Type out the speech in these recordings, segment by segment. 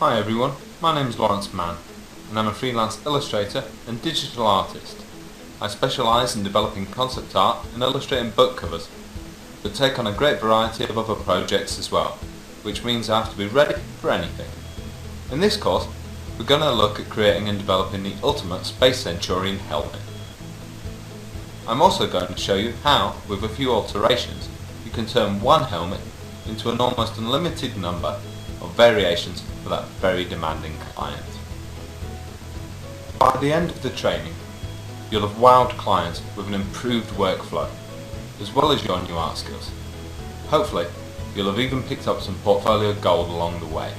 Hi everyone, my name is Lawrence Mann and I'm a freelance illustrator and digital artist. I specialise in developing concept art and illustrating book covers, but take on a great variety of other projects as well, which means I have to be ready for anything. In this course, we're going to look at creating and developing the ultimate Space Centurion helmet. I'm also going to show you how, with a few alterations, you can turn one helmet into an almost unlimited number of variations for that very demanding client. By the end of the training, you'll have wowed clients with an improved workflow, as well as your new art skills. Hopefully, you'll have even picked up some portfolio gold along the way.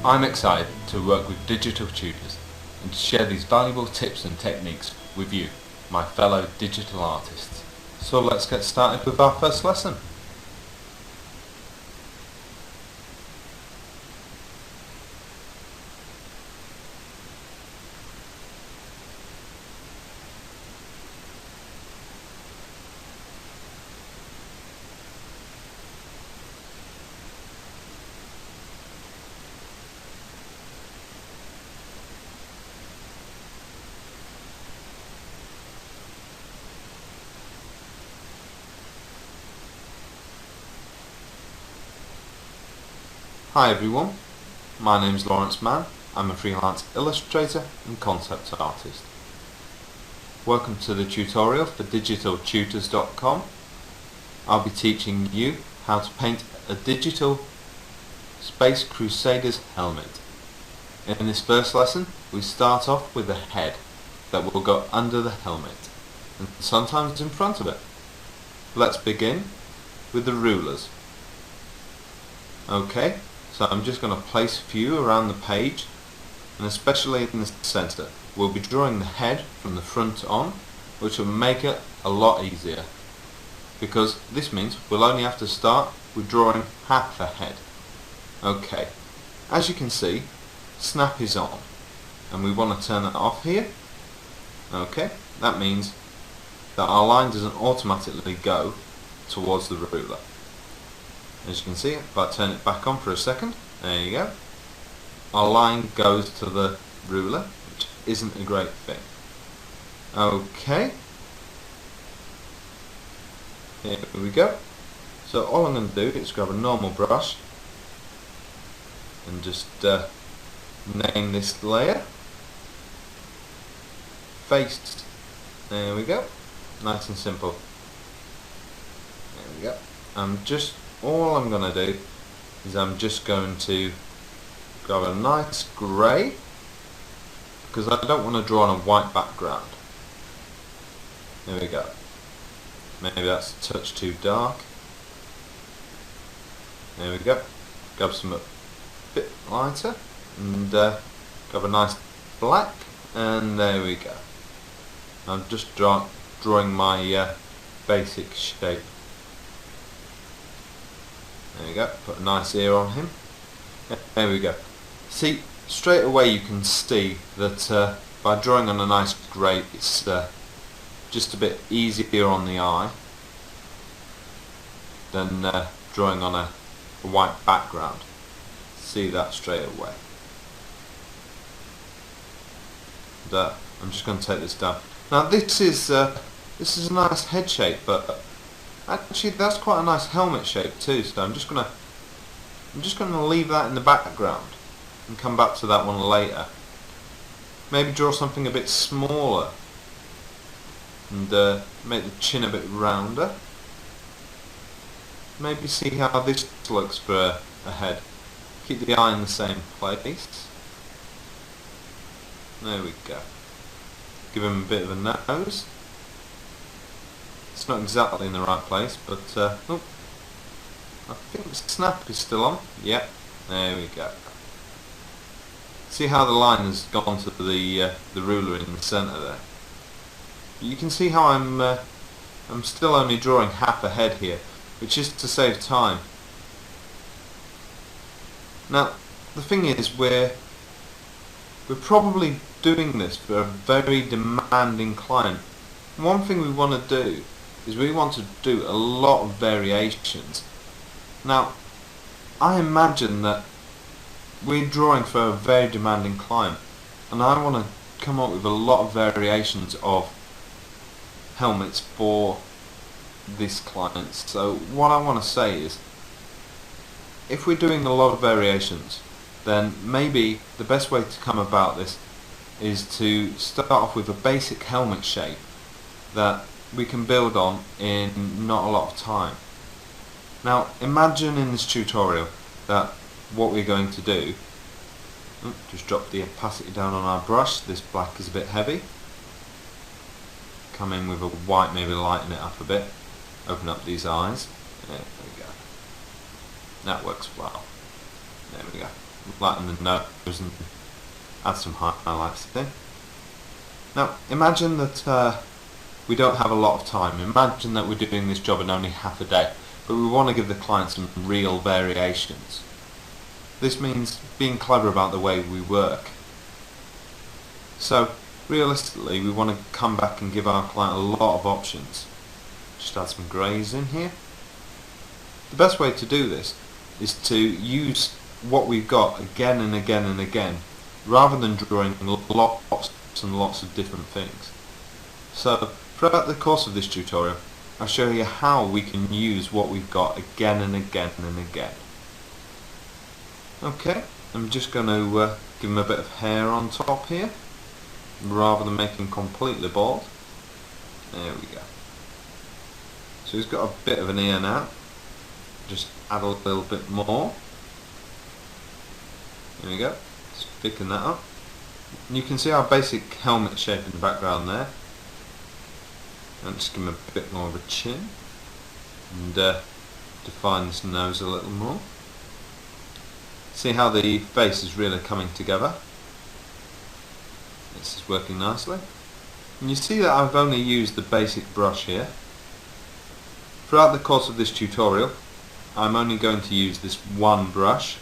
I'm excited to work with digital tutors and to share these valuable tips and techniques with you, my fellow digital artists. So let's get started with our first lesson. Hi everyone, my name is Lawrence Mann. I'm a freelance illustrator and concept artist. Welcome to the tutorial for digitaltutors.com. I'll be teaching you how to paint a digital Space Crusaders helmet. In this first lesson, we start off with a head that will go under the helmet and sometimes in front of it. Let's begin with the rulers. Okay. So I'm just going to place a few around the page, and especially in the centre. We'll be drawing the head from the front on, which will make it a lot easier, because this means we'll only have to start with drawing half a head. Okay, as you can see, snap is on, and we want to turn it off here. Okay, that means that our line doesn't automatically go towards the ruler. As you can see, if I turn it back on for a second, there you go. Our line goes to the ruler, which isn't a great thing. Okay. Here we go. So all I'm going to do is grab a normal brush and just name this layer. Face. There we go. Nice and simple. There we go. All I'm going to do is I'm just going to grab a nice grey, because I don't want to draw on a white background. There we go. Maybe that's a touch too dark. There we go. Grab some a bit lighter and grab a nice black, and there we go. I'm just drawing my basic shape. There we go, put a nice ear on him. There we go. See, straight away you can see that by drawing on a nice grey, it's just a bit easier on the eye than drawing on a white background. See that straight away. And, I'm just going to take this down. Now this is a nice head shape, but actually that's quite a nice helmet shape too, so I'm just gonna leave that in the background and come back to that one later. Maybe draw something a bit smaller and make the chin a bit rounder. Maybe see how this looks for a head. Keep the eye in the same place. There we go. Give him a bit of a nose. It's not exactly in the right place, but oh, I think the snap is still on. Yep, there we go. See how the line has gone to the ruler in the centre there. You can see how I'm still only drawing half a head here, which is to save time. Now the thing is, we're probably doing this for a very demanding client. One thing we want to do is we want to do a lot of variations. Now, I imagine that we're drawing for a very demanding client, and I want to come up with a lot of variations of helmets for this client. So what I want to say is, if we're doing a lot of variations, then maybe the best way to come about this is to start off with a basic helmet shape that we can build on in not a lot of time. Now imagine in this tutorial that what we're going to do, just drop the opacity down on our brush, this black is a bit heavy, come in with a white, maybe lighten it up a bit, open up these eyes, there we go, that works well, there we go, lighten the nose and add some highlights there. Now imagine that we don't have a lot of time. Imagine that we're doing this job in only half a day, but we want to give the client some real variations. This means being clever about the way we work. So realistically we want to come back and give our client a lot of options. Just add some greys in here. The best way to do this is to use what we've got again and again and again, rather than drawing lots and lots of different things. So throughout the course of this tutorial I'll show you how we can use what we've got again and again and again. Okay, I'm just going to give him a bit of hair on top here, rather than making completely bald. There we go. So he's got a bit of an ear now. Just add a little bit more. There we go. Just thicken that up. And you can see our basic helmet shape in the background there. And just give him a bit more of a chin, and define this nose a little more. See how the face is really coming together. This is working nicely. And you see that I've only used the basic brush here. Throughout the course of this tutorial I'm only going to use this one brush,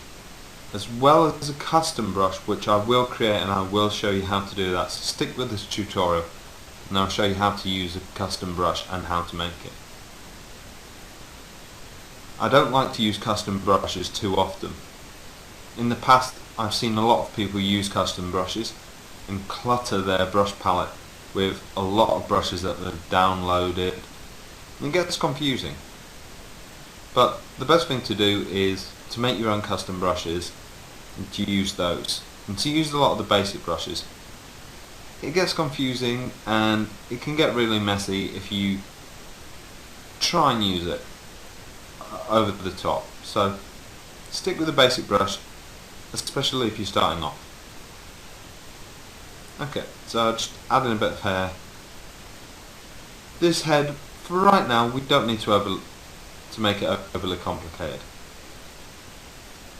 as well as a custom brush which I will create, and I will show you how to do that. So stick with this tutorial and I'll show you how to use a custom brush and how to make it. I don't like to use custom brushes too often. In the past I've seen a lot of people use custom brushes and clutter their brush palette with a lot of brushes that they've downloaded, and it gets confusing. But the best thing to do is to make your own custom brushes and to use those, and to use a lot of the basic brushes. It gets confusing and it can get really messy if you try and use it over the top. So stick with the basic brush, especially if you're starting off. Okay, so just adding a bit of hair. This head, for right now, we don't need to make it overly complicated.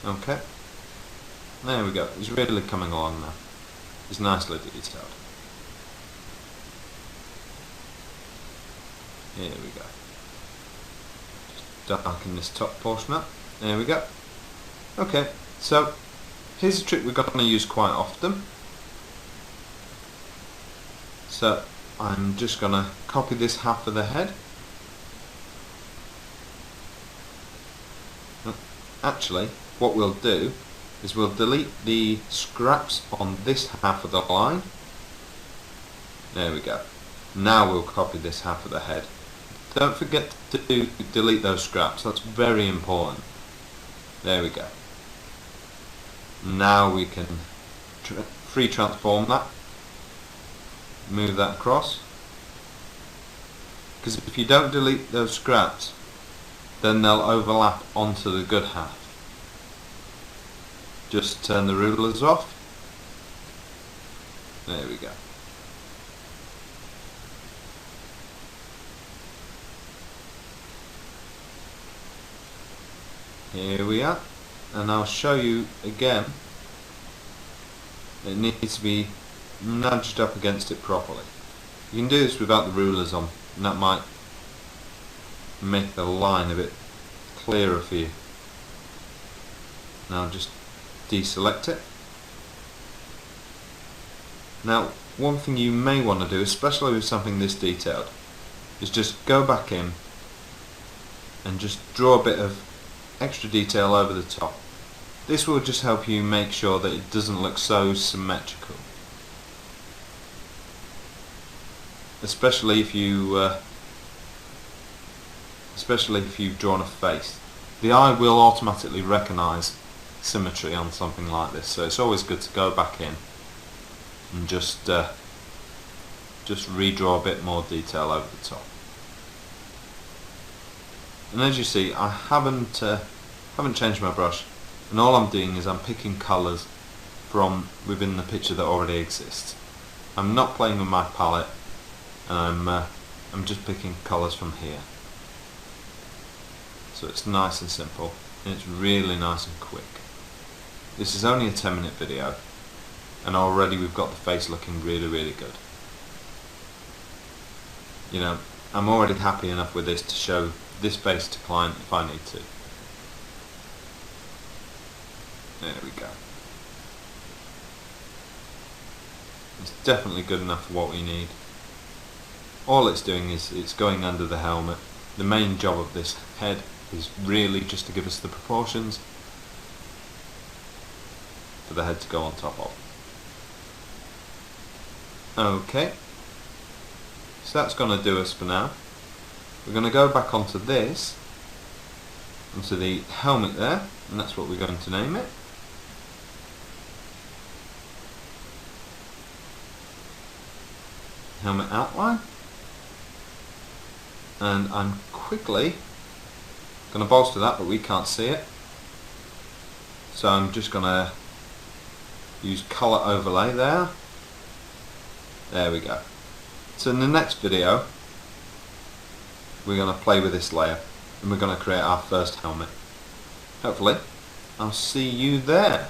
Okay, there we go. It's really coming along now. It's nicely detailed. Here we go. Just darken this top portion up. There we go. Okay, so here's a trick we're going to use quite often. So I'm just going to copy this half of the head. Actually, what we'll do is we'll delete the scraps on this half of the line. There we go. Now we'll copy this half of the head. Don't forget to delete those scraps, that's very important. There we go. Now we can free transform that, move that across, because if you don't delete those scraps then they'll overlap onto the good half. Just turn the rulers off. There we go. Here we are, and I'll show you again. It needs to be nudged up against it properly. You can do this without the rulers on, and that might make the line a bit clearer for you. Now just deselect it. Now one thing you may want to do, especially with something this detailed, is just go back in and just draw a bit of extra detail over the top. This will just help you make sure that it doesn't look so symmetrical, especially if you've drawn a face. The eye will automatically recognise symmetry on something like this, so it's always good to go back in and just redraw a bit more detail over the top. And as you see, I haven't changed my brush, and all I'm doing is I'm picking colours from within the picture that already exists. I'm not playing with my palette, and I'm just picking colours from here. So it's nice and simple, and it's really nice and quick. This is only a 10-minute video, and already we've got the face looking really, really good. You know, I'm already happy enough with this to show this face to client if I need to. There we go. It's definitely good enough for what we need. All it's doing is it's going under the helmet. The main job of this head is really just to give us the proportions for the head to go on top of. Okay, so that's going to do us for now. We're going to go back onto this, onto the helmet there, and that's what we're going to name it. Helmet outline. And I'm quickly going to bolster that, but we can't see it. So I'm just going to use colour overlay there. There we go. So in the next video, we're going to play with this layer, and we're going to create our first helmet. Hopefully, I'll see you there.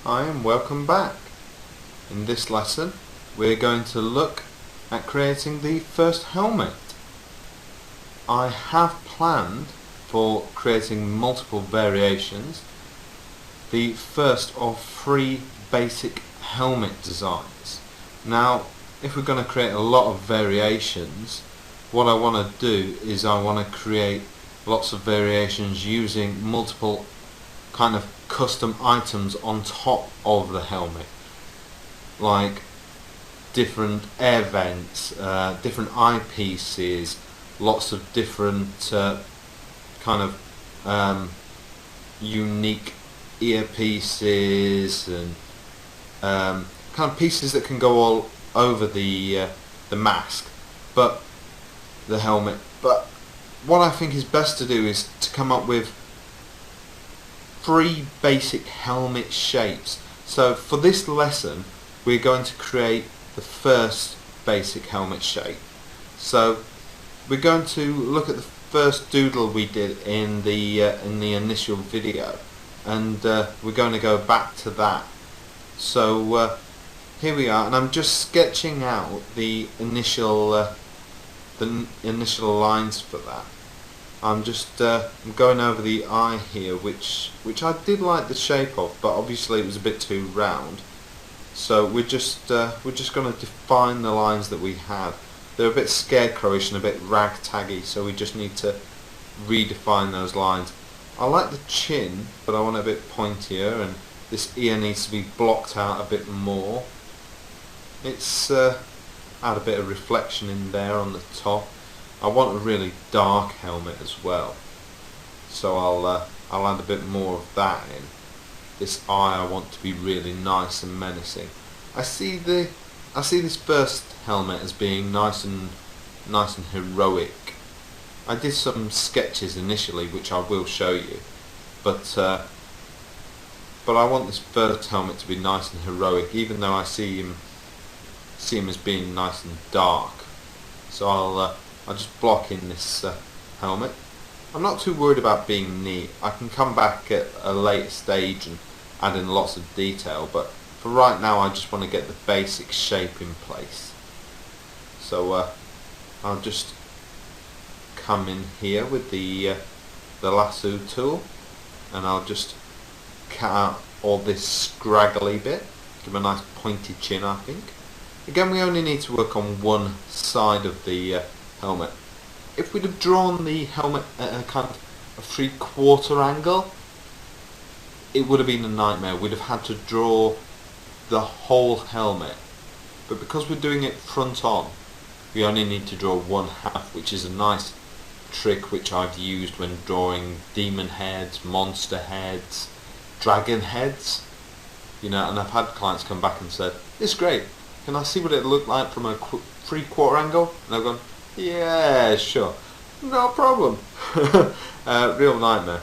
Hi and welcome back. In this lesson we're going to look at creating the first helmet. I have planned for creating multiple variations. The first of 3 basic helmet designs. Now if we're going to create a lot of variations, what I want to do is I want to create lots of variations using multiple kind of custom items on top of the helmet, like different air vents, different eyepieces, lots of different kind of unique earpieces, and kind of pieces that can go all over the mask, but the helmet. But what I think is best to do is to come up with 3 basic helmet shapes. So for this lesson we're going to create the first basic helmet shape. So we're going to look at the first doodle we did in the initial video, and we're going to go back to that. So here we are, and I'm just sketching out the initial lines for that. I'm just going over the eye here, which I did like the shape of, but obviously it was a bit too round. So we're just going to define the lines that we had. They're a bit scarecrowish and a bit ragtaggy, so we just need to redefine those lines. I like the chin, but I want it a bit pointier, and this ear needs to be blocked out a bit more. It's add a bit of reflection in there on the top. I want a really dark helmet as well, so I'll add a bit more of that in. This eye I want to be really nice and menacing. I see this first helmet as being nice and heroic. I did some sketches initially which I will show you, but I want this first helmet to be nice and heroic, even though I see him as being nice and dark. So I'll just block in this helmet. I'm not too worried about being neat. I can come back at a later stage and add in lots of detail, but for right now I just want to get the basic shape in place. So I'll just come in here with the lasso tool, and I'll just cut out all this scraggly bit, give a nice pointy chin I think. Again, we only need to work on one side of the helmet. If we'd have drawn the helmet at a kind of a 3/4 angle, it would have been a nightmare. We'd have had to draw the whole helmet. But because we're doing it front on, we only need to draw one half, which is a nice trick which I've used when drawing demon heads, monster heads, dragon heads. You know, and I've had clients come back and said, "It's great. Can I see what it looked like from a 3/4 angle?" And I've gone, "Yeah, sure, no problem." Real nightmare.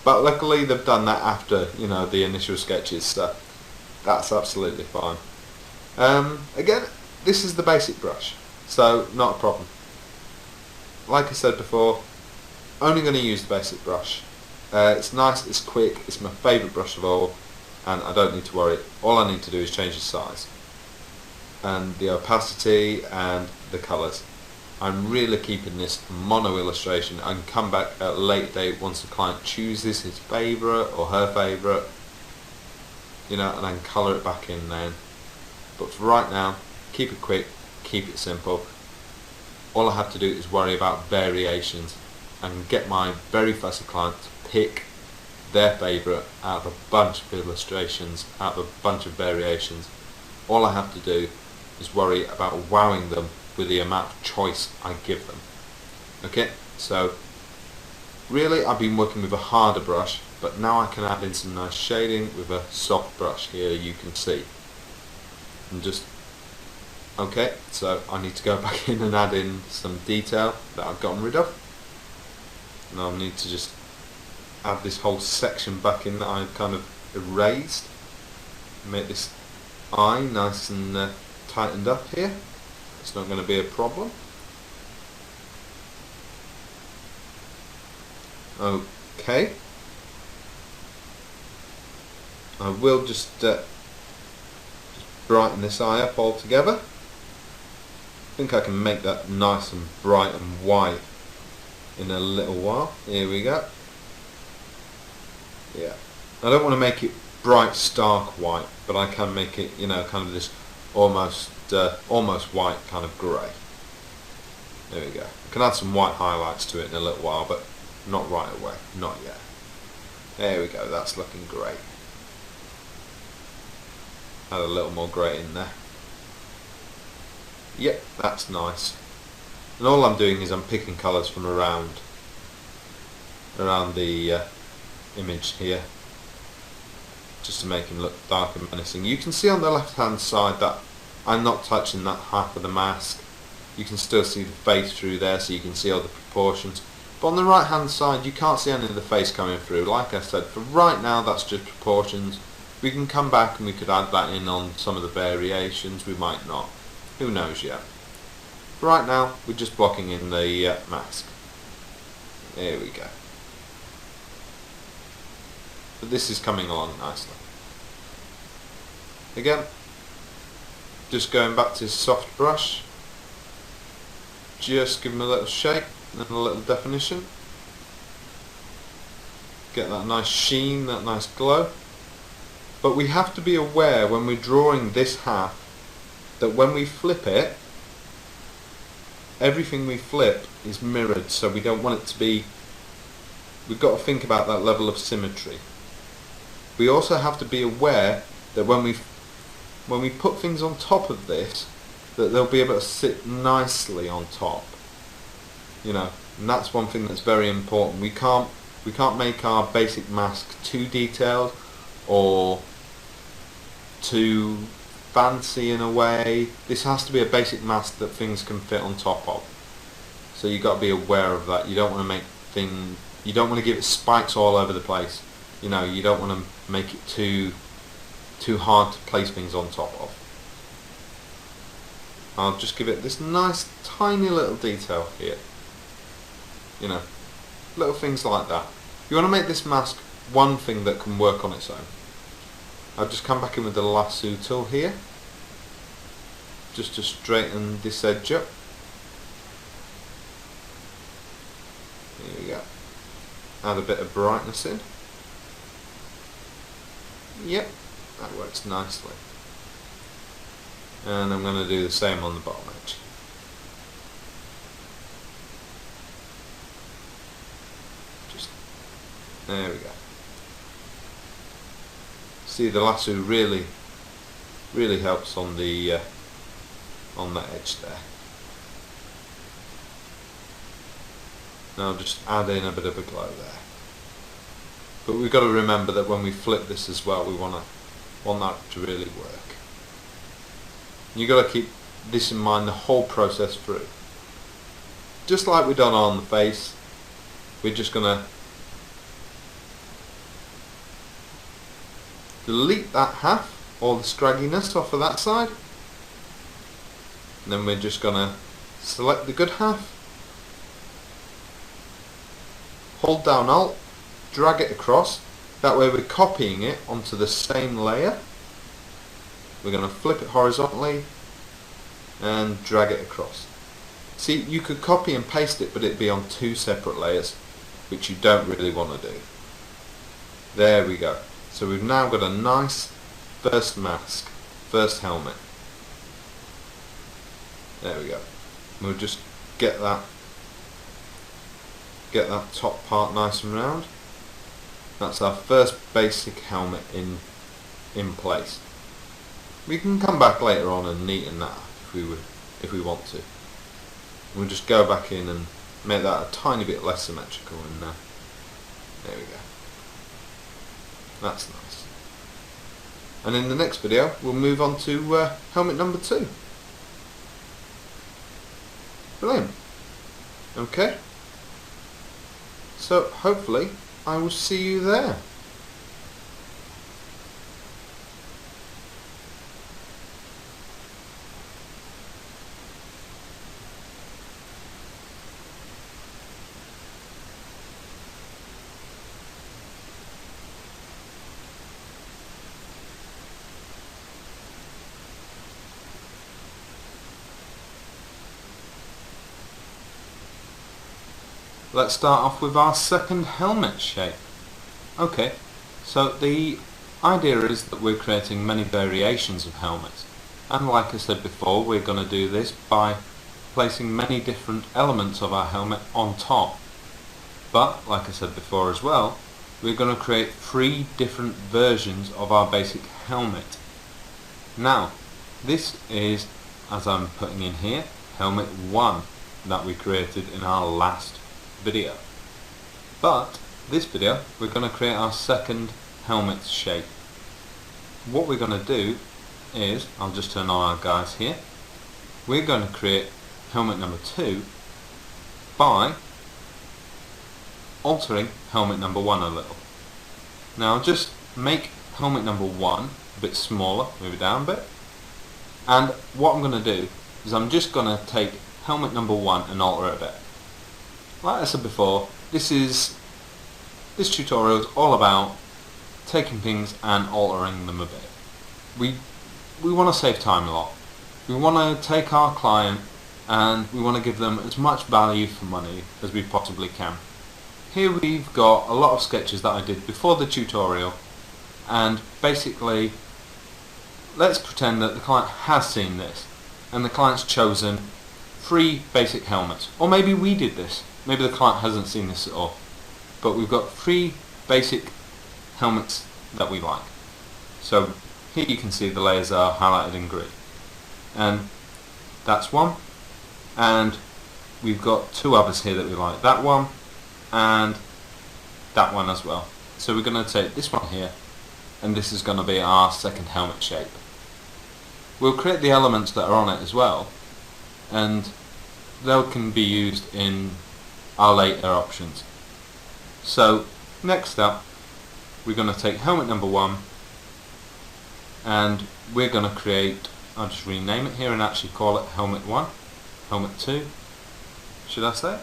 But luckily they've done that after, you know, the initial sketches, so that's absolutely fine. Again, this is the basic brush, so not a problem. Like I said before, only going to use the basic brush. It's nice, it's quick, it's my favourite brush of all, and I don't need to worry. All I need to do is change the size and the opacity and the colours. I'm really keeping this mono illustration. I can come back at a later date once the client chooses his favourite or her favourite, you know, and I can colour it back in then. But for right now, keep it quick, keep it simple. All I have to do is worry about variations and get my very fussy client to pick their favourite out of a bunch of illustrations, out of a bunch of variations. All I have to do is worry about wowing them with the amount of choice I give them. Okay, so really I've been working with a harder brush, but now I can add in some nice shading with a soft brush here, you can see. And just, okay, so I need to go back in and add in some detail that I've gotten rid of. Now I need to just add this whole section back in that I've kind of erased. Make this eye nice and tightened up here. It's not going to be a problem. Okay. I will just brighten this eye up altogether. I think I can make that nice and bright and white in a little while. Here we go. Yeah. I don't want to make it bright stark white, but I can make it, you know, kind of this almost white kind of grey. There we go. I can add some white highlights to it in a little while, but not right away. Not yet. There we go. That's looking great. Add a little more grey in there. Yep, that's nice. And all I'm doing is I'm picking colours from around the image here, just to make him look dark and menacing. You can see on the left hand side that I'm not touching that half of the mask. You can still see the face through there, so you can see all the proportions. But on the right hand side you can't see any of the face coming through. Like I said, for right now that's just proportions. We can come back and we could add that in on some of the variations, we might not. Who knows yet. For right now we're just blocking in the mask. There we go. But this is coming along nicely. Again, just going back to soft brush, just give them a little shape and a little definition. Get that nice sheen, that nice glow. But we have to be aware when we're drawing this half that when we flip it, everything we flip is mirrored, so we don't want it to be, we've got to think about that level of symmetry. We also have to be aware that when we put things on top of this, that they'll be able to sit nicely on top. You know, and that's one thing that's very important. We can't make our basic mask too detailed or too fancy in a way. This has to be a basic mask that things can fit on top of. So you've got to be aware of that. You don't want to give it spikes all over the place. You know, you don't want to make it too hard to place things on top of. I'll just give it this nice tiny little detail here. You know, little things like that. You want to make this mask one thing that can work on its own. I'll just come back in with the lasso tool here, just to straighten this edge up. Here we go. Add a bit of brightness in. Yep, that works nicely. And I'm going to do the same on the bottom edge. Just there we go. See, the lasso really helps on the edge there. Now just add in a bit of a glow there. But we've got to remember that when we flip this as well, we want that to really work. You've got to keep this in mind the whole process through. Just like we've done on the face, we're just going to delete that half, all the scragginess off of that side. And then we're just going to select the good half, hold down Alt, drag it across. That way we're copying it onto the same layer. We're going to flip it horizontally and drag it across. See, you could copy and paste it, but it'd be on two separate layers, which you don't really want to do. There we go. So we've now got a nice first mask, first helmet. There we go. We'll just get that top part nice and round. That's our first basic helmet in place. We can come back later on and neaten that if we want to. We'll just go back in and make that a tiny bit less symmetrical, and there we go. That's nice. And in the next video we'll move on to helmet number 2. Brilliant. Okay. So hopefully I will see you there. Let's start off with our second helmet shape. Okay, so the idea is that we're creating many variations of helmets, and like I said before, we're going to do this by placing many different elements of our helmet on top. But like I said before as well, we're going to create 3 different versions of our basic helmet. Now this is, as I'm putting in here, helmet 1 that we created in our last video. But this video we're going to create our second helmet shape. What we're going to do is, I'll just turn on our guys here, we're going to create helmet number 2 by altering helmet number 1 a little. Now I'll just make helmet number 1 a bit smaller, move it down a bit, and what I'm going to do is I'm just going to take helmet number 1 and alter it a bit. Like I said before, this tutorial is all about taking things and altering them a bit. We want to save time a lot. We want to take our client and we want to give them as much value for money as we possibly can. Here we've got a lot of sketches that I did before the tutorial, and basically let's pretend that the client has seen this and the client's chosen 3 basic helmets, or maybe we did this. Maybe the client hasn't seen this at all, but we've got 3 basic helmets that we like. So here you can see the layers are highlighted in green, and that's one, and we've got 2 others here that we like, that one and that one as well. So we're going to take this one here, and this is going to be our second helmet shape. We'll create the elements that are on it as well, and they can be used in our later options. So next up we're going to take helmet number 1 and we're going to create, I'll just rename it here and actually call it helmet 1, helmet 2, should I say?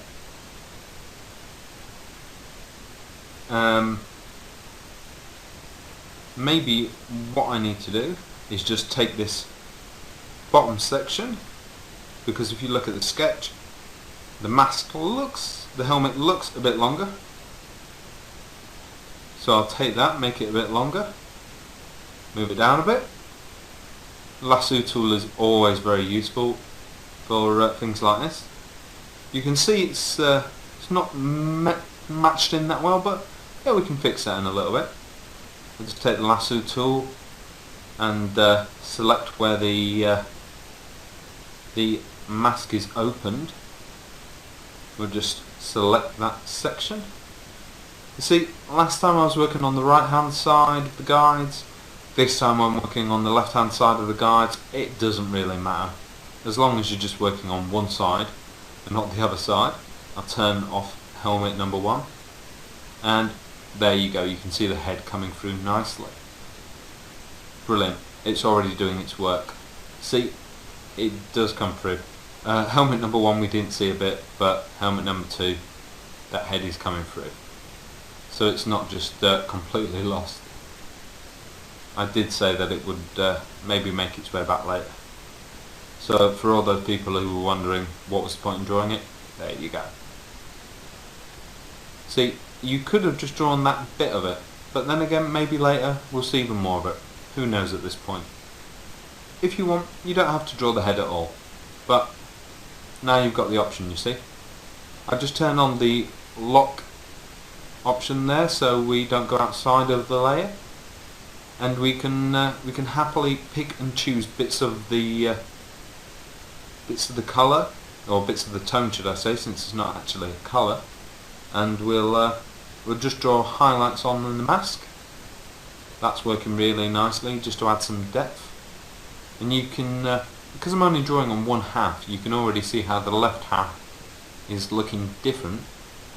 maybe what I need to do is just take this bottom section, because if you look at the sketch, the helmet looks a bit longer. So I'll take that, make it a bit longer, move it down a bit. Lasso tool is always very useful for things like this. You can see it's not matched in that well, but yeah, we can fix that in a little bit. I'll just take the lasso tool and select where the mask is opened. We'll just select that section. You see, last time I was working on the right hand side of the guides, this time I'm working on the left hand side of the guides. It doesn't really matter, as long as you're just working on one side and not the other side. I'll turn off helmet number 1, and there you go, you can see the head coming through nicely. Brilliant, it's already doing its work. See, it does come through. Helmet number 1 we didn't see a bit, but helmet number 2, that head is coming through. So it's not just completely lost. I did say that it would maybe make its way back later. So for all those people who were wondering what was the point in drawing it, there you go. See, you could have just drawn that bit of it, but then again, maybe later we'll see even more of it. Who knows at this point. If you want, you don't have to draw the head at all, but now you've got the option, you see. I just turn on the lock option there so we don't go outside of the layer, and we can happily pick and choose bits of the colour, or bits of the tone should I say, since it's not actually a colour, and we'll just draw highlights on the mask. That's working really nicely, just to add some depth. And you can, because I'm only drawing on one half, you can already see how the left half is looking different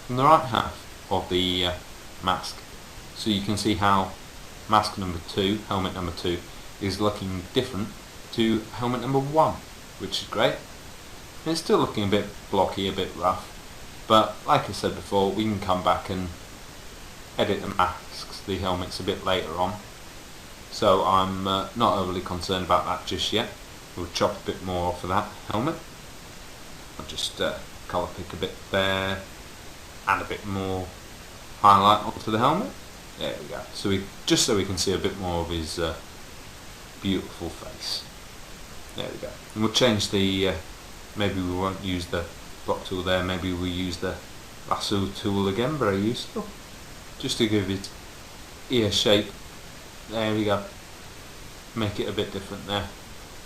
from the right half of the mask. So you can see how mask number 2, helmet number 2, is looking different to helmet number 1, which is great. It's still looking a bit blocky, a bit rough, but like I said before, we can come back and edit the masks, the helmets, a bit later on. So I'm not overly concerned about that just yet. We'll chop a bit more off of that helmet. I'll just colour pick a bit there, add a bit more highlight onto the helmet. There we go. So just so we can see a bit more of his beautiful face. There we go. And we'll change the. Maybe we won't use the block tool there. Maybe we'll use the lasso tool again. Very useful, just to give it ear shape. There we go. Make it a bit different there.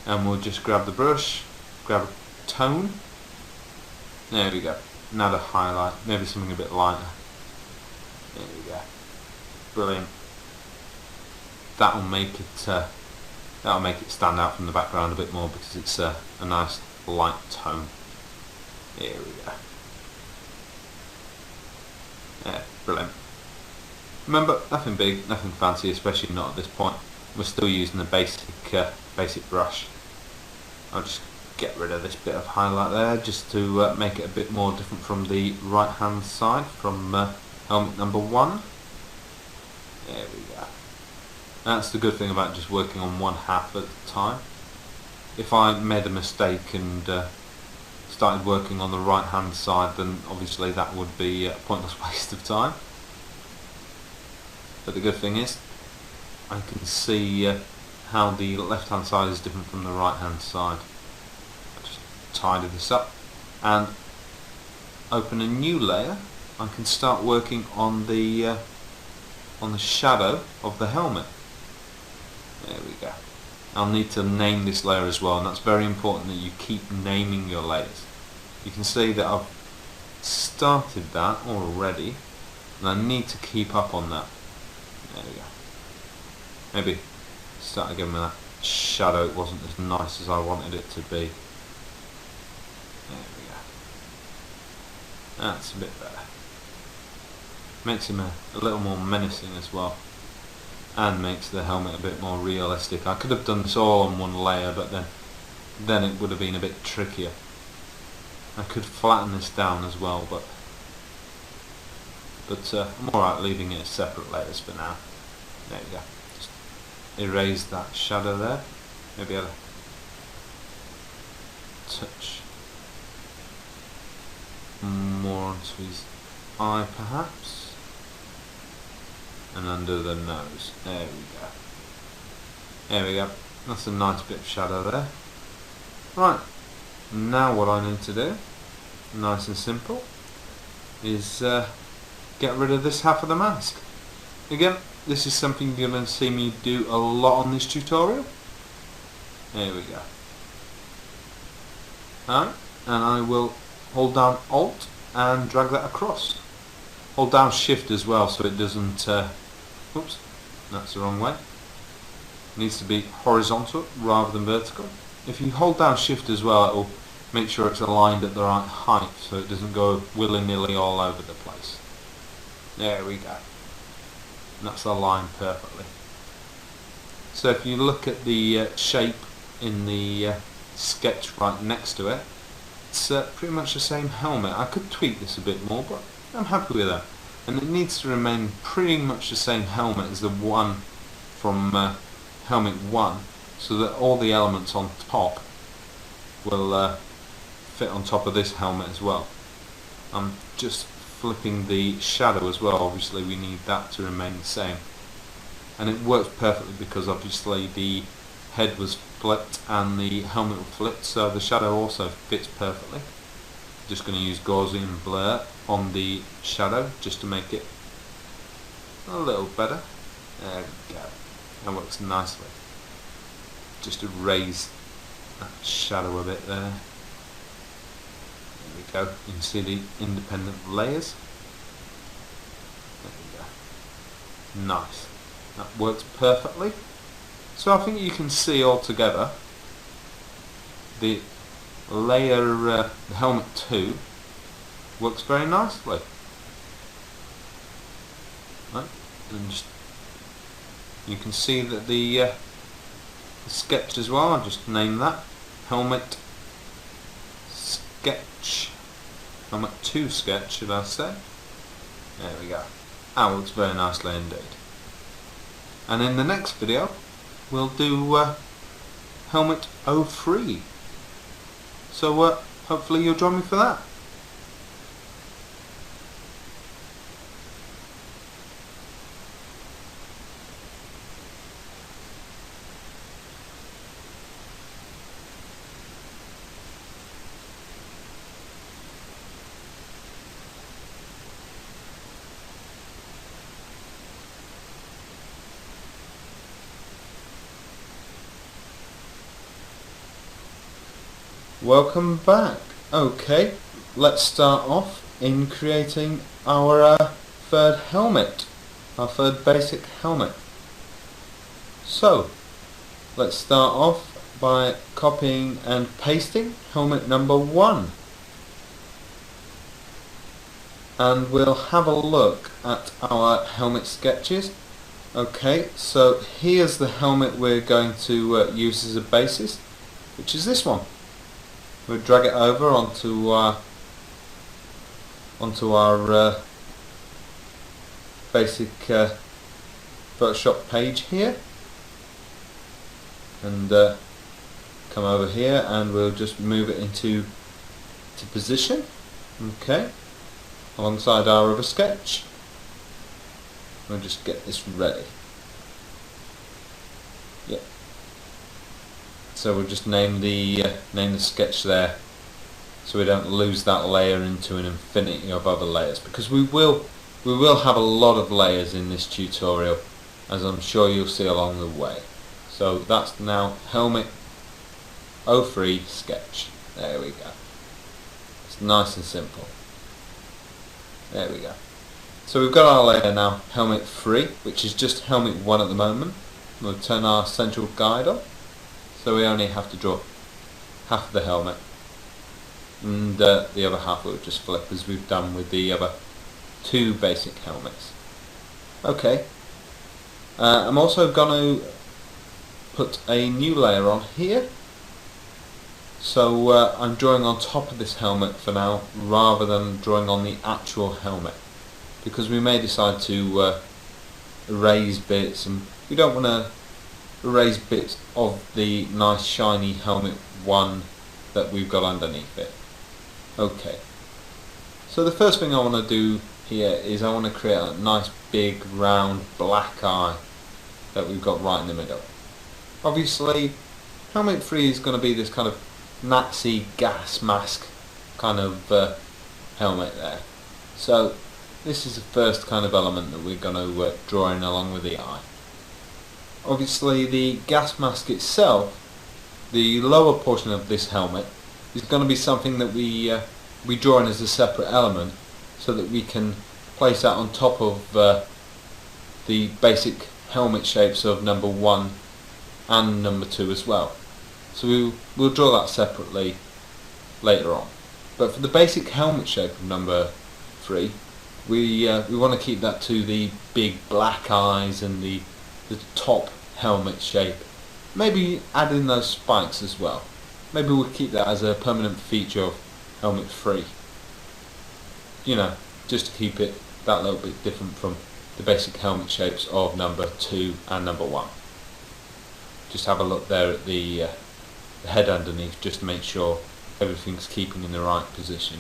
And we'll just grab the brush, grab a tone. There we go. Now the highlight. Maybe something a bit lighter. There we go. Brilliant. That'll make it stand out from the background a bit more, because it's a nice light tone. Here we go. Yeah, brilliant. Remember, nothing big, nothing fancy, especially not at this point. We're still using the basic brush. I'll just get rid of this bit of highlight there, just to make it a bit more different from the right hand side, from helmet number 1. There we go. That's the good thing about just working on one half at a time. If I made a mistake and started working on the right hand side, then obviously that would be a pointless waste of time. But the good thing is, I can see how the left hand side is different from the right hand side. I'll just tidy this up and open a new layer. I can start working on the shadow of the helmet. There we go. I'll need to name this layer as well, and that's very important that you keep naming your layers. You can see that I've started that already, and I need to keep up on that. There we go. Maybe start again with that shadow. It wasn't as nice as I wanted it to be. There we go. That's a bit better. Makes him a little more menacing as well, and makes the helmet a bit more realistic. I could have done this all on one layer, but then it would have been a bit trickier. I could flatten this down as well, but but I'm alright leaving it as separate layers for now. There we go. Just erase that shadow there. Maybe I'll touch more onto his eye perhaps, and under the nose. There we go. There we go. That's a nice bit of shadow there. Right, now what I need to do, nice and simple, is get rid of this half of the mask. Again, this is something you're going to see me do a lot on this tutorial. There we go. Alright, and I will hold down Alt and drag that across. Hold down Shift as well so it doesn't, oops, that's the wrong way. It needs to be horizontal rather than vertical. If you hold down Shift as well, it will make sure it's aligned at the right height so it doesn't go willy-nilly all over the place. There we go. And that's aligned perfectly. So if you look at the shape in the sketch right next to it, it's pretty much the same helmet. I could tweak this a bit more, but I'm happy with that. And it needs to remain pretty much the same helmet as the one from helmet 1, so that all the elements on top will fit on top of this helmet as well. I'm just flipping the shadow as well. Obviously we need that to remain the same, and it works perfectly because obviously the head was flipped and the helmet was flipped, so the shadow also fits perfectly. Just going to use Gaussian blur on the shadow just to make it a little better. There we go. That works nicely. Just to raise that shadow a bit there. There we go. You can see the independent layers. There we go. Nice. That works perfectly. So I think you can see all together the layer, the helmet 2 works very nicely. Right. And just, you can see that the sketch as well, I'll just name that helmet sketch, helmet 2 sketch should I say. There we go. That works very nicely indeed. And in the next video we'll do helmet 03. So hopefully you'll join me for that. Welcome back. Okay, let's start off in creating our third helmet, our third basic helmet. So, let's start off by copying and pasting helmet number 1. And we'll have a look at our helmet sketches. Okay, so here's the helmet we're going to use as a basis, which is this one. We'll drag it over onto our basic Photoshop page here, and come over here, and we'll just move it into position. Okay, alongside our other sketch. We'll just get this ready. Yep. So we'll just name the sketch there, so we don't lose that layer into an infinity of other layers, because we will have a lot of layers in this tutorial, as I'm sure you'll see along the way. So that's now helmet 03 sketch. There we go. It's nice and simple. There we go. So we've got our layer now, helmet 3, which is just helmet 1 at the moment. We'll turn our central guide on. So we only have to draw half of the helmet, and the other half we'll just flip as we've done with the other 2 basic helmets. Okay, I'm also going to put a new layer on here, so I'm drawing on top of this helmet for now rather than drawing on the actual helmet, because we may decide to erase bits, and we don't want to erase bits of the nice shiny helmet 1 that we've got underneath it. Okay, so the first thing I want to do here is I want to create a nice big round black eye that we've got right in the middle. Obviously helmet 3 is going to be this kind of Nazi gas mask kind of helmet there. So this is the first kind of element that we're going to draw in along with the eye. Obviously the gas mask itself, the lower portion of this helmet, is going to be something that we draw in as a separate element, so that we can place that on top of the basic helmet shapes of number 1 and number 2 as well. So we'll draw that separately later on. But for the basic helmet shape of number 3, we want to keep that to the big black eyes and the top helmet shape. Maybe add in those spikes as well. Maybe we'll keep that as a permanent feature of helmet 3. You know, just to keep it that little bit different from the basic helmet shapes of number 2 and number 1. Just have a look there at the head underneath, just to make sure everything's keeping in the right position,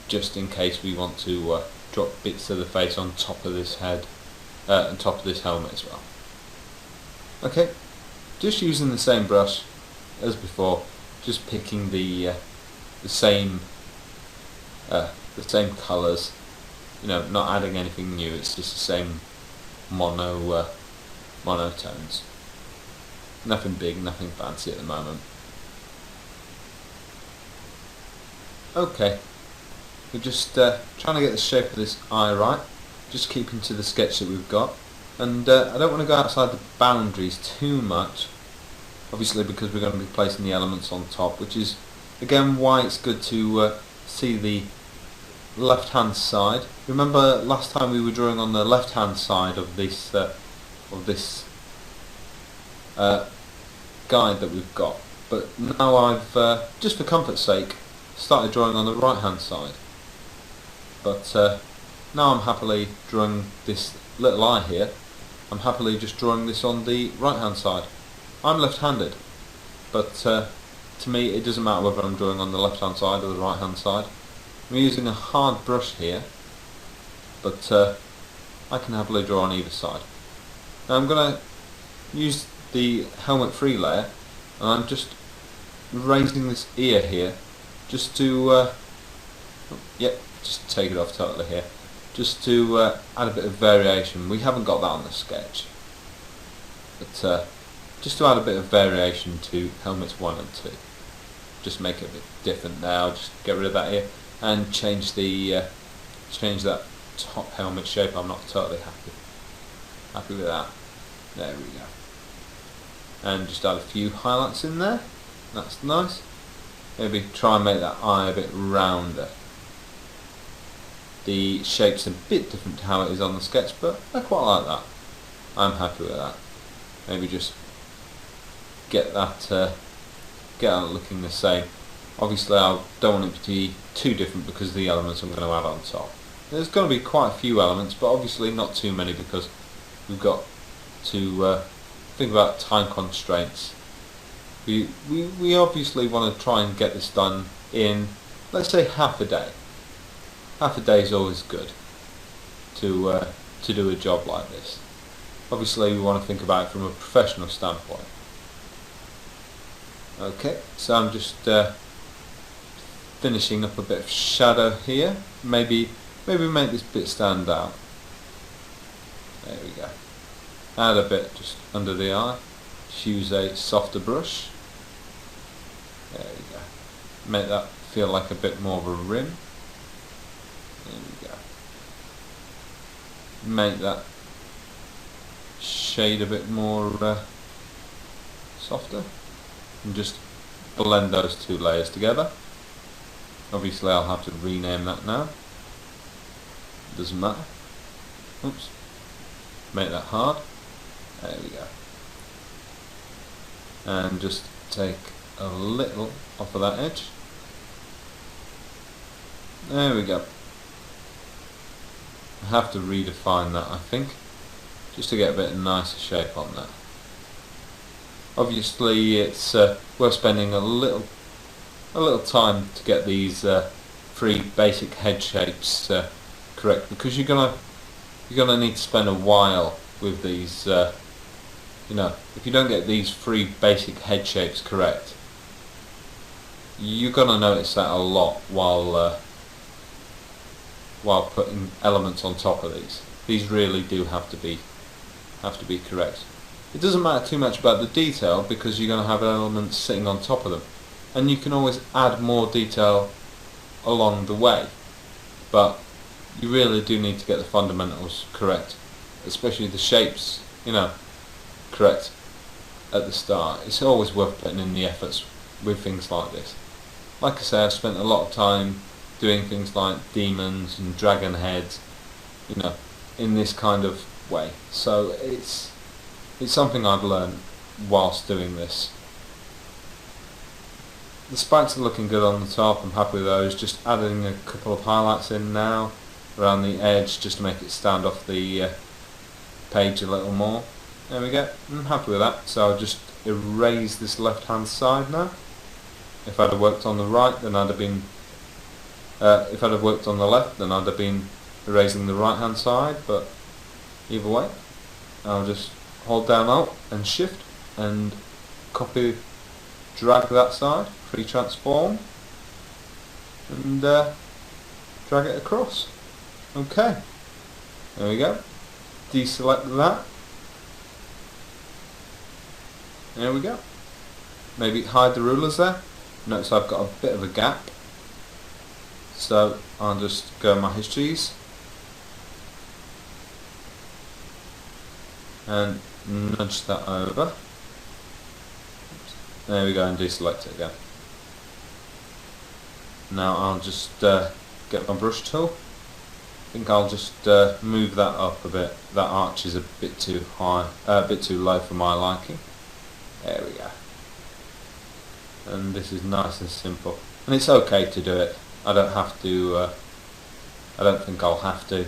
just in case we want to drop bits of the face on top of this head, on top of this helmet as well. Okay, just using the same brush as before, just picking the same colours, you know, not adding anything new. It's just the same monotones. Nothing big, nothing fancy at the moment. Okay, we're just trying to get the shape of this eye right, just keeping to the sketch that we've got, and I don't want to go outside the boundaries too much, obviously, because we're going to be placing the elements on top, which is again why it's good to see the left hand side. Remember last time we were drawing on the left hand side of this guide that we've got, but now I've just for comfort's sake started drawing on the right hand side, but now I'm happily drawing this little eye here. I'm happily just drawing this on the right hand side. I'm left handed, but to me it doesn't matter whether I'm drawing on the left hand side or the right hand side. I'm using a hard brush here, but I can happily draw on either side. Now I'm going to use the helmet 3 layer, and I'm just raising this ear here, just to just take it off totally here, just to add a bit of variation. We haven't got that on the sketch, but just to add a bit of variation to helmets 1 and 2. Just make it a bit different now. Just get rid of that ear and change that top helmet shape. I'm not totally happy with that. There we go. And just add a few highlights in there. That's nice. Maybe try and make that eye a bit rounder. The shape's a bit different to how it is on the sketch, but I quite like that. I'm happy with that. Maybe just get that looking the same. Obviously I don't want it to be too different because of the elements I'm going to add on top. There's going to be quite a few elements, but obviously not too many, because we've got to think about time constraints. We obviously want to try and get this done in, let's say, half a day. Half a day is always good to do a job like this. Obviously we want to think about it from a professional standpoint. Okay, so I'm just finishing up a bit of shadow here. Maybe make this bit stand out. There we go. Add a bit just under the eye. Just use a softer brush. There we go. Make that feel like a bit more of a rim. There we go. Make that shade a bit more softer, and just blend those two layers together. Obviously I'll have to rename that now. Doesn't matter. Oops. Make that hard. There we go. And just take a little off of that edge. There we go. have to redefine that, I think, just to get a bit of nicer shape on that. Obviously it's worth spending a little time to get these three basic head shapes correct, because you're gonna need to spend a while with these. You know, if you don't get these three basic head shapes correct, you're gonna notice that a lot while putting elements on top of these. These really do have to be correct. It doesn't matter too much about the detail, because you're going to have elements sitting on top of them, and you can always add more detail along the way, but you really do need to get the fundamentals correct, especially the shapes, you know, correct at the start. It's always worth putting in the efforts with things like this. Like I say, I've spent a lot of time doing things like demons and dragon heads, you know, in this kind of way, so it's something I've learned whilst doing this. The spikes are looking good on the top, I'm happy with those. Just adding a couple of highlights in now around the edge just to make it stand off the page a little more. There we go, I'm happy with that. So I'll just erase this left hand side now. If I'd have worked on the right, then I'd have been if I'd have worked on the left, then I'd have been erasing the right hand side, but either way, I'll just hold down Alt and Shift and copy, drag that side, free transform, and drag it across. Okay, there we go. Deselect that. There we go. Maybe hide the rulers there. Notice I've got a bit of a gap, so I'll just go in my histories and nudge that over. There we go, and deselect it again. Now I'll just get my brush tool. I think I'll just move that up a bit. That arch is a bit too high, a bit too low for my liking. There we go. And this is nice and simple. And it's okay to do it. I don't have to, I don't think I'll have to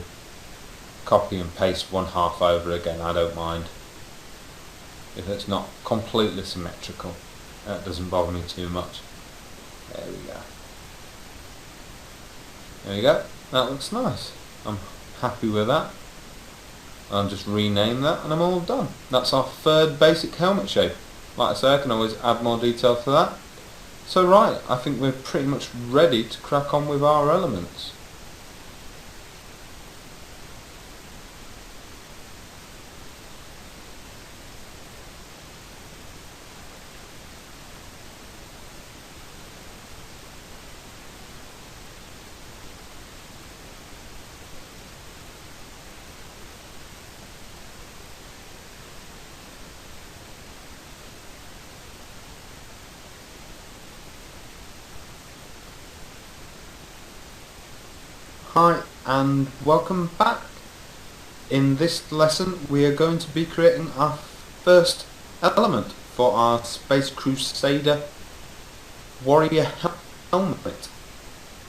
copy and paste one half over again. I don't mind if it's not completely symmetrical. That doesn't bother me too much. There we go. There we go. That looks nice. I'm happy with that. I'll just rename that and I'm all done. That's our third basic helmet shape. Like I say, I can always add more detail to that. So right, I think we're pretty much ready to crack on with our elements. Hi and welcome back. In this lesson we are going to be creating our first element for our Space Crusader Warrior helmet.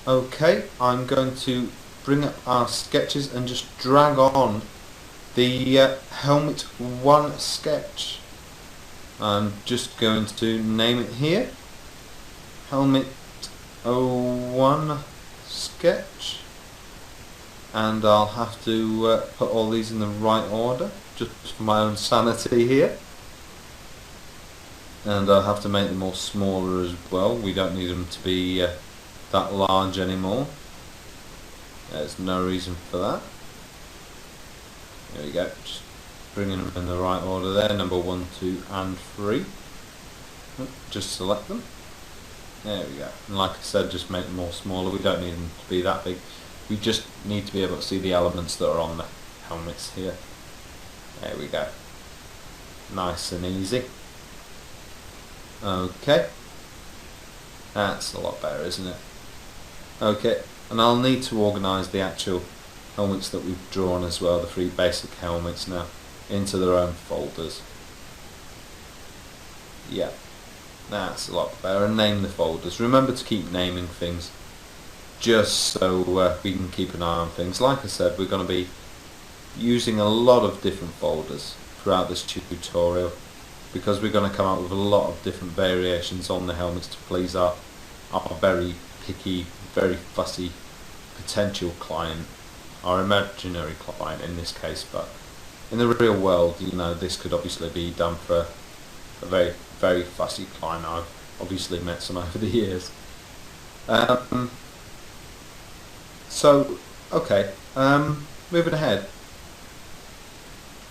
Okay, I'm going to bring up our sketches and just drag on the helmet 1 sketch. I'm just going to name it here, helmet 01 sketch. And I'll have to put all these in the right order, just for my own sanity here. And I'll have to make them all smaller as well. We don't need them to be that large anymore. There's no reason for that. There we go, just bringing them in the right order there, number 1, 2 and 3. Just select them. There we go. And like I said, just make them all smaller. We don't need them to be that big. We just need to be able to see the elements that are on the helmets here. There we go. Nice and easy. Okay. That's a lot better, isn't it? Okay, and I'll need to organise the actual helmets that we've drawn as well, the 3 basic helmets now, into their own folders. Yeah, that's a lot better. And name the folders. Remember to keep naming things, just so we can keep an eye on things. Like I said, we're going to be using a lot of different folders throughout this tutorial, because we're going to come out with a lot of different variations on the helmets to please our very picky, very fussy potential client, our imaginary client in this case. But in the real world, you know, this could obviously be done for a very, very fussy client. I've obviously met some over the years. So, okay, moving ahead.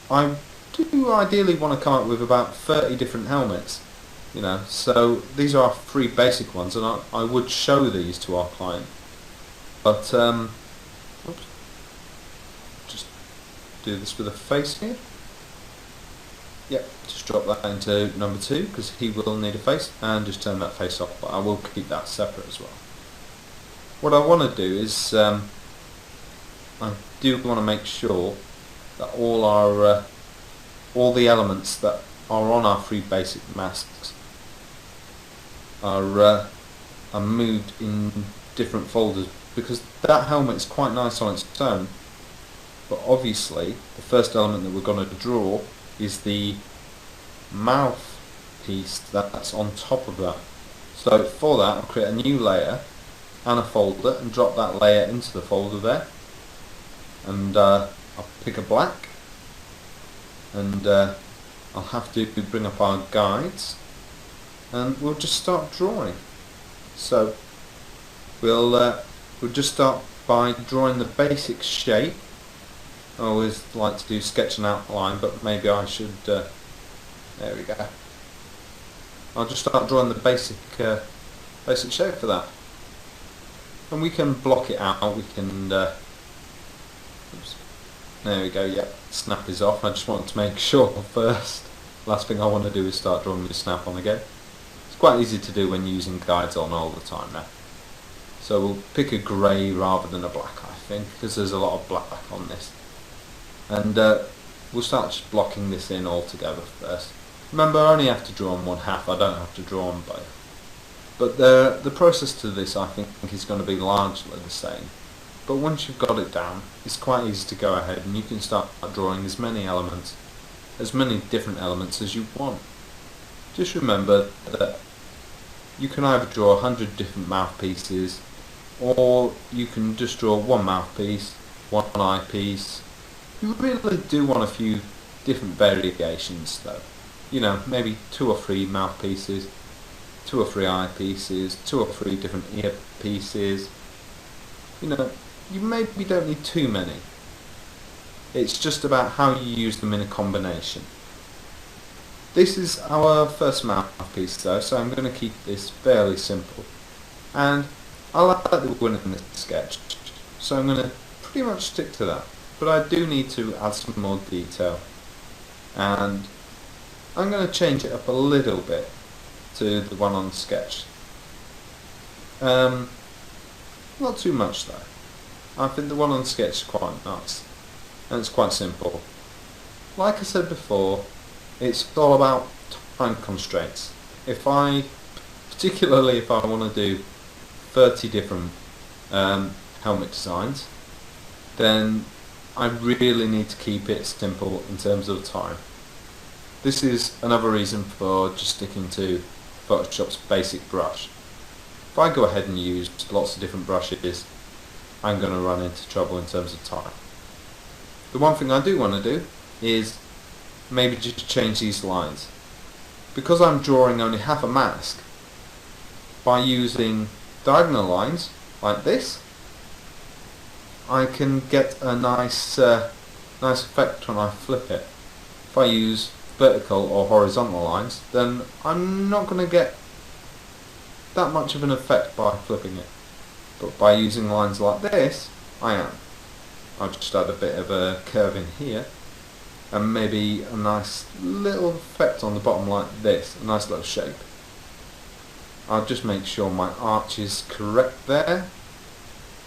I do ideally want to come up with about 30 different helmets, you know, so these are our 3 basic ones, and I would show these to our client, but oops, just do this with a face here. Yep, just drop that into number 2 because he will need a face, and just turn that face off, but I will keep that separate as well. What I want to do is I do want to make sure that all the elements that are on our 3 basic masks are moved in different folders, because that helmet is quite nice on its own, but obviously the first element that we're going to draw is the mouth piece that's on top of that. So for that, I'll create a new layer and a folder and drop that layer into the folder there, and I'll pick a black, and I'll have to bring up our guides, and we'll just start drawing. So we'll just start by drawing the basic shape. I always like to do sketch and outline, but maybe I should there we go. I'll just start drawing the basic shape for that, and we can block it out. We can oops. There we go, yep, snap is off. I just wanted to make sure first. Last thing I want to do is start drawing with snap on again. It's quite easy to do when using guides on all the time now. So we'll pick a grey rather than a black, I think, because there's a lot of black on this. And we'll start just blocking this in all together first. Remember, I only have to draw on 1/2, I don't have to draw on both. But the process to this, I think, is going to be largely the same. But once you've got it down, it's quite easy to go ahead and you can start drawing as many elements, as many different elements as you want. Just remember that you can either draw 100 different mouthpieces, or you can just draw 1 mouthpiece, 1 eyepiece. You really do want a few different variations though. You know, maybe 2 or 3 mouthpieces, 2 or 3 eyepieces, 2 or 3 different ear pieces. You know, you maybe don't need too many. It's just about how you use them in a combination. This is our first mouthpiece though, so I'm going to keep this fairly simple. And I like the one in this sketch, so I'm going to pretty much stick to that. But I do need to add some more detail, and I'm going to change it up a little bit to the one on the sketch. Not too much though. I think the one on the sketch is quite nice, and it's quite simple. Like I said before, it's all about time constraints. Particularly if I want to do 30 different helmet designs, then I really need to keep it simple in terms of time. This is another reason for just sticking to Photoshop's basic brush. If I go ahead and use lots of different brushes, I'm going to run into trouble in terms of time. The one thing I do want to do is maybe just change these lines. Because I'm drawing only half a mask, by using diagonal lines like this, I can get a nice effect when I flip it. If I use vertical or horizontal lines, then I'm not going to get that much of an effect by flipping it. But by using lines like this, I am. I'll just add a bit of a curve in here, and maybe a nice little effect on the bottom like this, a nice little shape. I'll just make sure my arch is correct there,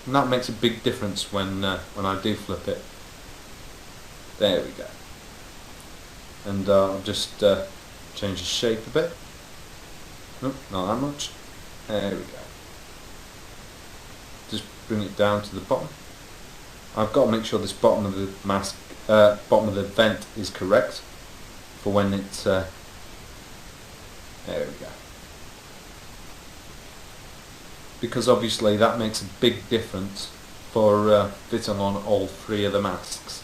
and that makes a big difference when I do flip it. There we go. And I'll just change the shape a bit. Nope, not that much. There we go. Just bring it down to the bottom. I've got to make sure this bottom of the mask, bottom of the vent is correct for when it's. There we go. Because obviously that makes a big difference for fitting on all three of the masks.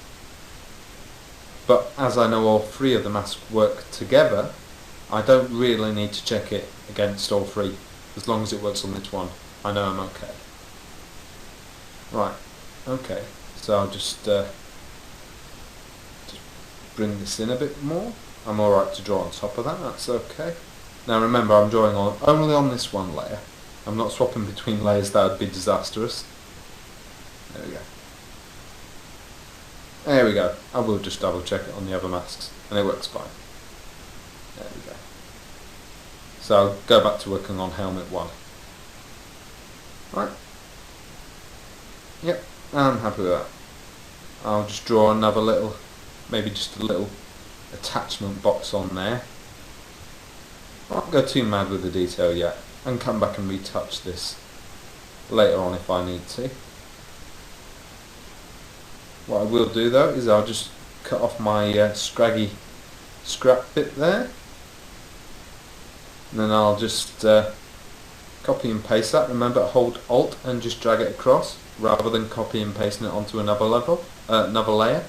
But as I know all three of the masks work together, I don't really need to check it against all three. As long as it works on this one, I know I'm okay. Right, okay, so I'll just bring this in a bit more. I'm alright to draw on top of that, that's okay. Now remember, I'm drawing only on this one layer. I'm not swapping between layers, that would be disastrous. There we go. There we go. I will just double check it on the other masks, and it works fine. There we go. So I'll go back to working on helmet 1. Right. Yep, I'm happy with that. I'll just draw another little, maybe just a little attachment box on there. I won't go too mad with the detail yet, and come back and retouch this later on if I need to. What I will do though is I'll just cut off my scraggy scrap bit there, and then I'll just copy and paste that. Remember, hold Alt and just drag it across rather than copy and pasting it onto another layer.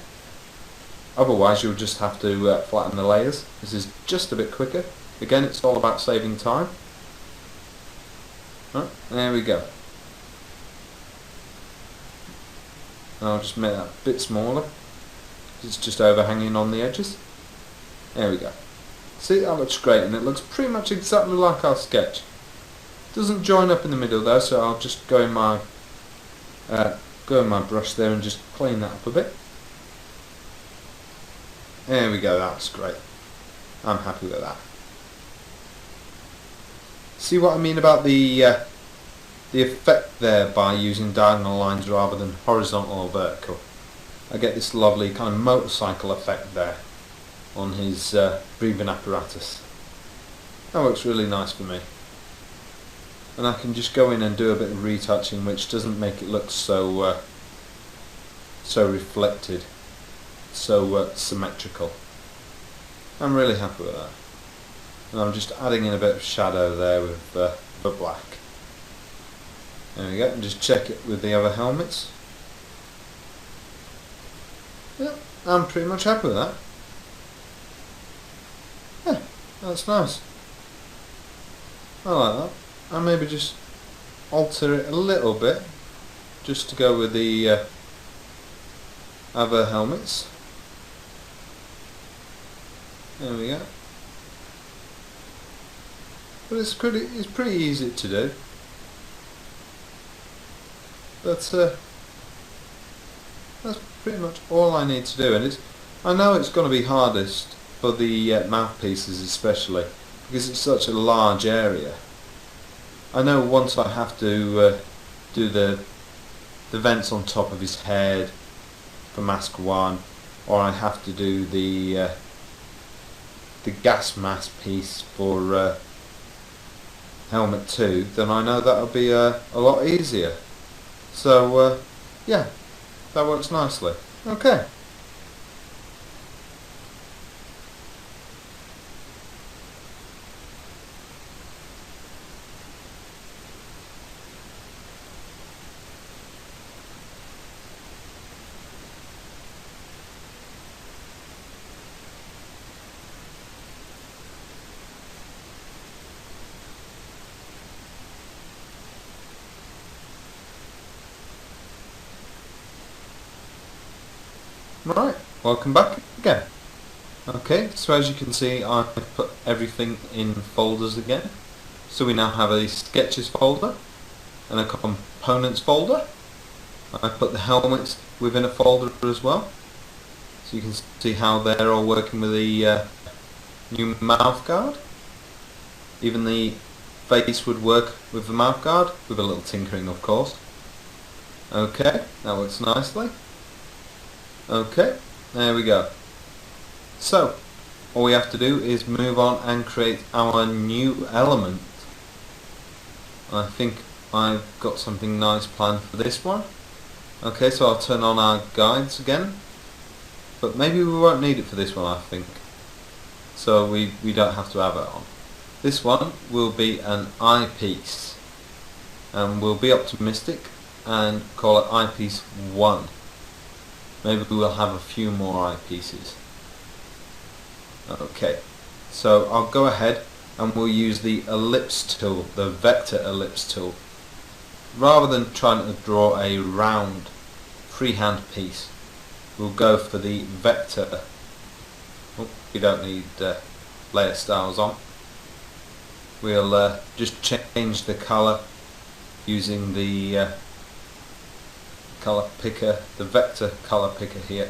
Otherwise you'll just have to flatten the layers. This is just a bit quicker. Again, it's all about saving time. Right, there we go. And I'll just make that a bit smaller. It's just overhanging on the edges. There we go. See, that looks great, and it looks pretty much exactly like our sketch. Doesn't join up in the middle though, so I'll just go in my brush there and just clean that up a bit. There we go. That's great. I'm happy with that. See what I mean about the effect there by using diagonal lines rather than horizontal or vertical. I get this lovely kind of motorcycle effect there on his breathing apparatus. That works really nice for me. And I can just go in and do a bit of retouching, which doesn't make it look so reflected, so symmetrical. I'm really happy with that. And I'm just adding in a bit of shadow there with the black. There we go, and just check it with the other helmets. Yeah, I'm pretty much happy with that. Yeah, that's nice. I like that. I'll maybe just alter it a little bit, just to go with the other helmets. There we go. But it's pretty easy to do. But that's pretty much all I need to do, and I know it's going to be hardest for the mouthpieces especially, because it's such a large area. I know once I have to do the vents on top of his head for mask 1, or I have to do the gas mask piece for helmet 2, then I know that'll be a lot easier. So yeah, that works nicely. Okay. Right, welcome back again. Okay, so as you can see, I've put everything in folders again. So we now have a sketches folder and a components folder. I put the helmets within a folder as well, so you can see how they're all working with the new mouth guard. Even the face would work with the mouth guard, with a little tinkering of course. Okay, that works nicely. Okay, there we go. So, all we have to do is move on and create our new element. I think I've got something nice planned for this one. Okay, so I'll turn on our guides again, but maybe we won't need it for this one, I think. So we don't have to have it on. This one will be an eyepiece, and we'll be optimistic and call it eyepiece 1. Maybe we'll have a few more eyepieces. Okay, so I'll go ahead and we'll use the ellipse tool, the vector ellipse tool. Rather than trying to draw a round freehand piece, we'll go for the vector. Oh, we don't need layer styles on. We'll just change the colour using the colour picker, the vector colour picker here.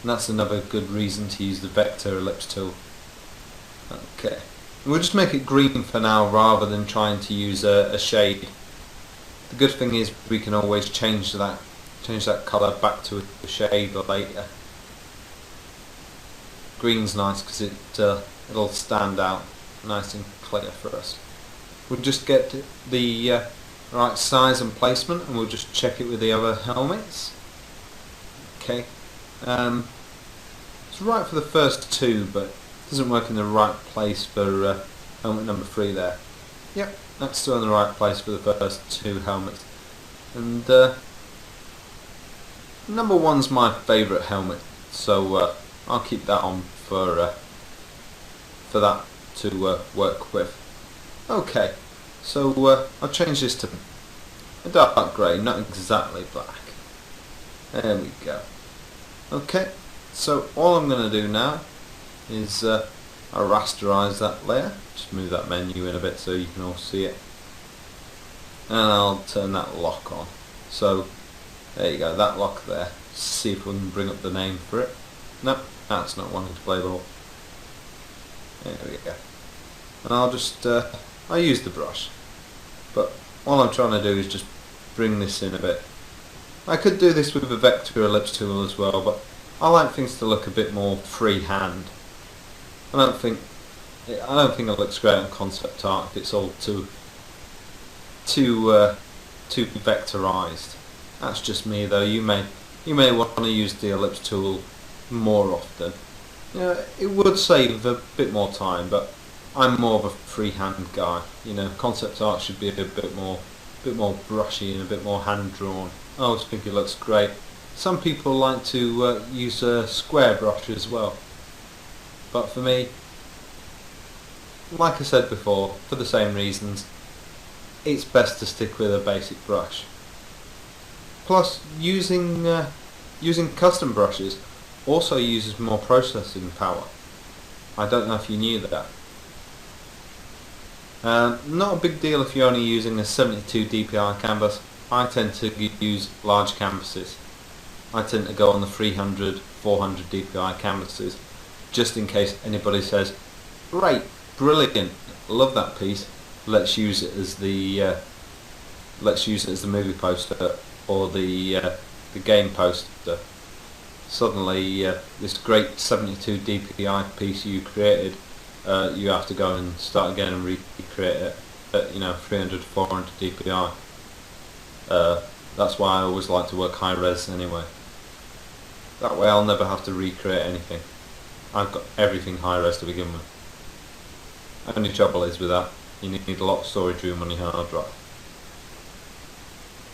And that's another good reason to use the vector ellipse tool. Okay, we'll just make it green for now rather than trying to use a shade. The good thing is we can always change that colour back to a shade later. Green's nice because it'll stand out nice and clear for us. We'll just get the right size and placement, and we'll just check it with the other helmets. Okay, it's right for the first two, but it doesn't work in the right place for helmet number 3 there. Yep, that's still in the right place for the first 2 helmets. And number 1's my favourite helmet, so I'll keep that on for that to work with. Okay, so I'll change this to a dark grey, not exactly black. There we go. Okay, so all I'm going to do now is I'll rasterise that layer. Just move that menu in a bit so you can all see it. And I'll turn that lock on. So there you go, that lock there. See if we can bring up the name for it. No, that's not wanting to play ball. There we go. And I'll just I'll use the brush, but all I'm trying to do is just bring this in a bit. I could do this with a vector ellipse tool as well, but I like things to look a bit more freehand. I don't think it looks great on concept art if it's all too vectorized. That's just me though. You may want to use the ellipse tool more often. It would save a bit more time, but I'm more of a freehand guy. Concept art should be a bit more brushy and a bit more hand drawn. I always think it looks great. Some people like to use a square brush as well, but for me, like I said before, for the same reasons, it's best to stick with a basic brush. Plus, using custom brushes also uses more processing power. I don't know if you knew that. Not a big deal if you're only using a 72 dpi canvas. I tend to use large canvases. I tend to go on the 300, 400 dpi canvases, just in case anybody says, "Great, brilliant, love that piece. Let's use it as the movie poster or the game poster." Suddenly, this great 72 dpi piece you created, you have to go and start again and recreate it at 300 to 400 dpi. That's why I always like to work high res anyway. That way I'll never have to recreate anything. I've got everything high res to begin with. Only trouble is with that, you need a lot of storage room on your hard drive.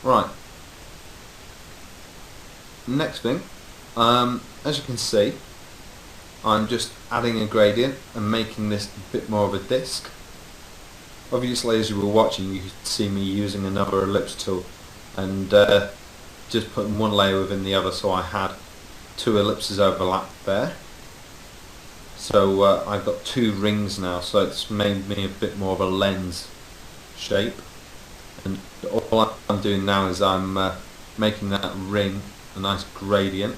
Right. Next thing, as you can see, I'm just adding a gradient and making this a bit more of a disc. Obviously, as you were watching, you could see me using another ellipse tool and just putting one layer within the other, so I had 2 ellipses overlapped there. So I've got 2 rings now, so it's made me a bit more of a lens shape. And all I'm doing now is I'm making that ring a nice gradient.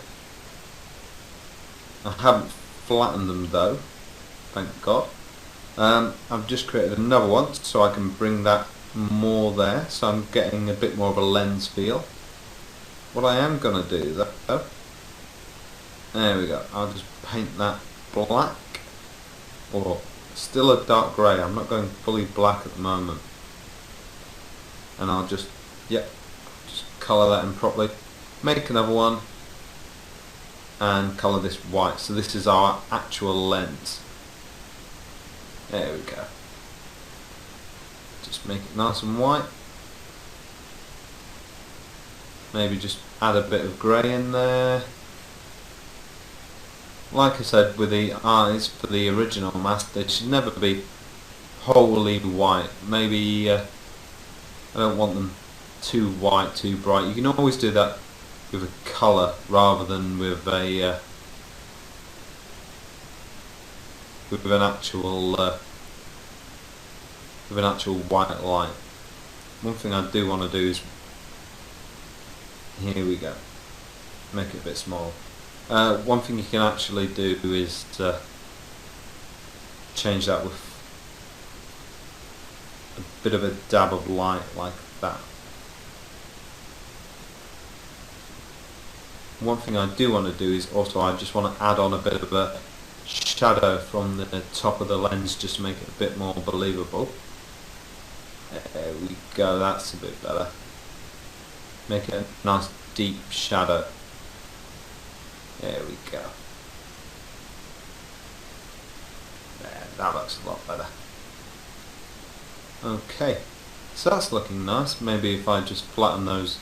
I haven't flattened them though, thank God. I've just created another one so I can bring that more there, so I'm getting a bit more of a lens feel. What I am going to do though, there we go, I'll just paint that black, or still a dark grey. I'm not going fully black at the moment. and I'll just colour that in properly, make another one and colour this white. So this is our actual lens. There we go. Just make it nice and white. Maybe just add a bit of grey in there. Like I said, with the eyes for the original mask, they should never be wholly white. Maybe I don't want them too white, too bright. You can always do that with a colour rather than with a with an actual white light. One thing I do want to do is, here we go, make it a bit smaller. One thing you can actually do is change that with a bit of a dab of light like that. One thing I do want to do is also I just want to add on a bit of a shadow from the top of the lens just to make it a bit more believable. There we go, that's a bit better. Make it a nice deep shadow. There we go. There, that looks a lot better. Okay, so that's looking nice. Maybe if I just flatten those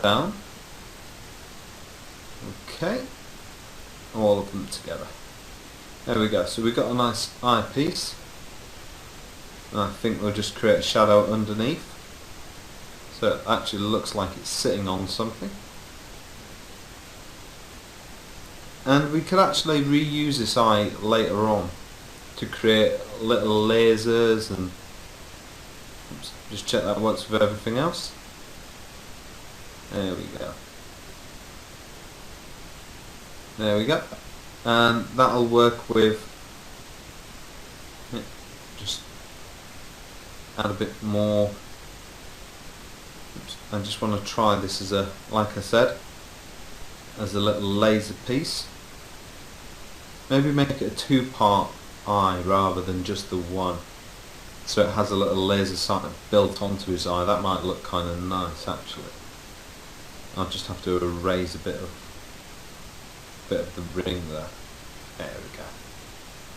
down. Okay, all of them together. There we go, so we've got a nice eyepiece. And I think we'll just create a shadow underneath. So it actually looks like it's sitting on something. And we could actually reuse this eye later on to create little lasers and just check that works with everything else. There we go. There we go. And that'll work with, just add a bit more. I just want to try this as a, like I said, as a little laser piece. Maybe make it a two-part eye rather than just the one, so it has a little laser sight built onto his eye. That might look kind of nice actually. I'll just have to erase a bit of the ring there. There we go.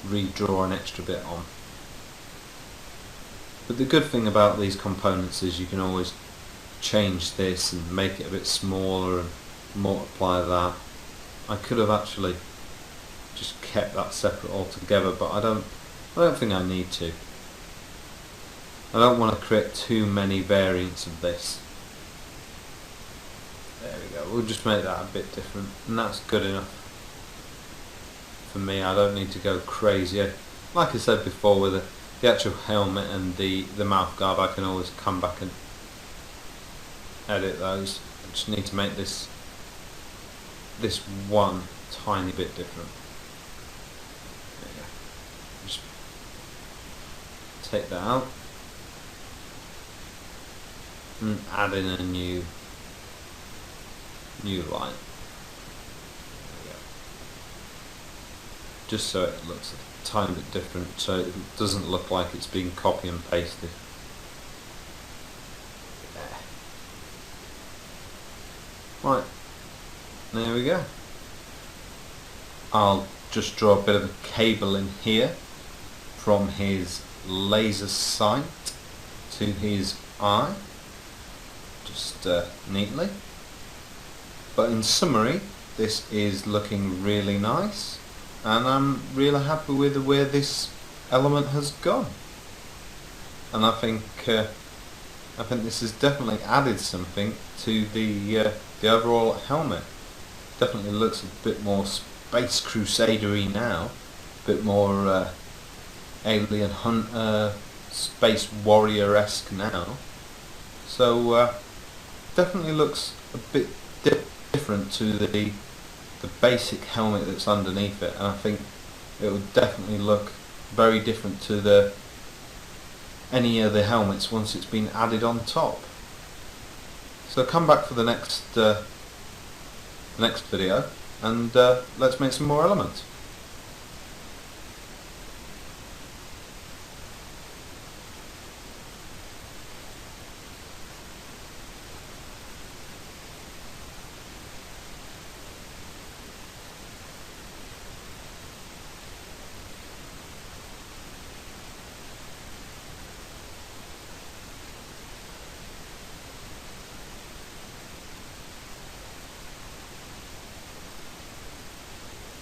Redraw an extra bit on. But the good thing about these components is you can always change this and make it a bit smaller and multiply that. I could have actually just kept that separate altogether, but I don't think I need to. I don't want to create too many variants of this. There we go, we'll just make that a bit different, and that's good enough for me. I don't need to go crazy. Like I said before, with the actual helmet and the mouth guard, I can always come back and edit those. I just need to make this one tiny bit different. There you go. Just take that out and add in a new line. There we go. Just so it looks a tiny bit different, so it doesn't look like it's being copy and pasted. Right, there we go. I'll just draw a bit of a cable in here from his laser sight to his eye, just neatly. But in summary, this is looking really nice, and I'm really happy with the way this element has gone. And I think this has definitely added something to the overall helmet. Definitely looks a bit more Space Crusader-y now, a bit more Alien Hunter, Space Warrior-esque now. So definitely looks a bit different to the basic helmet that's underneath it, and I think it would definitely look very different to any of the helmets once it's been added on top. So come back for the next video, and let's make some more elements.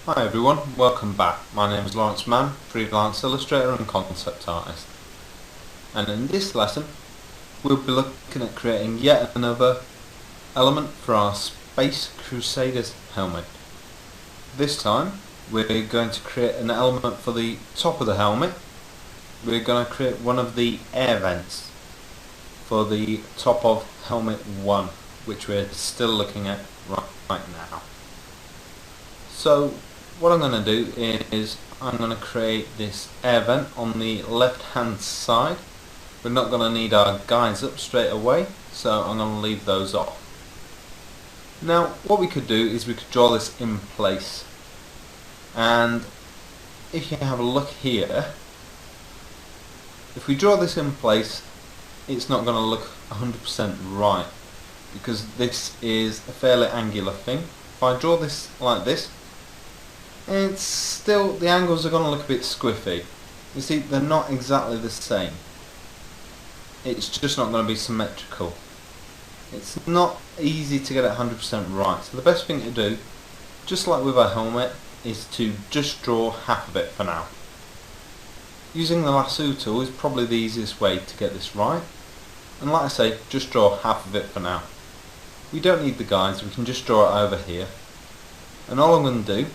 Hi everyone, welcome back. My name is Lawrence Mann, freelance illustrator and concept artist. And in this lesson we'll be looking at creating yet another element for our Space Crusaders helmet. This time we're going to create an element for the top of the helmet. We're going to create one of the air vents for the top of helmet 1, which we're still looking at right now. So what I'm going to do is I'm going to create this air vent on the left hand side. We're not going to need our guides up straight away, so I'm going to leave those off. Now what we could do is we could draw this in place, and if you have a look here, if we draw this in place it's not going to look 100% right, because this is a fairly angular thing. If I draw this like this, it's still, the angles are going to look a bit squiffy. You see, they're not exactly the same. It's just not going to be symmetrical. It's not easy to get it 100% right. So the best thing to do, just like with our helmet, is to just draw half of it for now. Using the lasso tool is probably the easiest way to get this right. And like I say, just draw half of it for now. We don't need the guides, we can just draw it over here. And all I'm going to do,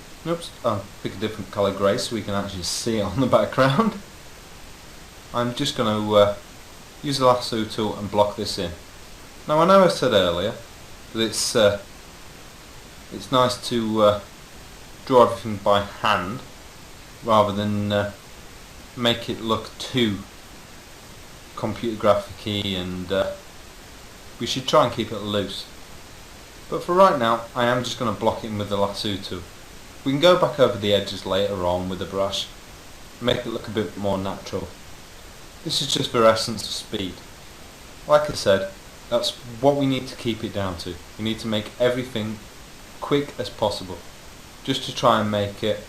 I'll pick a different colour grey so we can actually see it on the background. I'm just going to use the lasso tool and block this in. Now I know I said earlier that it's nice to draw everything by hand rather than make it look too computer graphic-y, and we should try and keep it loose. But for right now I am just going to block it in with the lasso tool. We can go back over the edges later on with a brush, make it look a bit more natural. This is just for essence of speed. Like I said, that's what we need to keep it down to. We need to make everything quick as possible, just to try and make it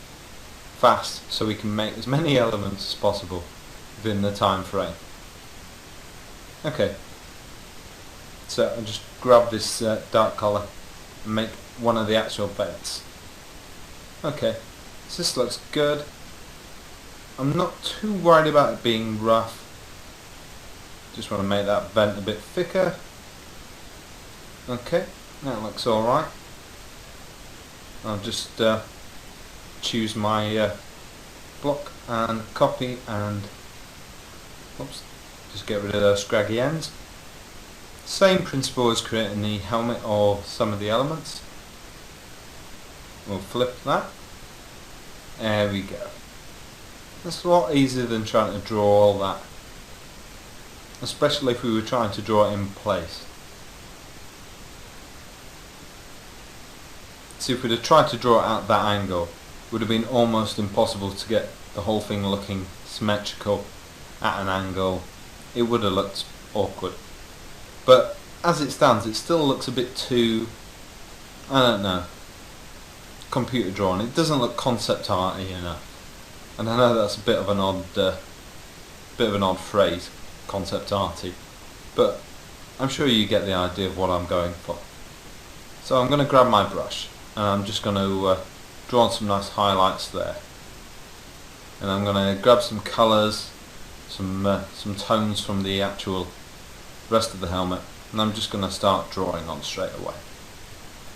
fast so we can make as many elements as possible within the time frame. Okay, so I'll just grab this dark colour and make one of the actual vents. Okay, so this looks good. I'm not too worried about it being rough. Just want to make that vent a bit thicker. Okay, that looks alright. I'll just choose my block and copy and just get rid of those scraggy ends. Same principle as creating the helmet or some of the elements. We'll flip that. There we go. That's a lot easier than trying to draw all that, especially if we were trying to draw it in place. See, if we'd have tried to draw it at that angle, it would have been almost impossible to get the whole thing looking symmetrical at an angle. It would have looked awkward. But as it stands, it still looks a bit too, I don't know, computer drawn. It doesn't look concept arty enough. And I know that's a bit of an odd phrase, concept arty, but I'm sure you get the idea of what I'm going for. So I'm going to grab my brush and I'm just going to draw on some nice highlights there. And I'm going to grab some colours, some tones from the actual rest of the helmet, and I'm just going to start drawing on straight away.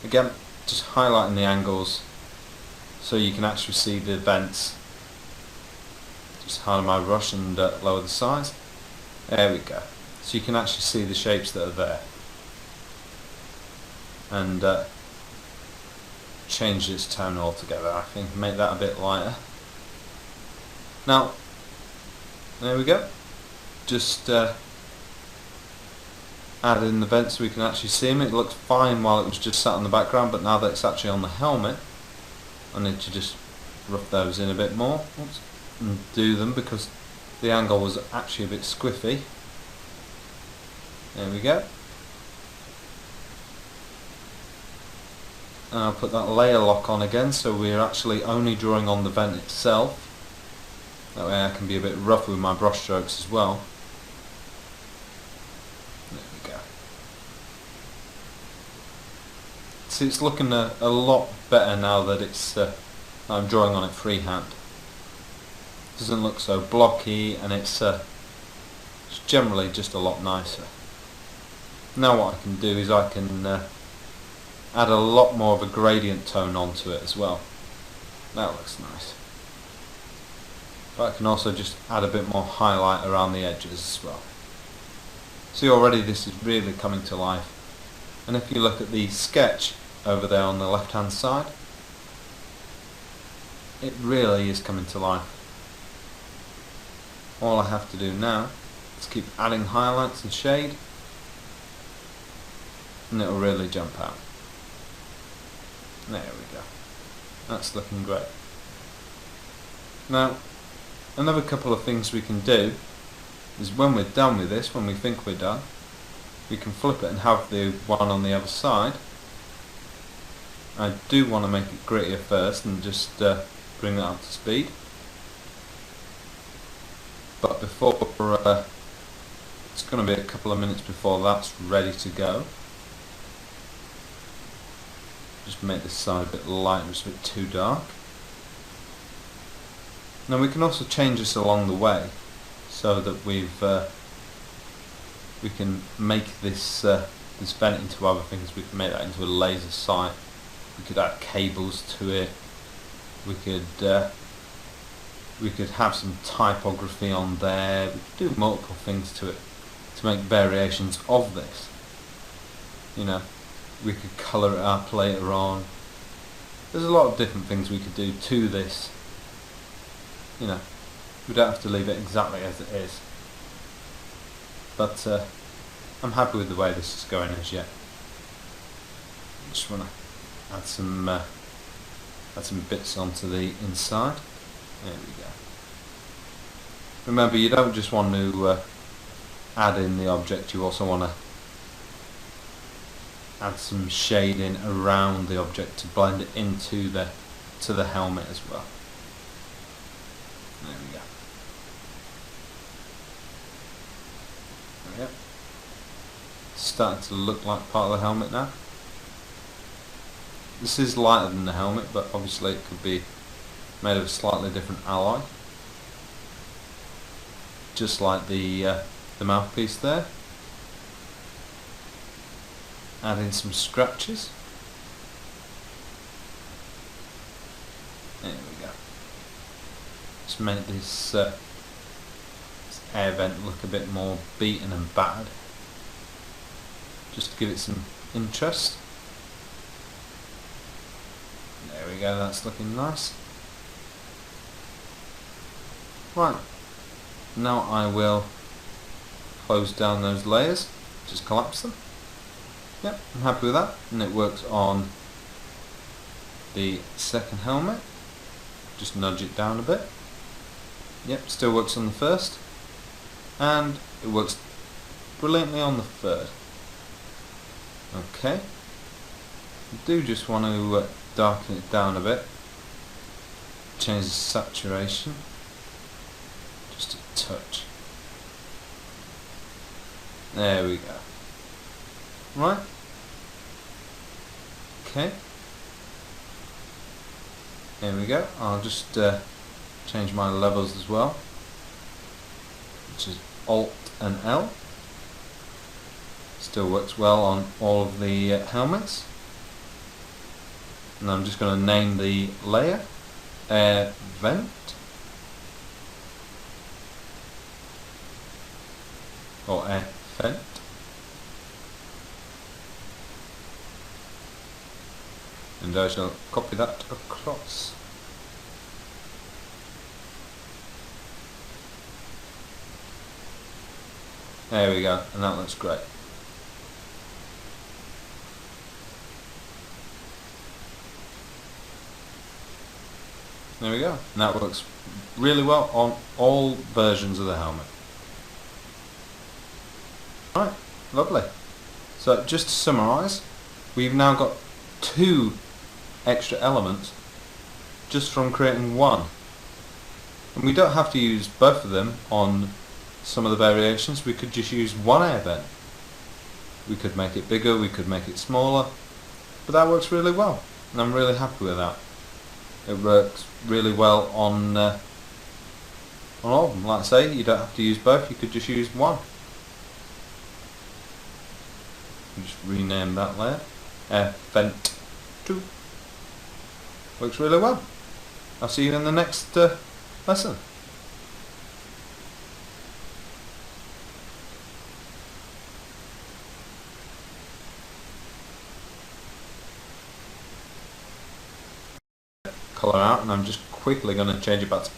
Again, just highlighting the angles so you can actually see the vents. Just hide my brush and lower the size. There we go. So you can actually see the shapes that are there. And change its tone altogether, I think, make that a bit lighter. Now, there we go. Just add in the vents so we can actually see them. It looked fine while it was just sat in the background, but now that it's actually on the helmet, I need to just rough those in a bit more. And do them because the angle was actually a bit squiffy. There we go. And I'll put that layer lock on again so we're actually only drawing on the vent itself. That way I can be a bit rough with my brush strokes as well. There we go. See, it's looking a lot better now that it's I'm drawing on it freehand. Doesn't look so blocky, and it's generally just a lot nicer. Now what I can do is I can add a lot more of a gradient tone onto it as well. That looks nice. But I can also just add a bit more highlight around the edges as well. See, already this is really coming to life. And if you look at the sketch over there on the left hand side, it really is coming to life. All I have to do now is keep adding highlights and shade, and it'll really jump out. There we go. That's looking great. Now, another couple of things we can do is when we're done with this, when we think we're done, we can flip it and have the one on the other side. I do want to make it grittier first and just bring that up to speed. But before, it's going to be a couple of minutes before that's ready to go. Just make this side a bit lighter, it's a bit too dark. Now we can also change this along the way, so that we can make this this vent into other things. We can make that into a laser sight. We could add cables to it. We could have some typography on there. We could do multiple things to it to make variations of this. You know, we could colour it up later on. There's a lot of different things we could do to this. You know, we don't have to leave it exactly as it is. But I'm happy with the way this is going as yet. Just want to add some bits onto the inside. There we go. Remember, you don't just want to add in the object, you also want to add some shading around the object to blend it into the helmet as well. There we go. There we go. It's starting to look like part of the helmet now. This is lighter than the helmet, but obviously it could be made of a slightly different alloy. Just like the mouthpiece there. Add in some scratches. There we go. Just make this air vent look a bit more beaten and battered. Just to give it some interest. There we go, that's looking nice. Right, now I will close down those layers, just collapse them. Yep, I'm happy with that, and it works on the second helmet. Just nudge it down a bit. Yep, still works on the first, and it works brilliantly on the third. Okay, I do just want to darken it down a bit, change the saturation just a touch. There we go. Right, okay, there we go. I'll just change my levels as well, which is Alt and L. Still works well on all of the helmets. And I'm just going to name the layer Air Vent, or Air Vent. And I shall copy that across. There we go, and that looks great. There we go, and that works really well on all versions of the helmet. Right, lovely. So just to summarise, we've now got 2 extra elements just from creating one. And we don't have to use both of them on some of the variations. We could just use one air vent. We could make it bigger, we could make it smaller, but that works really well, and I'm really happy with that. It works really well on all of them. Like I say, you don't have to use both, you could just use one. Just rename that layer. Vent 2. Works really well. I'll see you in the next lesson. Colour out, and I'm just quickly going to change it back to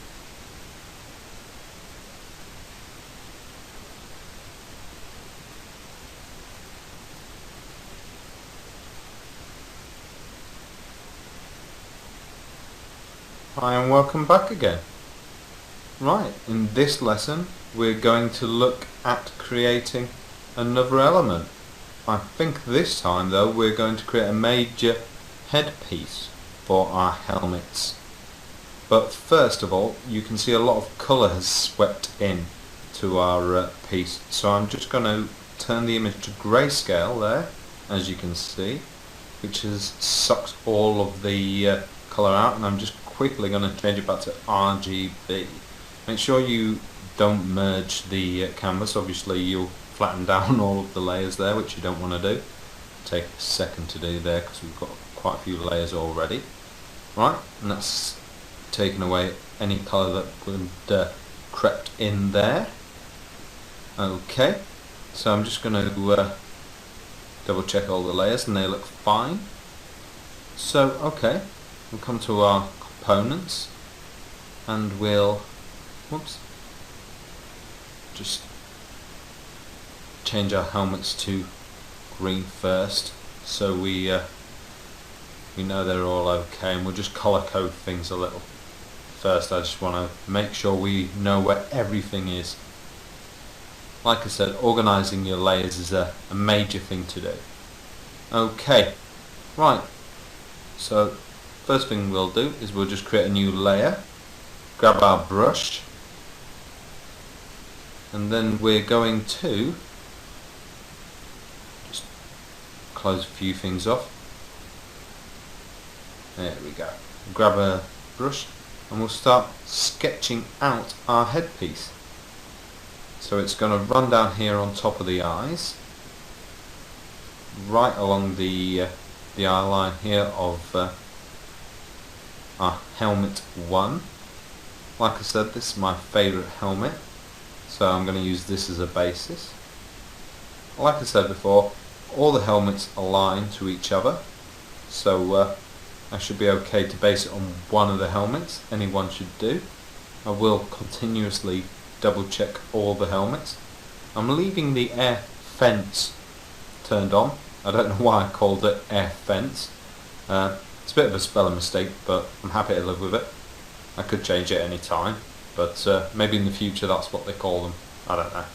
Hi and welcome back again. Right, in this lesson we're going to look at creating another element. I think this time though we're going to create a major headpiece for our helmets. But first of all, you can see a lot of colour has swept in to our piece, so I'm just going to turn the image to grayscale there, as you can see, which has sucked all of the colour out, and I'm just quickly going to change it back to RGB. Make sure you don't merge the canvas. Obviously you'll flatten down all of the layers there, which you don't want to do. Take a second to do there because we've got quite a few layers already. Right, and that's taken away any colour that would crept in there. Okay, so I'm just going to double check all the layers and they look fine. So okay, we'll come to our components and we'll just change our helmets to green first, so we know they're all okay, and we'll just colour code things a little. First I just want to make sure we know where everything is. Like I said, organising your layers is a major thing to do. Okay, right, so first thing we'll do is we'll just create a new layer, grab our brush, and then we're going to just close a few things off. There we go. Grab a brush and we'll start sketching out our headpiece. So it's going to run down here on top of the eyes, right along the eye line here of our helmet 1. Like I said, this is my favourite helmet, so I'm going to use this as a basis. Like I said before, all the helmets align to each other, so I should be okay to base it on one of the helmets. Any one should do. I will continuously double check all the helmets. I'm leaving the air fence turned on. I don't know why I called it air fence. It's a bit of a spelling mistake, but I'm happy to live with it. I could change it any time, but maybe in the future that's what they call them. I don't know.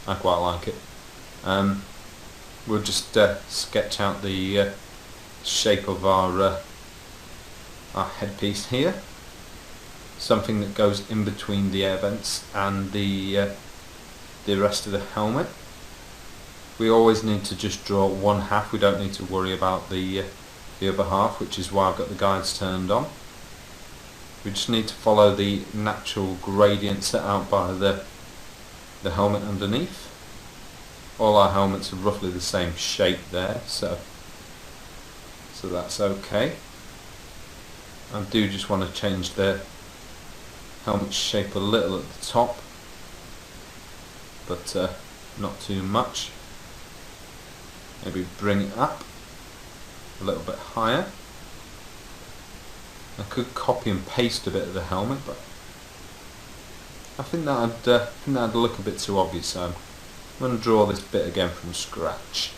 I quite like it. We'll just sketch out the shape of our headpiece here. Something that goes in between the air vents and the rest of the helmet. We always need to just draw one half. We don't need to worry about the other half, which is why I've got the guides turned on. We just need to follow the natural gradient set out by the helmet underneath. All our helmets are roughly the same shape there, so that's okay. I do just want to change the helmet shape a little at the top, but not too much. Maybe bring it up a little bit higher. I could copy and paste a bit of the helmet, but I think that'd look a bit too obvious, so I'm going to draw this bit again from scratch.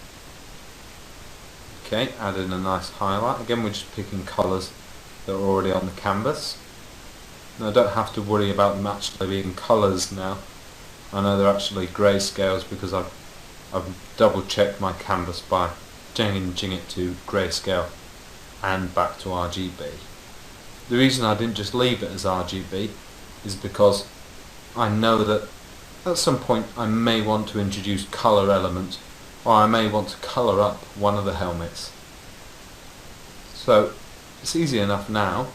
Okay, add in a nice highlight. Again, we're just picking colours that are already on the canvas. Now, I don't have to worry about them actually being colours now. I know they're actually grayscales because I've double checked my canvas by changing it to grayscale and back to RGB. The reason I didn't just leave it as RGB is because I know that at some point I may want to introduce colour elements, or I may want to colour up one of the helmets. So it's easy enough now.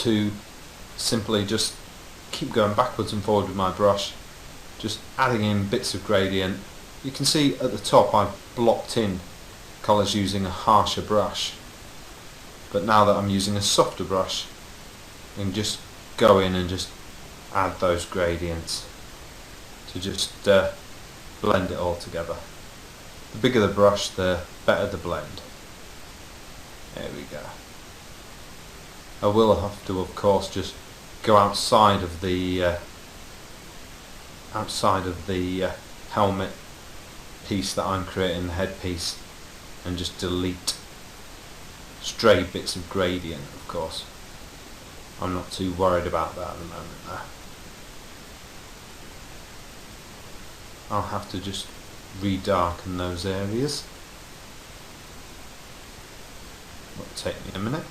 to simply just keep going backwards and forward with my brush, just adding in bits of gradient. You can see at the top I've blocked in colours using a harsher brush, but now that I'm using a softer brush, I can just go in and just add those gradients to just blend it all together. The bigger the brush, the better the blend. There we go. I will have to, of course, just go outside of the helmet piece that I'm creating, the headpiece, and just delete stray bits of gradient. Of course, I'm not too worried about that at the moment though. I'll have to just redarken those areas. It'll take me a minute.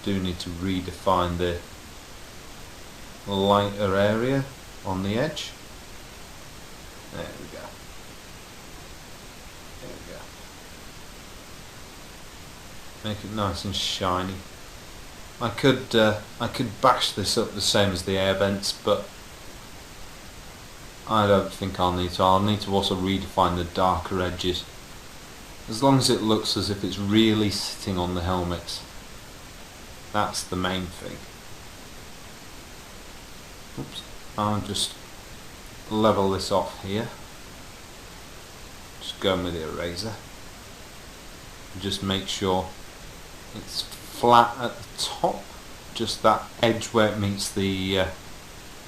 Do need to redefine the lighter area on the edge. There we go. There we go. Make it nice and shiny. I could bash this up the same as the air vents, but I don't think I'll need to. I'll need to also redefine the darker edges. As long as it looks as if it's really sitting on the helmet. That's the main thing. Oops. I'll just level this off here. Just go in with the eraser. Just make sure it's flat at the top. Just that edge where it meets the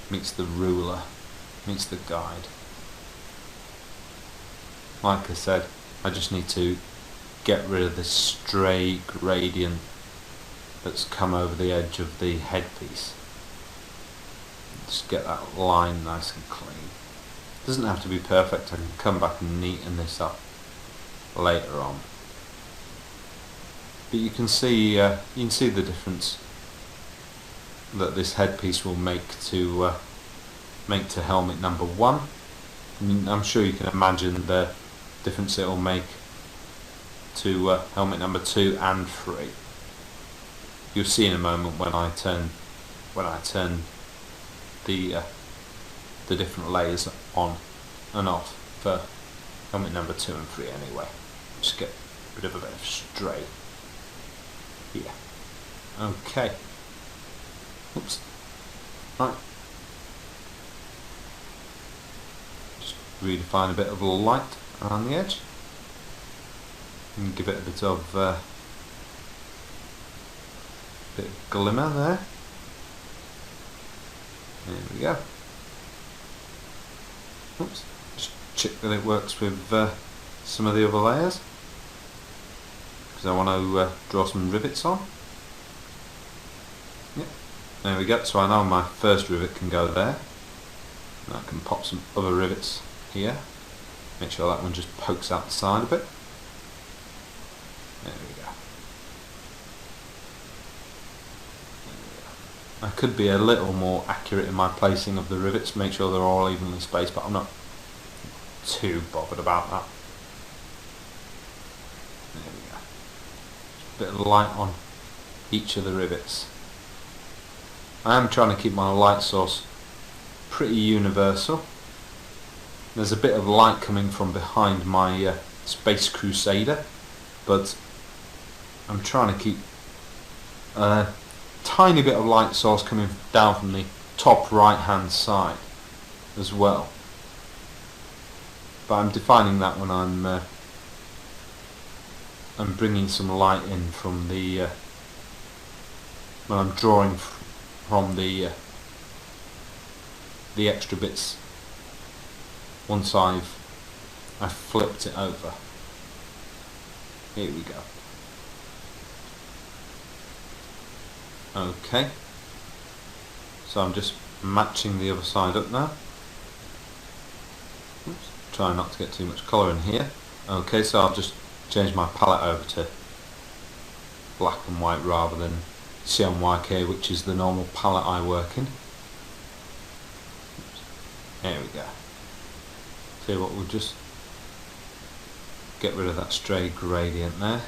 ruler, meets the guide. Like I said, I just need to get rid of this stray gradient that's come over the edge of the headpiece. Just get that line nice and clean. Doesn't have to be perfect. I can come back and neaten this up later on. But you can see the difference that this headpiece will make to helmet number 1. I mean, I'm sure you can imagine the difference it will make to helmet number 2 and 3. You'll see in a moment when I turn the different layers on and off for helmet number 2 and 3 anyway. Just get rid of a bit of stray here. Okay. Oops. Right. Just redefine a bit of light around the edge and give it a bit of glimmer there. There we go. Oops. Just check that it works with some of the other layers, because I want to draw some rivets on. Yep. There we go. So I know my first rivet can go there. And I can pop some other rivets here. Make sure that one just pokes out the side a bit. There we go. I could be a little more accurate in my placing of the rivets, make sure they're all evenly spaced, but I'm not too bothered about that. There we go. Just a bit of light on each of the rivets. I am trying to keep my light source pretty universal. There's a bit of light coming from behind my Space Crusader, but I'm trying to keep tiny bit of light source coming down from the top right hand side as well, but I'm defining that when I'm bringing some light in from the when I'm drawing from the extra bits once I've flipped it over. Here we go. Okay, so I'm just matching the other side up now. Oops. Try not to get too much colour in here. Okay, so I'll just change my palette over to black and white rather than CMYK, which is the normal palette I work in. Oops. There we go. See what, we'll just get rid of that stray gradient there.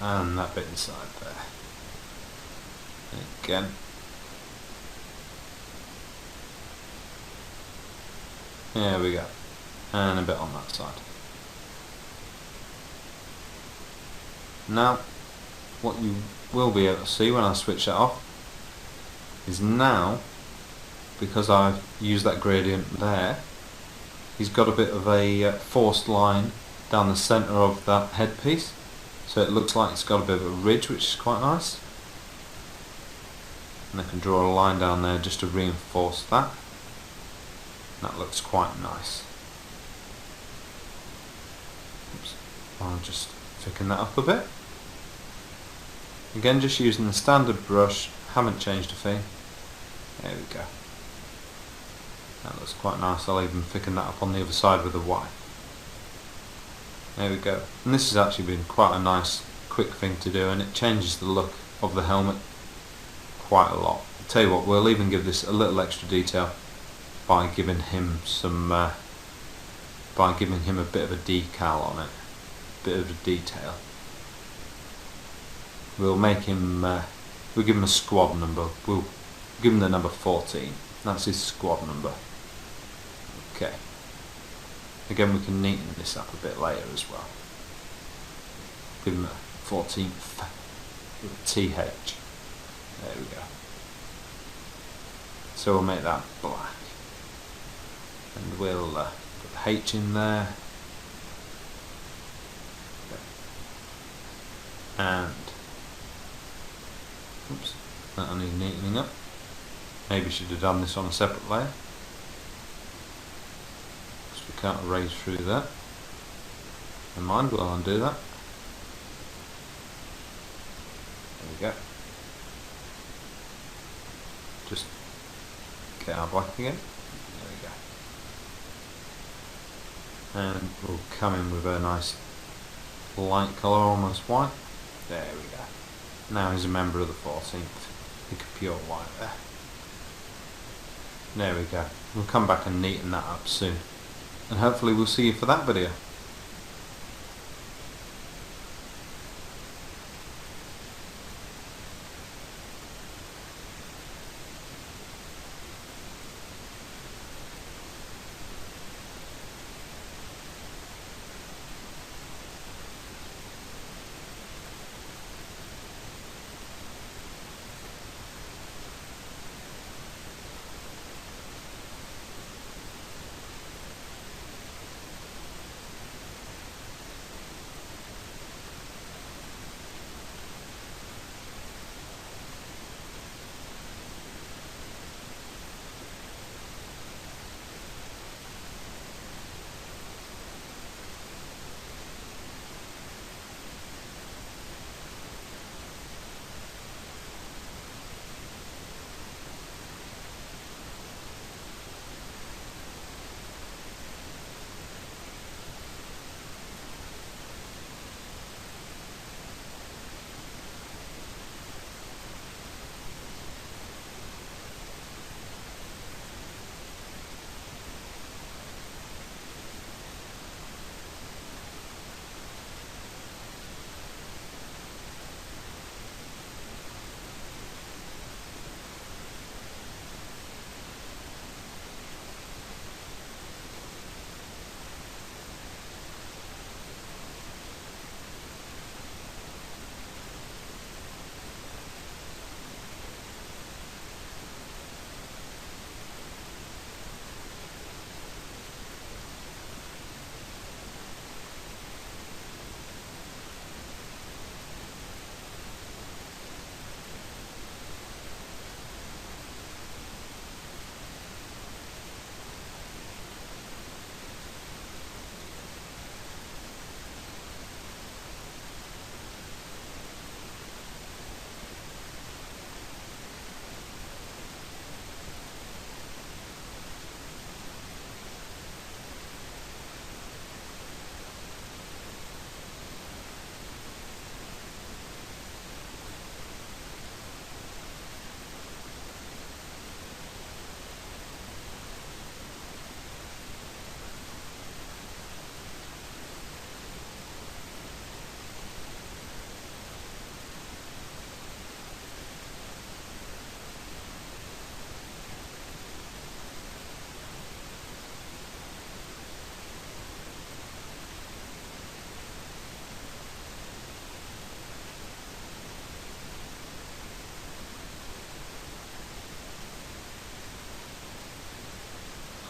and that bit inside there. Again. There we go. And a bit on that side. Now, what you will be able to see when I switch that off is now, because I've used that gradient there, he's got a bit of a forced line down the centre of that headpiece, so it looks like it's got a bit of a ridge, which is quite nice. And I can draw a line down there just to reinforce that. That looks quite nice. Oops. I'll just thicken that up a bit. Again, just using the standard brush, haven't changed a thing. There we go. That looks quite nice. I'll even thicken that up on the other side with a Y. There we go. And this has actually been quite a nice, quick thing to do, and it changes the look of the helmet quite a lot. I'll tell you what, we'll even give this a little extra detail by giving him some, a bit of a decal on it, a bit of a detail. We'll make him, we'll give him a squad number. We'll give him the number 14. That's his squad number. Okay. Again, we can neaten this up a bit later as well. Give him a 14th with a TH. There we go. So we'll make that black. And we'll put the H in there. And oops, that needs neatening up. Maybe should have done this on a separate layer, because we can't erase through that. Never mind, we'll undo that. There we go. Just get our black again. There we go. And we'll come in with a nice light colour, almost white. There we go. Now he's a member of the 14th. Think of pure white there. There we go. We'll come back and neaten that up soon. And hopefully we'll see you for that video.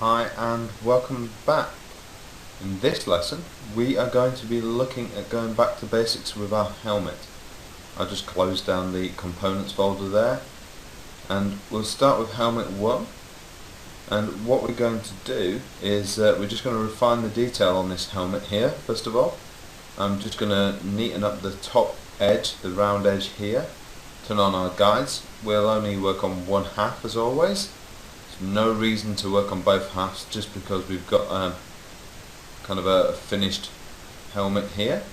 Hi and welcome back. In this lesson we are going to be looking at going back to basics with our helmet. I'll just close down the components folder there and we'll start with helmet 1, and what we're going to do is we're just going to refine the detail on this helmet here. First of all, I'm just going to neaten up the top edge, the round edge here. Turn on our guides. We'll only work on one half as always. No reason to work on both halves just because we've got kind of a finished helmet here.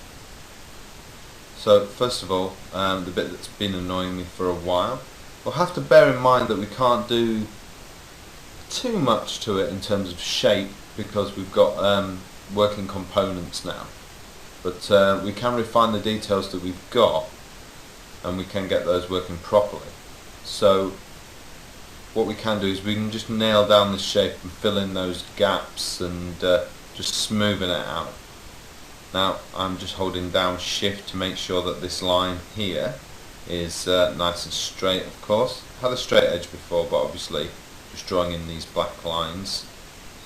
So first of all, the bit that's been annoying me for a while, we'll have to bear in mind that we can't do too much to it in terms of shape because we've got working components now, but we can refine the details that we've got and we can get those working properly. So what we can do is we can just nail down the shape and fill in those gaps and just smoothen it out. Now I'm just holding down shift to make sure that this line here is nice and straight. Of course, I had a straight edge before, but obviously just drawing in these black lines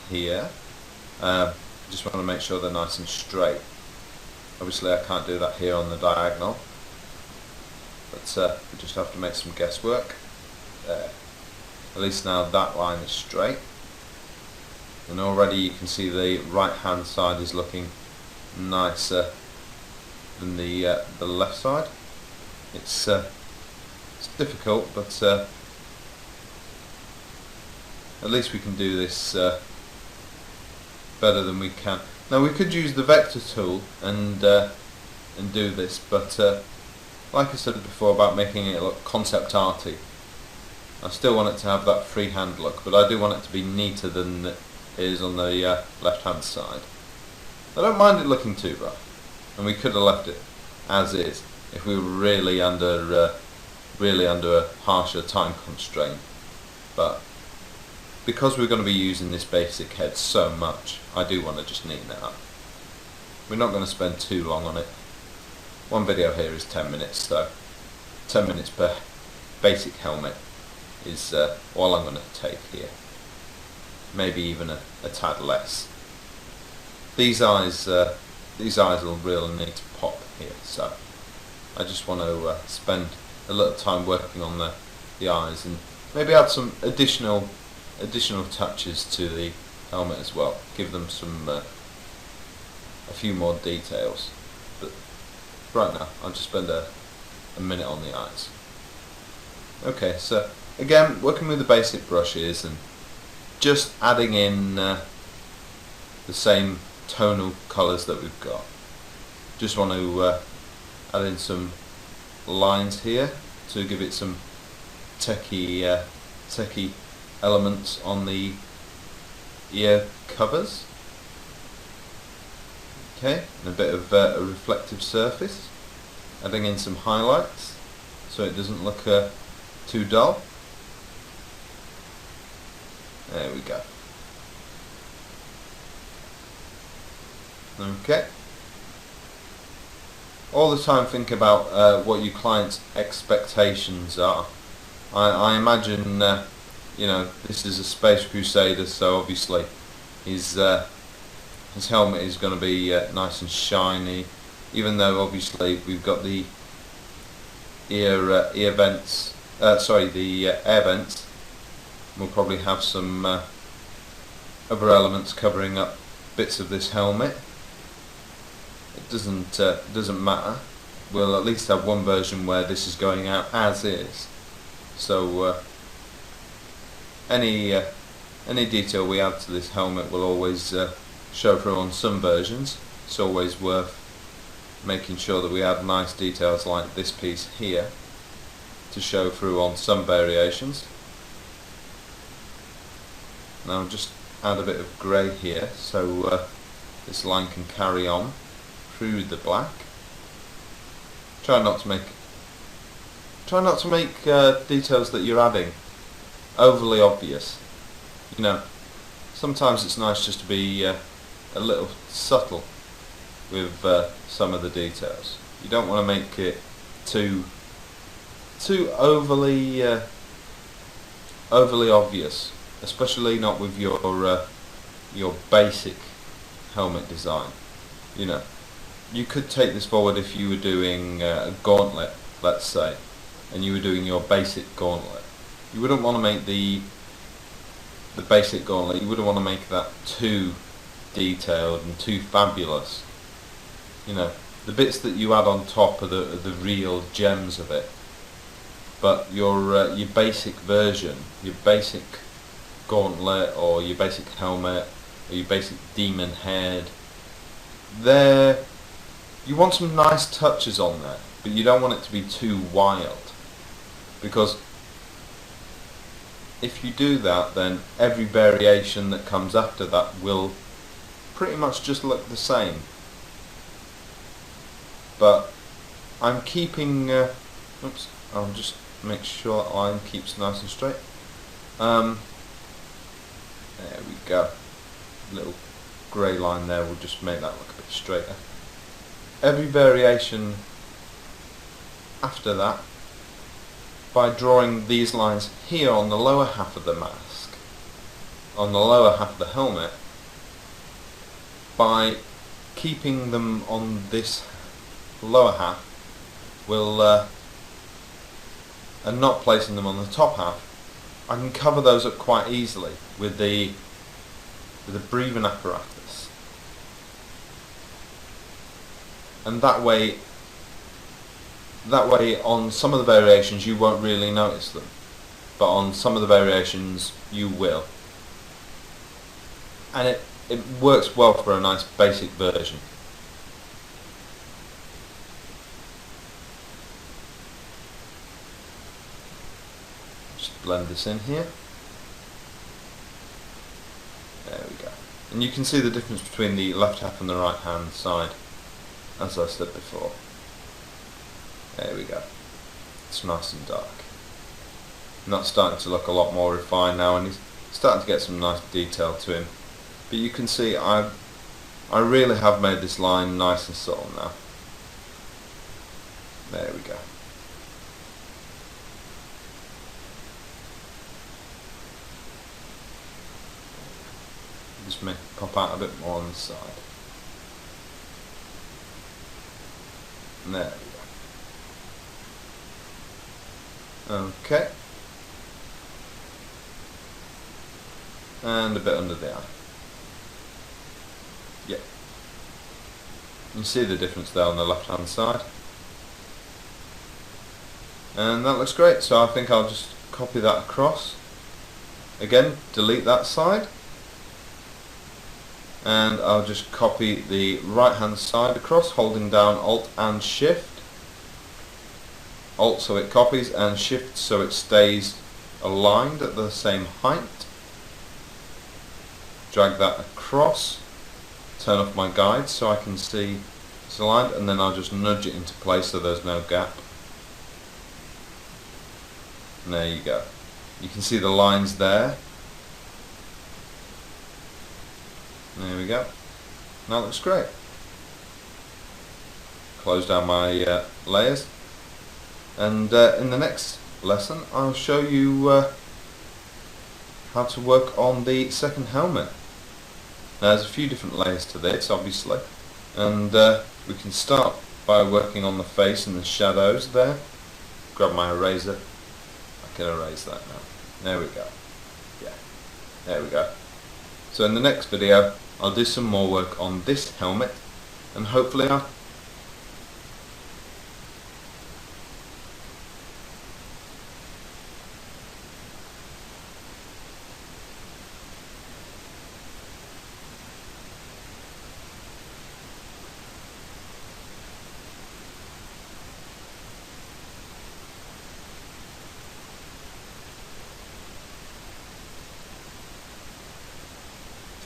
here, just want to make sure they're nice and straight. Obviously I can't do that here on the diagonal, but we just have to make some guesswork there. At least now that line is straight, and already you can see the right hand side is looking nicer than the left side. It's difficult, but at least we can do this better than we can. Now we could use the vector tool and do this, but like I said before about making it look concept arty, I still want it to have that freehand look, but I do want it to be neater than it is on the left hand side. I don't mind it looking too rough, and we could have left it as is if we were really under a harsher time constraint, but because we're going to be using this basic head so much, I do want to just neaten it up. We're not going to spend too long on it. One video here is 10 minutes, so 10 minutes per basic helmet is all I'm going to take here. Maybe even a tad less. These eyes will really need to pop here, so I just want to spend a little time working on the eyes and maybe add some additional touches to the helmet as well. Give them some a few more details. But right now I'll just spend a minute on the eyes. Okay, so again, working with the basic brushes and just adding in the same tonal colours that we've got. Just want to add in some lines here to give it some techie elements on the ear covers. Okay, and a bit of a reflective surface. Adding in some highlights so it doesn't look too dull. There we go. Okay. All the time think about what your client's expectations are. I imagine you know, this is a Space Crusader, so obviously his helmet is going to be nice and shiny, even though obviously we've got the ear vents, the air vents. We'll probably have some other elements covering up bits of this helmet. It doesn't matter. We'll at least have one version where this is going out as is. So any detail we add to this helmet will always show through on some versions. It's always worth making sure that we add nice details like this piece here to show through on some variations. Now just add a bit of grey here so this line can carry on through the black. Try not to make details that you're adding overly obvious. You know, sometimes it's nice just to be a little subtle with some of the details. You don't want to make it too overly obvious, especially not with your your basic helmet design. You know, you could take this forward if you were doing a gauntlet, let's say, and you were doing your basic gauntlet. You wouldn't want to make the basic gauntlet, you wouldn't want to make that too detailed and too fabulous. You know, the bits that you add on top are the real gems of it. But your basic version, your basic gauntlet or your basic helmet or your basic demon head, there you want some nice touches on there, but you don't want it to be too wild, because if you do that, then every variation that comes after that will pretty much just look the same. But I'm keeping oops, I'll just make sure that line keeps nice and straight. There we go. Little grey line there will just make that look a bit straighter. Every variation after that, by drawing these lines here on the lower half of the mask, on the lower half of the helmet, by keeping them on this lower half and not placing them on the top half, I can cover those up quite easily with the breathing apparatus, and that way on some of the variations you won't really notice them, but on some of the variations you will, and it works well for a nice basic version. Just blend this in here. There we go. And you can see the difference between the left half and the right hand side, as I said before. There we go. It's nice and dark. And that's starting to look a lot more refined now, and he's starting to get some nice detail to him. But you can see I really have made this line nice and subtle now. There we go. Just make it pop out a bit more on the side. There we go. Okay. And a bit under the eye. Yep. You see the difference there on the left hand side. And that looks great, so I think I'll just copy that across. Again, delete that side. And I'll just copy the right hand side across, holding down Alt and Shift. Alt so it copies, and Shift so it stays aligned at the same height. Drag that across, turn off my guide so I can see it's aligned, and then I'll just nudge it into place so there's no gap. And there you go. You can see the lines there. There we go. That looks great. Close down my layers, and in the next lesson I'll show you how to work on the second helmet. Now, there's a few different layers to this, obviously, and we can start by working on the face and the shadows there. Grab my eraser. I can erase that now. There we go. Yeah, there we go. So in the next video I'll do some more work on this helmet, and hopefully I'll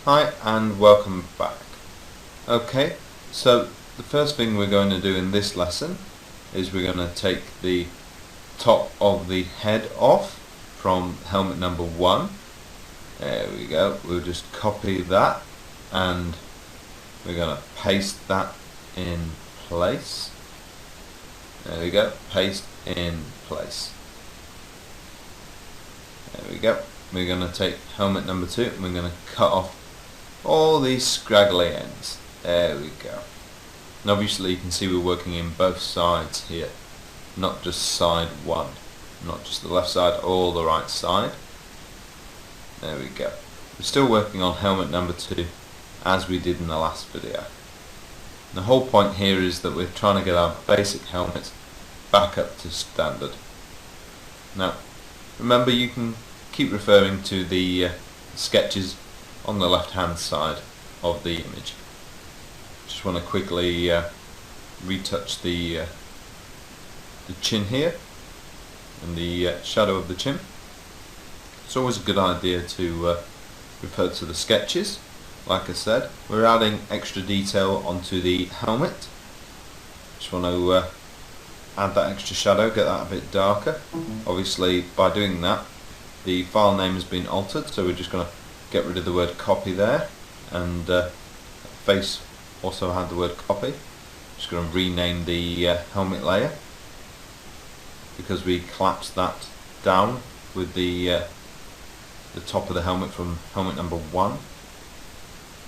Hi and welcome back. Okay, so the first thing we're going to do in this lesson is we're going to take the top of the head off from helmet number 1. There we go. We'll just copy that and we're going to paste that in place. There we go. Paste in place. There we go. We're going to take helmet number 2 and we're going to cut off all these scraggly ends. There we go. And obviously you can see we're working in both sides here, not just side one, not just the left side or the right side. There we go. We're still working on helmet number 2 as we did in the last video. The whole point here is that we're trying to get our basic helmet back up to standard. Now remember, you can keep referring to the sketches on the left hand side of the image. Just want to quickly retouch the chin here and the shadow of the chin. It's always a good idea to refer to the sketches. Like I said, we're adding extra detail onto the helmet. Just want to add that extra shadow, get that a bit darker. Obviously by doing that the file name has been altered, so we're just going to get rid of the word copy there, and face also had the word copy. Just going to rename the helmet layer because we collapsed that down with the top of the helmet from helmet number 1,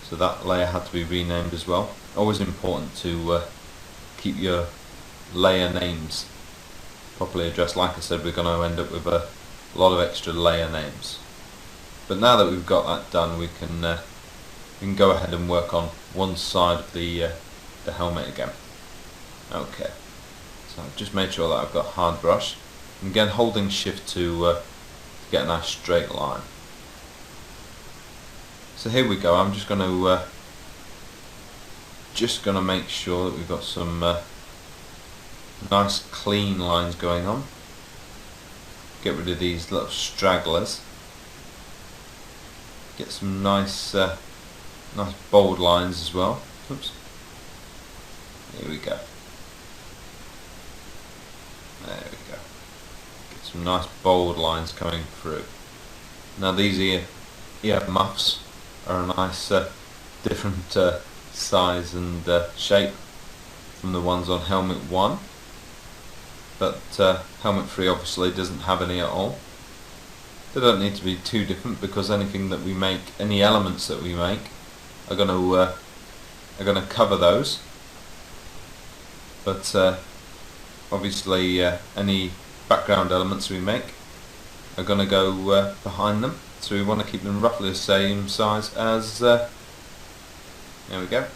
so that layer had to be renamed as well. Always important to keep your layer names properly addressed. Like I said, we're going to end up with a lot of extra layer names. But now that we've got that done, we can go ahead and work on one side of the helmet again. Okay, so I've just made sure that I've got hard brush, and again holding shift to get a nice straight line. So here we go. I'm just going to make sure that we've got some nice clean lines going on. Get rid of these little stragglers. Get some nice nice bold lines as well. Oops. Here we go. There we go. Get some nice bold lines coming through. Now these ear muffs are a nice different size and shape from the ones on helmet 1, but helmet 3 obviously doesn't have any at all. They don't need to be too different because anything that we make, any elements that we make, are going to cover those. But obviously any background elements we make are going to go behind them. So we want to keep them roughly the same size as. There we go.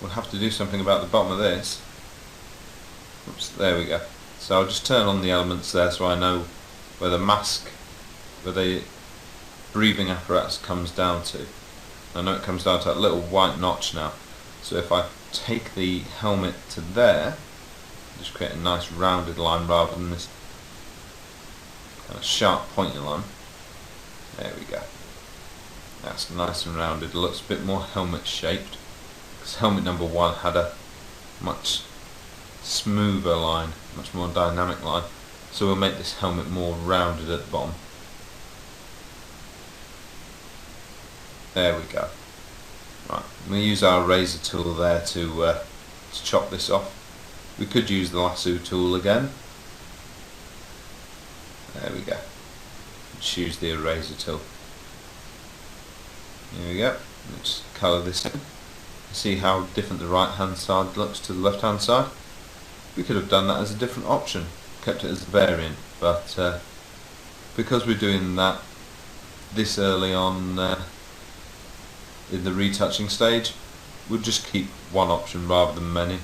We'll have to do something about the bottom of this. Oops, there we go. So I'll just turn on the elements there so I know where the mask, where the breathing apparatus comes down to. I know it comes down to that little white notch now. So if I take the helmet to there, just create a nice rounded line rather than this kind of sharp pointy line. There we go. That's nice and rounded. It looks a bit more helmet shaped, because helmet number 1 had a much smoother line, much more dynamic line. So we'll make this helmet more rounded at the bottom. There we go. Right, we'll use our razor tool there to chop this off. We could use the lasso tool again. There we go. Let's use the eraser tool. Here we go. Let's colour this in. See how different the right hand side looks to the left hand side. We could have done that as a different option, kept it as a variant, but because we're doing that this early on in the retouching stage, we'll just keep one option rather than many.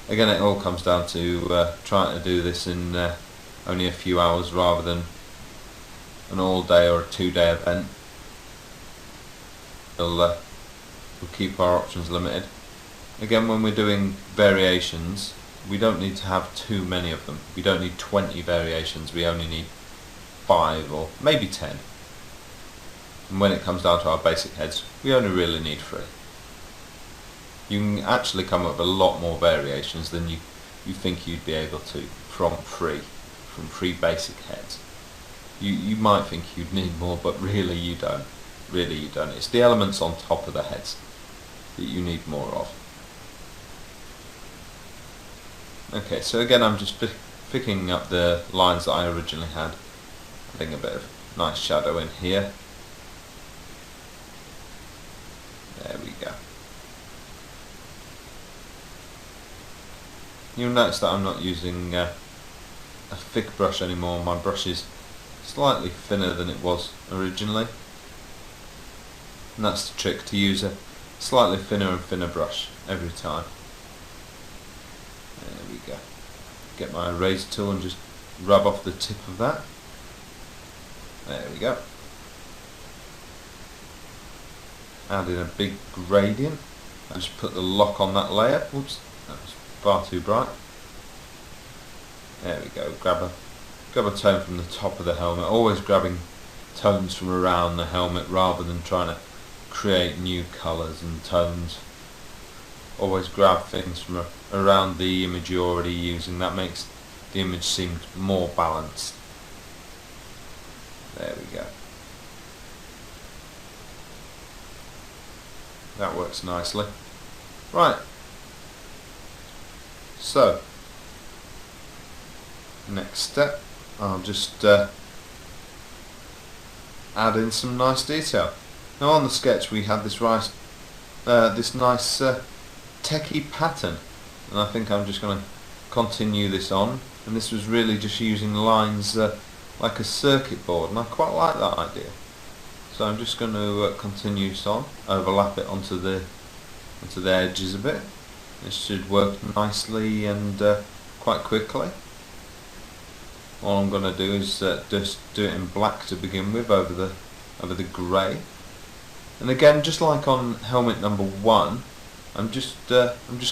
Again, it all comes down to trying to do this in only a few hours rather than an all-day or a 2-day event. We'll keep our options limited. Again, when we're doing variations, we don't need to have too many of them. We don't need 20 variations, we only need 5 or maybe 10. And when it comes down to our basic heads, we only really need 3. You can actually come up with a lot more variations than you think you'd be able to from 3 basic heads. You might think you'd need more, but really you don't. Really you don't. It's the elements on top of the heads that you need more of. Okay, so again I'm just picking up the lines that I originally had, adding a bit of nice shadow in here. You'll notice that I'm not using a thick brush anymore. My brush is slightly thinner than it was originally, and that's the trick, to use a slightly thinner and thinner brush every time. There we go. Get my eraser tool and just rub off the tip of that. There we go. Add in a big gradient. I just put the lock on that layer. Oops, that was far too bright. There we go. Grab a tone from the top of the helmet. Always grabbing tones from around the helmet rather than trying to create new colours and tones. Always grab things from around the image you're already using. That makes the image seem more balanced. There we go. That works nicely. Right. So, next step, I'll just add in some nice detail. Now on the sketch we had this nice techie pattern, and I think I'm just going to continue this on, and this was really just using lines like a circuit board, and I quite like that idea. So I'm just going to continue this on, overlap it onto the edges a bit. This should work nicely and quite quickly. All I'm going to do is just do it in black to begin with, over the grey. And again, just like on helmet number 1, I'm just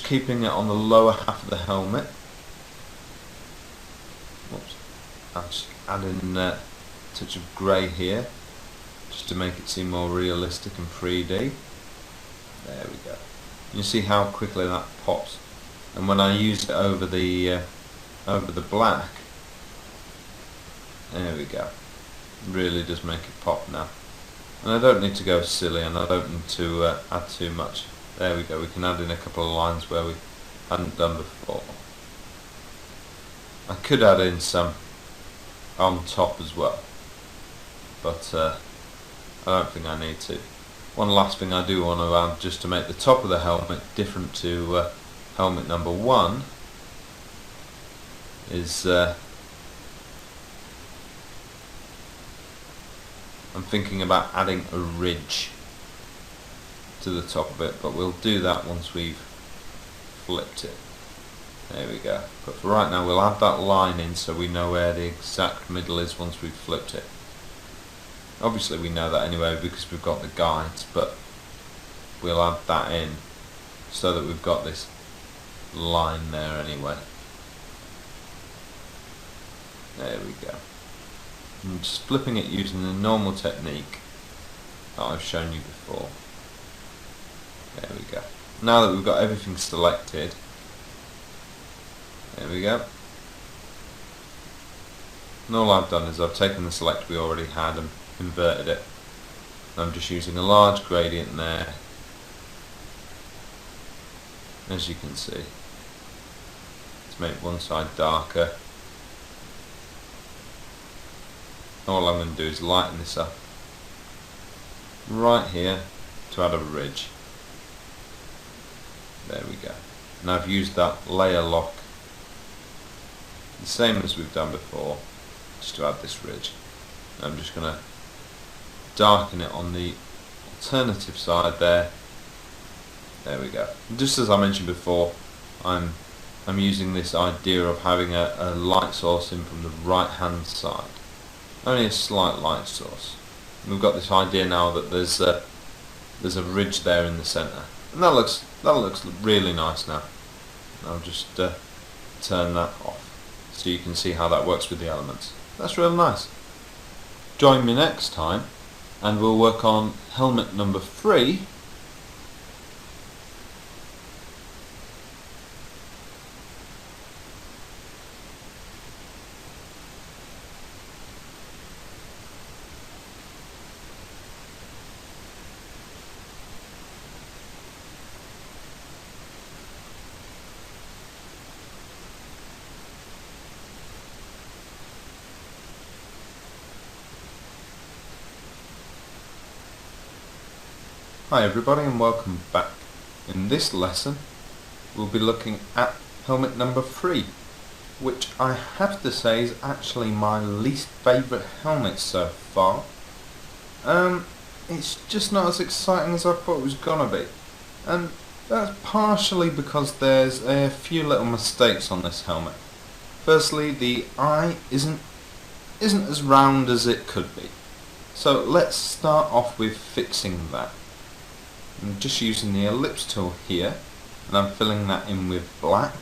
keeping it on the lower half of the helmet. Whoops. I'll just add in a touch of grey here, just to make it seem more realistic and 3D. There we go. You see how quickly that pops, and when I use it over the black, there we go. It really does make it pop now. And I don't need to go silly, and I don't need to add too much. There we go. We can add in a couple of lines where we hadn't done before. I could add in some on top as well, but I don't think I need to. One last thing I do want to add, just to make the top of the helmet different to helmet number 1, is I'm thinking about adding a ridge to the top of it, but we'll do that once we've flipped it. There we go. But for right now we'll add that line in so we know where the exact middle is once we've flipped it. Obviously we know that anyway because we've got the guides, but we'll add that in so that we've got this line there anyway. There we go. I'm just flipping it using the normal technique that I've shown you before. There we go. Now that we've got everything selected, there we go. And all I've done is I've taken the select we already had and inverted it. I'm just using a large gradient there, as you can see, to make one side darker. All I'm going to do is lighten this up right here to add a ridge. There we go. And I've used that layer lock, the same as we've done before, just to add this ridge. I'm just going to darken it on the alternative side there. There we go. Just as I mentioned before, I'm using this idea of having a light source in from the right hand side. Only a slight light source. And we've got this idea now that there's a ridge there in the centre, and that looks really nice now. I'll just turn that off so you can see how that works with the elements. That's real nice. Join me next time and we'll work on helmet number 3. Hi everybody and welcome back. In this lesson we'll be looking at helmet number 3, which I have to say is actually my least favourite helmet so far. It's just not as exciting as I thought it was gonna be, and that's partially because there's a few little mistakes on this helmet. Firstly, the eye isn't as round as it could be, so let's start off with fixing that. I'm just using the ellipse tool here, and I'm filling that in with black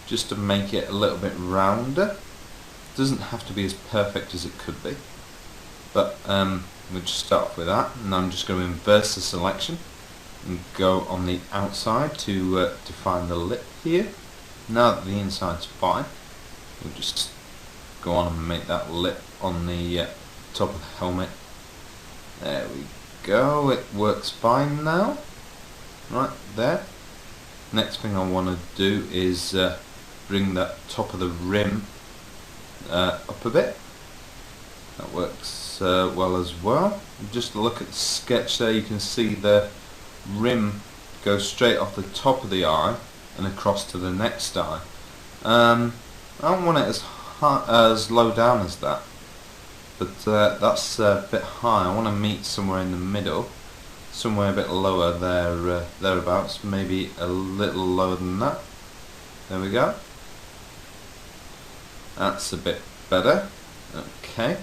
just to make it a little bit rounder. It doesn't have to be as perfect as it could be, but we'll just start off with that, and I'm just going to inverse the selection and go on the outside to find the lip here. Now that the inside's fine, we'll just go on and make that lip on the top of the helmet. There we go, it works fine now. Right there. Next thing I want to do is bring that top of the rim up a bit. That works well as well. Just look at the sketch there, you can see the rim goes straight off the top of the eye and across to the next eye. I don't want it as low down as that, but that's a bit high. I want to meet somewhere in the middle, somewhere a bit lower there, thereabouts, maybe a little lower than that. There we go. That's a bit better. Okay.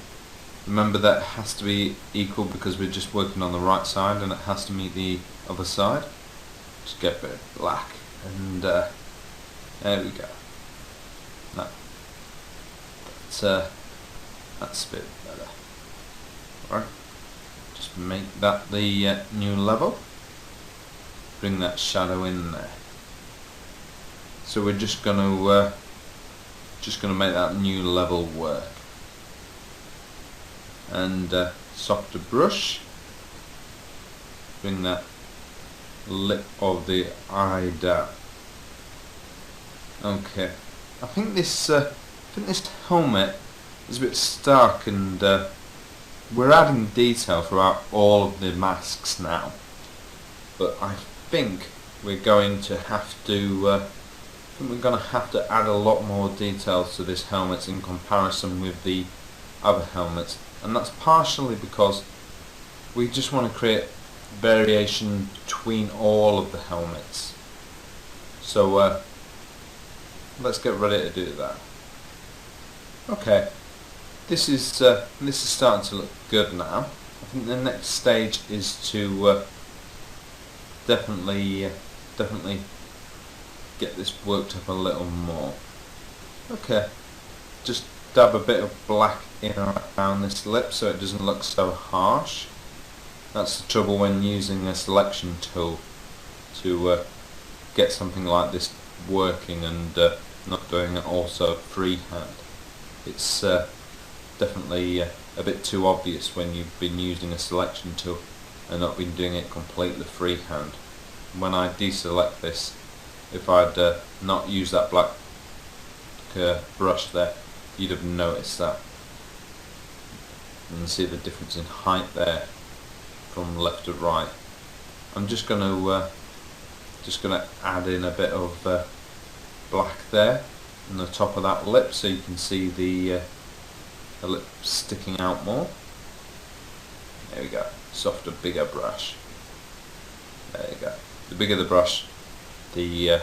Remember that it has to be equal because we're just working on the right side, and it has to meet the other side. Just get a bit of black, and there we go. That's a bit better. Alright, just make that the new level. Bring that shadow in there. So we're just gonna make that new level work. And softer brush. Bring that lip of the eye down. Okay, I think this helmet is a bit stark, and we're adding detail throughout all of the masks now. But I think we're going to have to add a lot more details to this helmet in comparison with the other helmets, and that's partially because we just want to create variation between all of the helmets. So let's get ready to do that. Okay, this is starting to look good now. I think the next stage is to definitely get this worked up a little more. Okay, just dab a bit of black in around this lip so it doesn't look so harsh. That's the trouble when using a selection tool to get something like this working and not doing it also freehand. It's definitely a bit too obvious when you've been using a selection tool and not been doing it completely freehand. When I deselect this, if I'd not used that black brush there, you'd have noticed that. You can see the difference in height there from left to right. I'm just going to add in a bit of black there on the top of that lip so you can see the lip sticking out more. There we go. Softer, bigger brush. There you go. The bigger the brush, the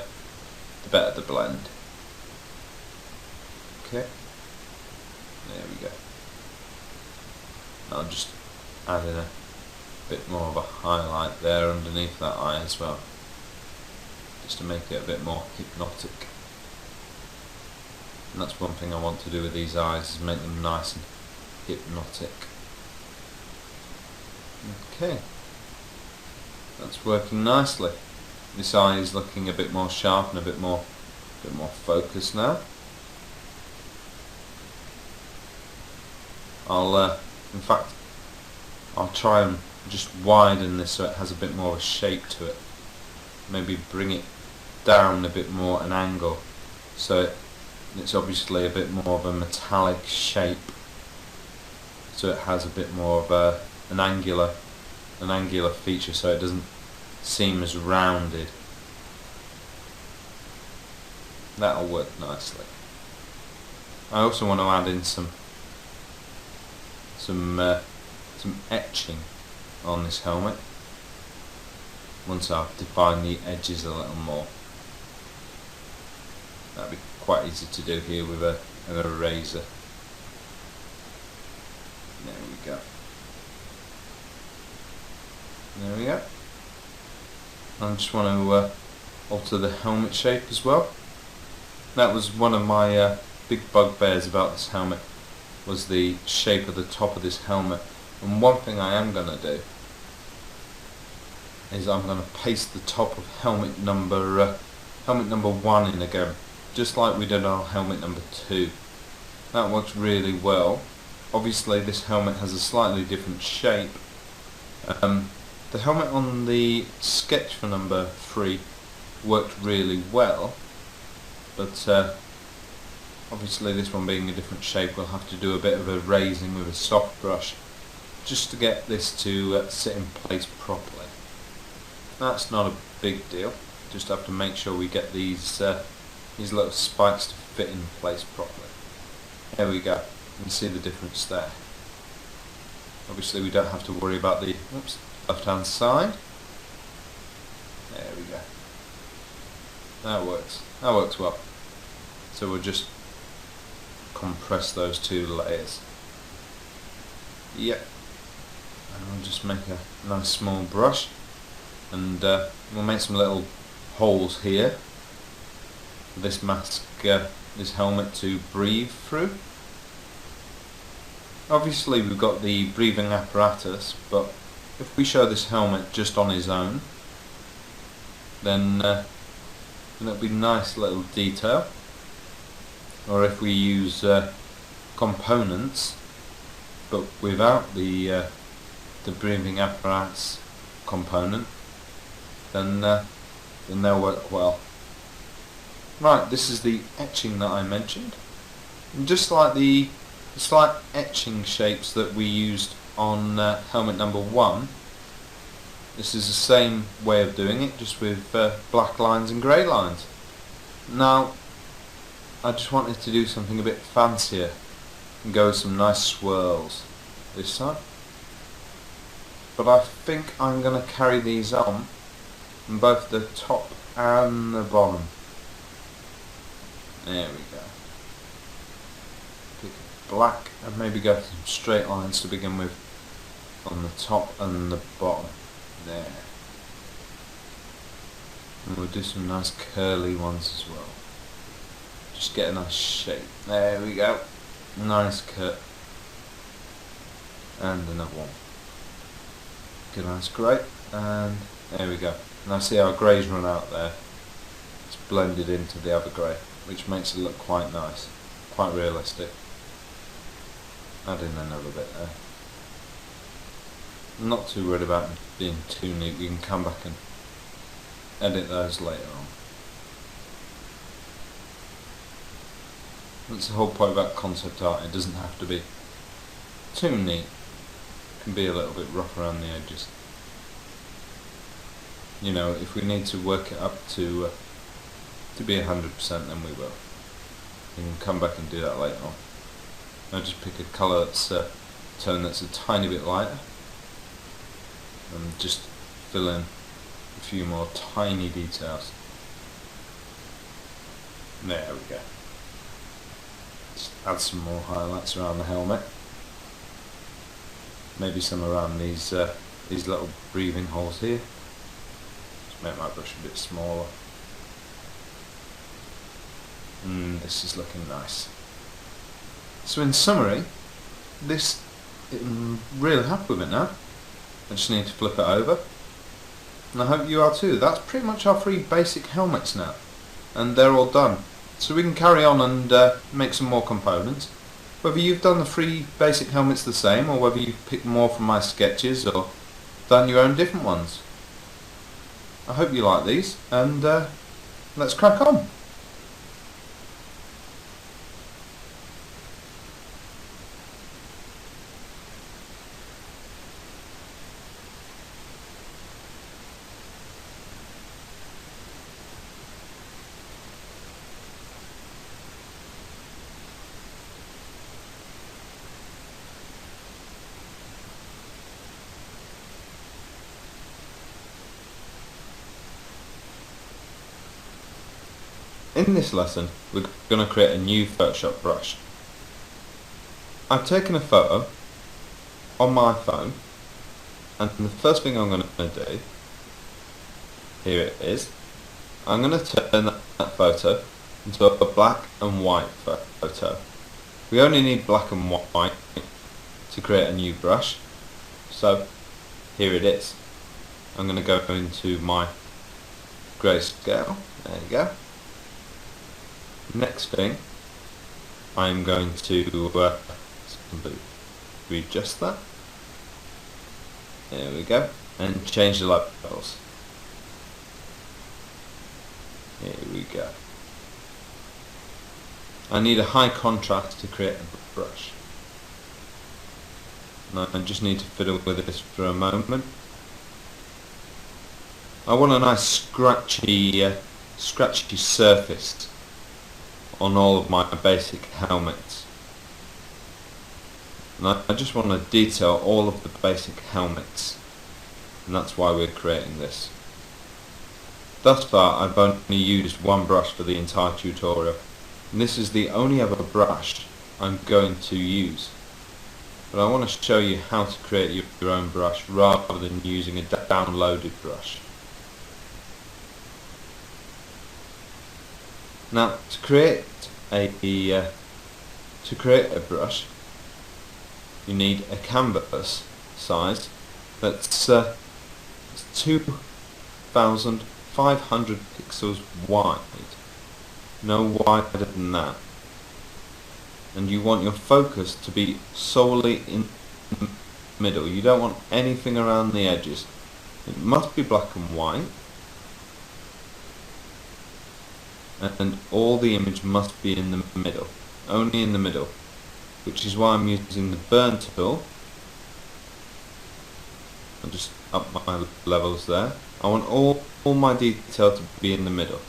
better the blend. Okay. There we go. I'll just add in a bit more of a highlight there underneath that eye as well, just to make it a bit more hypnotic. And that's one thing I want to do with these eyes, is make them nice and hypnotic. Okay, that's working nicely. This eye is looking a bit more sharp and a bit more focused now. In fact, I'll try and just widen this so it has a bit more of a shape to it. Maybe bring it down a bit more an angle, so it's obviously a bit more of a metallic shape, so it has a bit more of an angular feature, so it doesn't seem as rounded. That'll work nicely. I also want to add in some etching on this helmet once I've defined the edges a little more. That'd be quite easy to do here with a eraser. There we go. There we go. I just want to alter the helmet shape as well. That was one of my big bugbears about this helmet, was the shape of the top of this helmet. And one thing I am going to do is I'm going to paste the top of helmet number 1 in again, just like we did on helmet number 2. That works really well. Obviously this helmet has a slightly different shape. The helmet on the sketch for number 3 worked really well, but obviously this one being a different shape, we'll have to do a bit of erasing with a soft brush just to get this to sit in place properly. That's not a big deal, just have to make sure we get these little spikes to fit in place properly. There we go, you can see the difference there. Obviously we don't have to worry about the left hand side. There we go. That works well. So we'll just compress those 2 layers. Yep. And we'll just make a nice small brush, and we'll make some little holes here for this mask, this helmet to breathe through. Obviously we've got the breathing apparatus, but if we show this helmet just on his own, then it'll be nice little detail. Or if we use components but without the breathing apparatus component, then they'll work well. Right, this is the etching that I mentioned. And just like the slight etching shapes that we used on helmet number 1, this is the same way of doing it, just with black lines and grey lines. Now I just wanted to do something a bit fancier and go with some nice swirls this time, but I think I'm going to carry these on both the top and the bottom. There we go. Pick a black and maybe go for some straight lines to begin with on the top and the bottom. There. And we'll do some nice curly ones as well. Just get a nice shape. There we go. Nice cut. And another one. Good, nice grey. And there we go. Now see how grey's run out there. It's blended into the other grey, which makes it look quite nice. Quite realistic. Add in another bit there. I'm not too worried about being too neat. We can come back and edit those later on. That's the whole point about concept art. It doesn't have to be too neat. It can be a little bit rough around the edges. You know, if we need to work it up to be 100%, then we will. We can come back and do that later on. I'll just pick a colour that's tone that's a tiny bit lighter, and just fill in a few more tiny details. There we go. Just add some more highlights around the helmet. Maybe some around these little breathing holes here. Just make my brush a bit smaller. This is looking nice. So in summary, I'm really happy with it now. I just need to flip it over, and I hope you are too. That's pretty much our 3 basic helmets now, and they're all done. So we can carry on and make some more components. Whether you've done the 3 basic helmets the same, or whether you've picked more from my sketches, or done your own different ones. I hope you like these, and let's crack on. in this lesson we're going to create a new Photoshop brush. I've taken a photo on my phone, and the first thing I'm going to do, here it is, I'm going to turn that photo into a black and white photo. We only need black and white to create a new brush, so here it is. I'm going to go into my grayscale, there you go. Next thing, I'm going to simply readjust that, there we go, and change the light levels. Here we go. I need a high contrast to create a brush. Now I just need to fiddle with this for a moment. I want a nice scratchy surface on all of my basic helmets. And I just want to detail all of the basic helmets, and that's why we're creating this. Thus far I've only used one brush for the entire tutorial, and this is the only other brush I'm going to use. But I want to show you how to create your own brush rather than using a downloaded brush. Now to create a brush, you need a canvas size that's 2,500 pixels wide, no wider than that, and you want your focus to be solely in the middle. You don't want anything around the edges. It must be black and white, and all the image must be in the middle, only in the middle, which is why I'm using the burn tool. I'll just up my levels there. I want all my detail to be in the middle,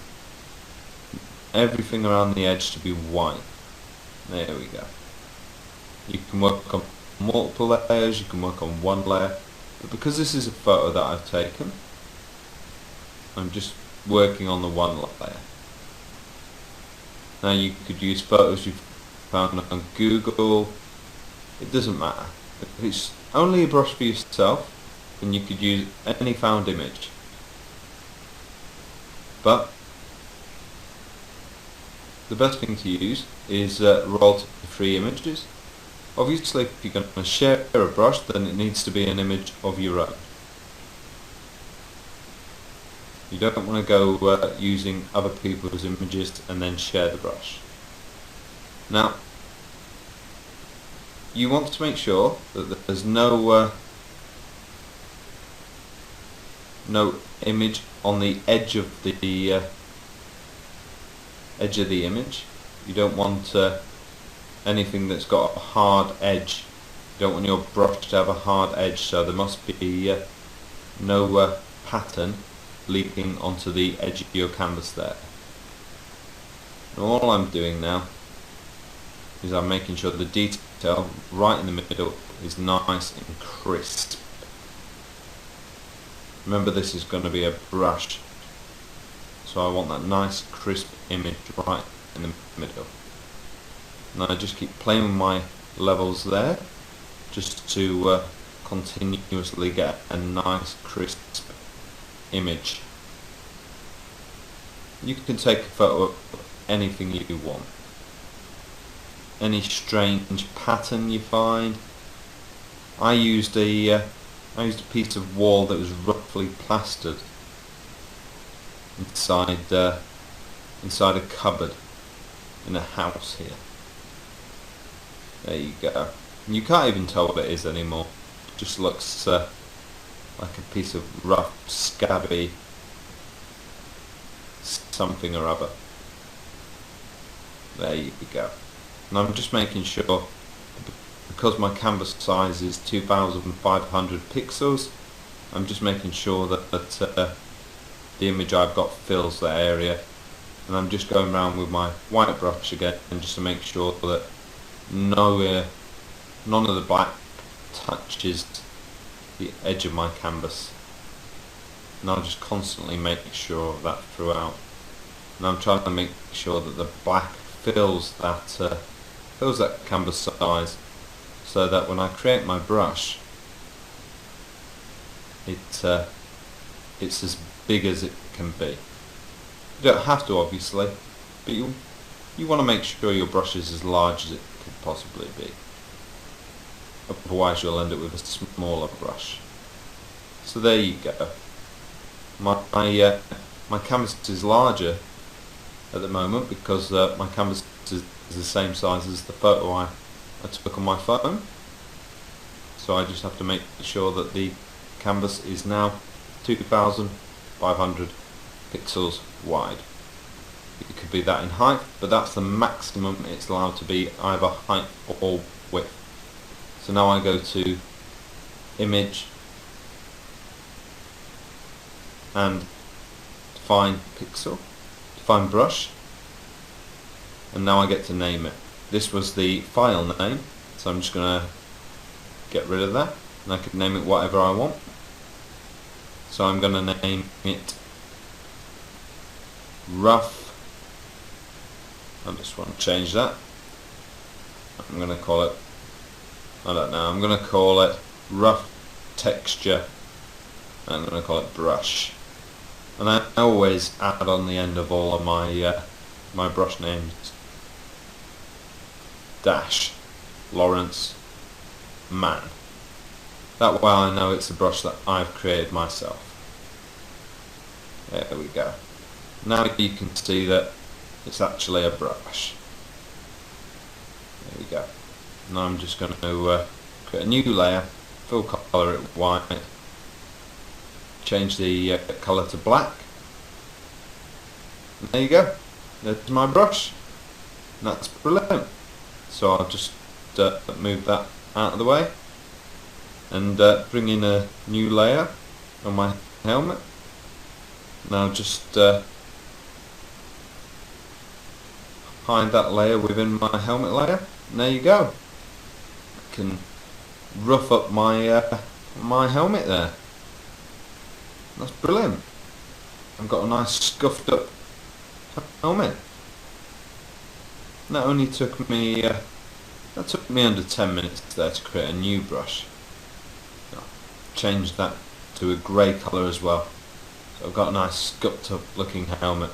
everything around the edge to be white. There we go. You can work on multiple layers, you can work on one layer, but because this is a photo that I've taken, I'm just working on the one layer. Now you could use photos you've found on Google, it doesn't matter. If it's only a brush for yourself, then you could use any found image. But the best thing to use is royalty free images. Obviously if you're going to share a brush, then it needs to be an image of your own. You don't want to go using other people's images and then share the brush. Now, you want to make sure that there's no image on the edge of the image. You don't want anything that's got a hard edge. You don't want your brush to have a hard edge, so there must be no pattern leaking onto the edge of your canvas there. And all I'm doing now is I'm making sure the detail right in the middle is nice and crisp. Remember, this is going to be a brush, so I want that nice crisp image right in the middle. And I just keep playing with my levels there just to continuously get a nice crisp image. You can take a photo of anything you want, any strange pattern you find. I used a piece of wall that was roughly plastered inside a cupboard in a house here. There you go. And you can't even tell what it is anymore. It just looks like a piece of rough, scabby something or other. There you go. And I'm just making sure, because my canvas size is 2,500 pixels, I'm just making sure that the image I've got fills that area, and I'm just going around with my white brush again, and just to make sure that none of the black touches the edge of my canvas. And I'll just constantly make sure of that throughout. and I'm trying to make sure that the black fills that canvas size, so that when I create my brush, it's as big as it can be. You don't have to, obviously, but you want to make sure your brush is as large as it could possibly be. Otherwise you'll end up with a smaller brush. So there you go. My canvas is larger at the moment because my canvas is the same size as the photo I took on my phone. So I just have to make sure that the canvas is now 2500 pixels wide. It could be that in height, but that's the maximum it's allowed to be, either height or width. So now I go to Image and Define Pixel, Define Brush, and now I get to name it. This was the file name, so I'm just going to get rid of that, and I can name it whatever I want. So I'm going to name it Rough. I just want to change that. I'm going to call it, I don't know, I'm going to call it Rough Texture, and I'm going to call it Brush. And I always add on the end of all of my brush names dash Lawrence Man. That way I know it's a brush that I've created myself. There we go. Now you can see that it's actually a brush. There we go. Now I'm just going to create a new layer, full colour it white, change the colour to black, and there you go. There's my brush. And that's brilliant. So I'll just move that out of the way and bring in a new layer on my helmet. Now just hide that layer within my helmet layer, and there you go. I can rough up my my helmet there. That's brilliant. I've got a nice scuffed up helmet. That only took me under 10 minutes there to create a new brush. I'll change that to a grey colour as well. So I've got a nice scuffed up looking helmet.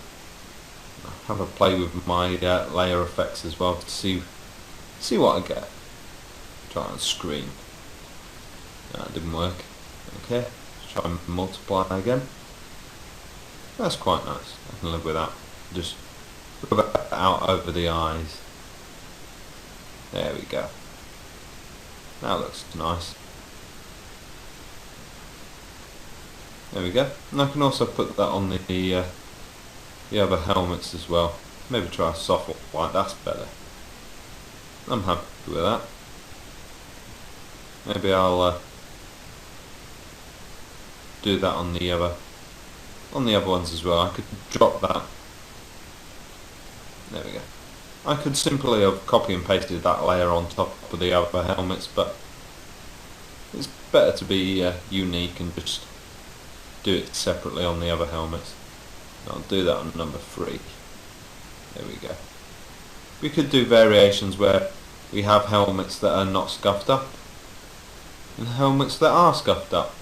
I'll have a play with my layer effects as well to see what I get. Try on screen. That didn't work. Okay, let's try and multiply again. That's quite nice. I can live with that. Just rub it out over the eyes. There we go. That looks nice. There we go. And I can also put that on the other helmets as well. Maybe try a soft white, that's better. I'm happy with that. Maybe I'll do that on the other ones as well. I could drop that. There we go. I could simply have copy and pasted that layer on top of the other helmets, but it's better to be unique and just do it separately on the other helmets. I'll do that on number 3. There we go. We could do variations where we have helmets that are not scuffed up and helmets that are scuffed up.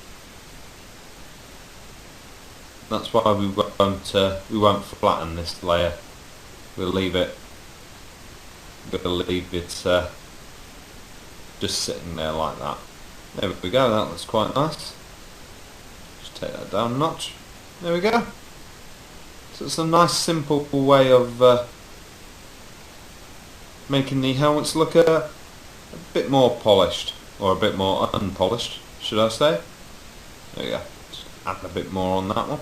That's why we won't flatten this layer. We'll leave it just sitting there like that. There we go. That looks quite nice. Just take that down a notch. There we go. So it's a nice simple way of making the helmets look a bit more polished, or a bit more unpolished, should I say. There you go. Just add a bit more on that one.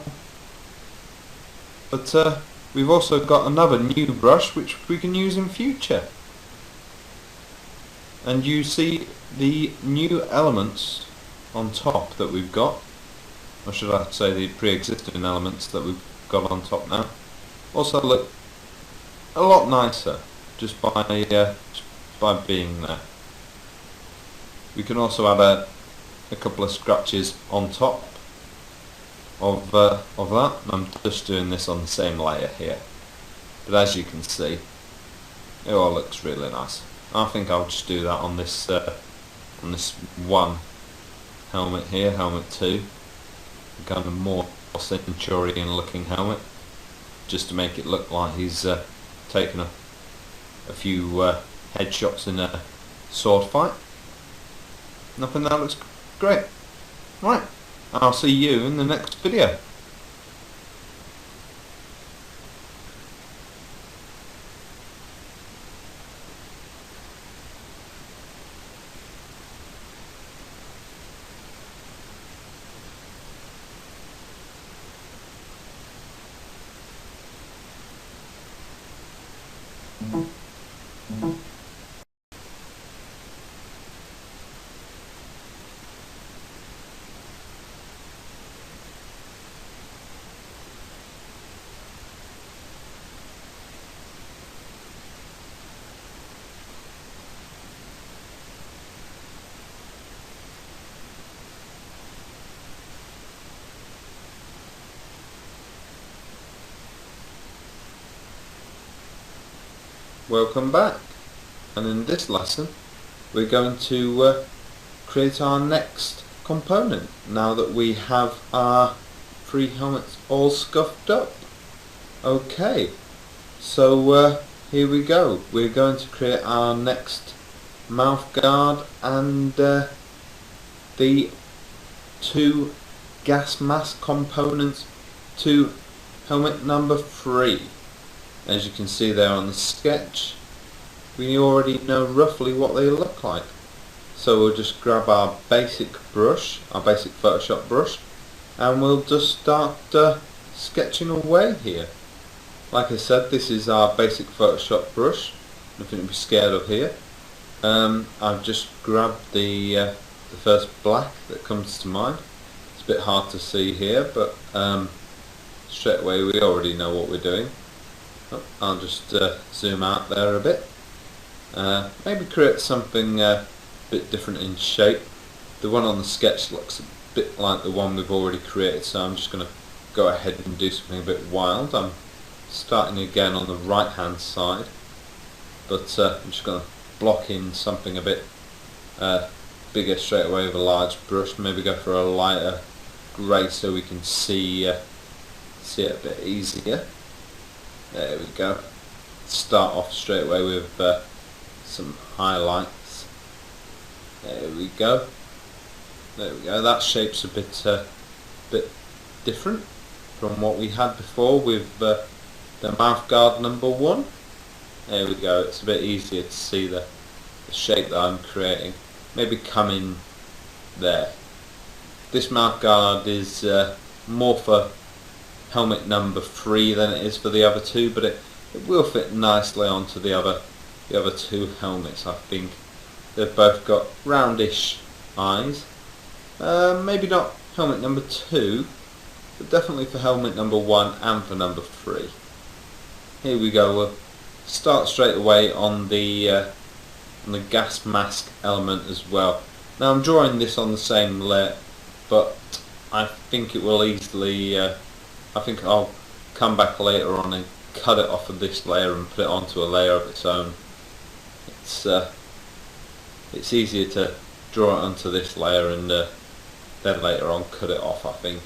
But we've also got another new brush which we can use in future. And you see the new elements on top that we've got, or should I say the pre-existing elements that we've got on top now, also look a lot nicer just by being there. We can also add a couple of scratches on top of that. I'm just doing this on the same layer here. but as you can see, it all looks really nice. I think I'll just do that on this one helmet here, helmet 2, kind of more Centurion looking helmet, just to make it look like he's taken a few headshots in a sword fight. And I think that looks great. Right, I'll see you in the next video. Welcome back, and in this lesson we're going to create our next component now that we have our 3 helmets all scuffed up. Okay, so here we go. We're going to create our next mouth guard and the 2 gas mask components to helmet number 3. As you can see there on the sketch, we already know roughly what they look like. So we'll just grab our basic brush, our basic Photoshop brush, and we'll just start sketching away here. Like I said, this is our basic Photoshop brush, nothing to be scared of here. I've just grabbed the first black that comes to mind. It's a bit hard to see here, but straight away we already know what we're doing. I'll just zoom out there a bit. Maybe create something a bit different in shape. The one on the sketch looks a bit like the one we've already created, so I'm just going to go ahead and do something a bit wild. I'm starting again on the right hand side, but I'm just going to block in something a bit bigger straight away with a large brush. Maybe go for a lighter grey so we can see it a bit easier. There we go. Start off straight away with some highlights. There we go. There we go. That shape's a bit different from what we had before with the mouth guard number 1. There we go. It's a bit easier to see the shape that I'm creating. Maybe come in there. This mouth guard is more for helmet number 3 than it is for the other 2, but it will fit nicely onto the other 2 helmets. I think they've both got roundish eyes. Maybe not helmet number 2, but definitely for helmet number 1 and for number 3. Here we go. We'll start straight away on the gas mask element as well. Now I'm drawing this on the same layer, but I think it will easily I think I'll come back later on and cut it off of this layer and put it onto a layer of its own. It's easier to draw it onto this layer and then later on cut it off. I think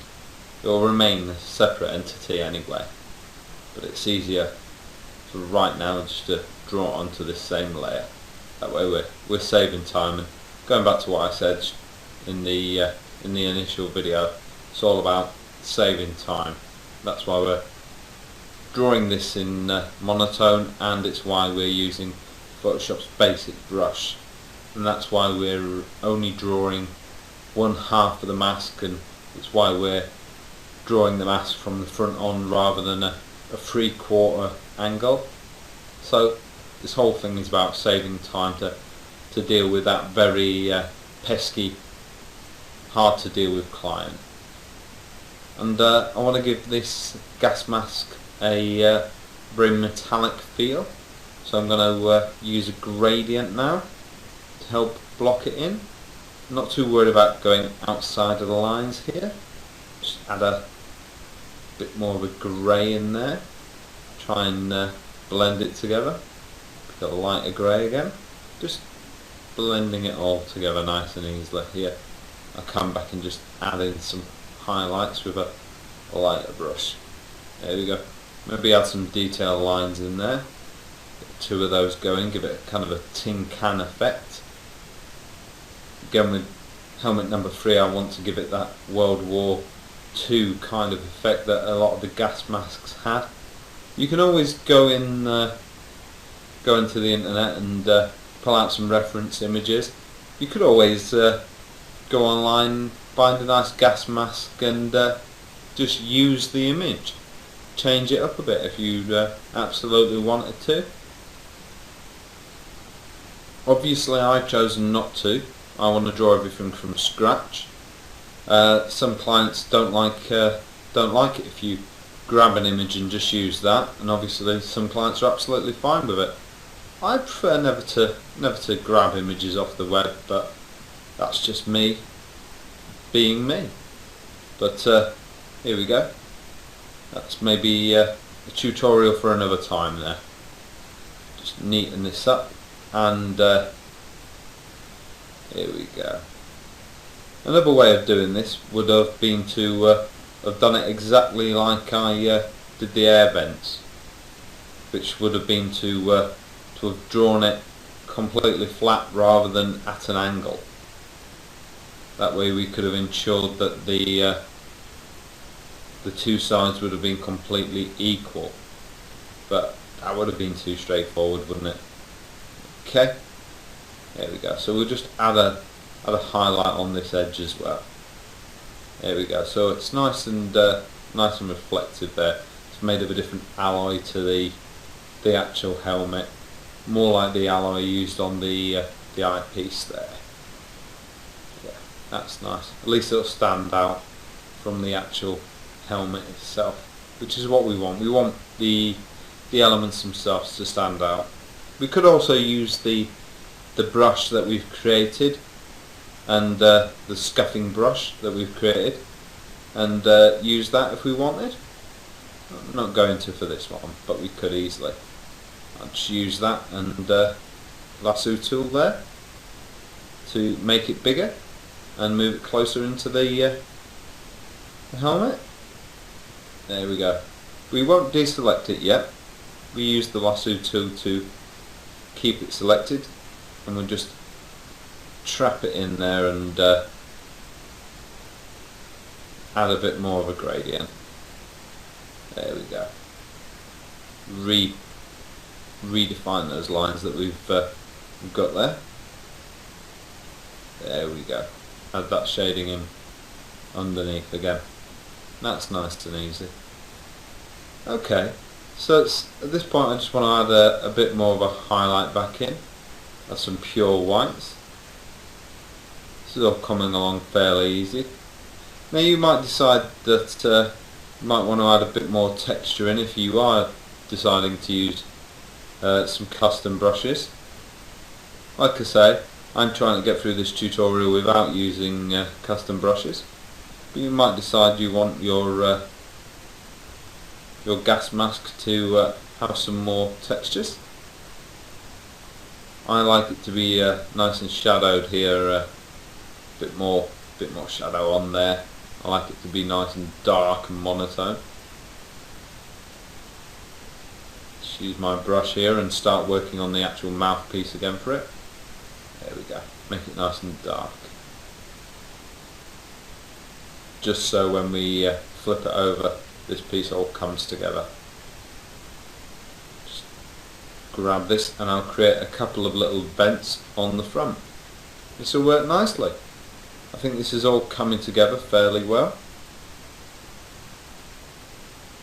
it will remain a separate entity anyway, but it's easier for right now just to draw it onto this same layer. That way we're saving time. And going back to what I said in the initial video, it's all about saving time. That's why we're drawing this in monotone, and it's why we're using Photoshop's basic brush, and that's why we're only drawing 1/2 of the mask, and it's why we're drawing the mask from the front on rather than a 3/4 angle. So this whole thing is about saving time to deal with that very pesky, hard to deal with client. And I want to give this gas mask a very metallic feel, so I'm going to use a gradient now to help block it in. I'm not too worried about going outside of the lines here. Just add a bit more of a grey in there. Try and blend it together. Got a lighter grey again, just blending it all together nice and easily. Here I'll come back and just add in some highlights with a lighter brush. There we go. Maybe add some detail lines in there. Get 2 of those going, give it kind of a tin can effect. Again, with helmet number 3, I want to give it that World War II kind of effect that a lot of the gas masks had. You can always go into the internet and pull out some reference images. You could always go online, find a nice gas mask and just use the image. Change it up a bit if you absolutely wanted to. Obviously I've chosen not to. I want to draw everything from scratch. Some clients don't like it if you grab an image and just use that, and obviously some clients are absolutely fine with it. I prefer never to grab images off the web, but that's just me being me. But here we go. That's maybe a tutorial for another time there. Just neaten this up, and here we go. Another way of doing this would have been to have done it exactly like I did the air vents, which would have been to have drawn it completely flat rather than at an angle. That way we could have ensured that the 2 sides would have been completely equal, but that would have been too straightforward, wouldn't it? Okay, there we go. So we'll just add a highlight on this edge as well. There we go. So it's nice and reflective there. It's made of a different alloy to the actual helmet, more like the alloy used on the eyepiece there. Yeah, that's nice. At least it'll stand out from the actual helmet itself, which is what we want. We want the elements themselves to stand out. We could also use the brush that we've created, and the scuffing brush that we've created, and use that if we wanted. I'm not going to for this one, but we could easily. I'll just use that and lasso tool there to make it bigger and move it closer into the helmet. There we go. We won't deselect it yet. We use the lasso tool to keep it selected, and we'll just trap it in there and add a bit more of a gradient. There we go. Redefine those lines that we've got there. There we go. Add that shading in underneath again. That's nice and easy. Okay, so at this point I just want to add a bit more of a highlight back in. That's some pure whites. This is all coming along fairly easy. Now you might decide that you might want to add a bit more texture in if you are deciding to use some custom brushes. Like I say, I'm trying to get through this tutorial without using custom brushes, but you might decide you want your gas mask to have some more textures. I like it to be nice and shadowed here, a bit more shadow on there. I like it to be nice and dark and monotone. Just use my brush here and start working on the actual mouthpiece again for it. There we go. Make it nice and dark. Just so when we flip it over, this piece all comes together. Just grab this and I'll create a couple of little vents on the front. This will work nicely. I think this is all coming together fairly well,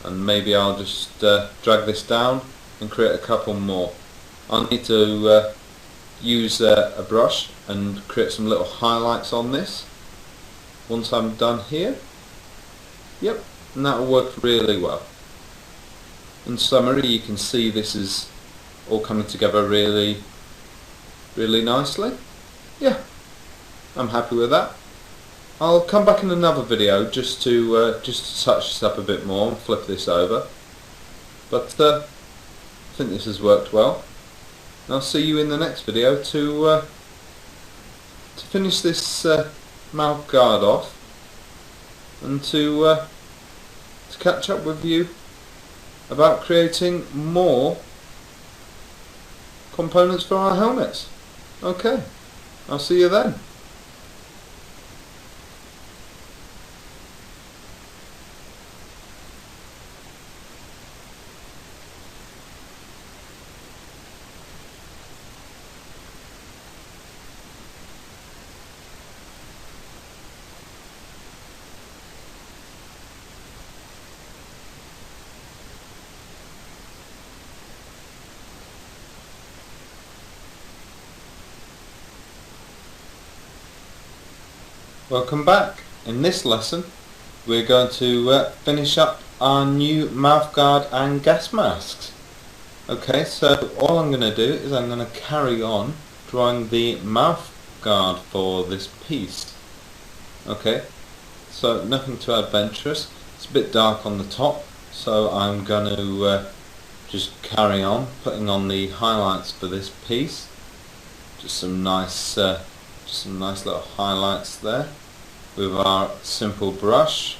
and maybe I'll just drag this down and create a couple more. I'll need to use a brush and create some little highlights on this once I'm done here. Yep, and that will work really well. In summary, you can see this is all coming together really nicely. Yeah, I'm happy with that. I'll come back in another video just to touch this up a bit more and flip this over. But think this has worked well, and I'll see you in the next video to finish this mouth guard off, and to catch up with you about creating more components for our helmets. Okay, I'll see you then. Welcome back. In this lesson we're going to finish up our new mouthguard and gas masks. Okay, so all I'm going to do is I'm going to carry on drawing the mouthguard for this piece. Okay, so nothing too adventurous. It's a bit dark on the top, so I'm going to just carry on putting on the highlights for this piece. Just some nice little highlights there with our simple brush.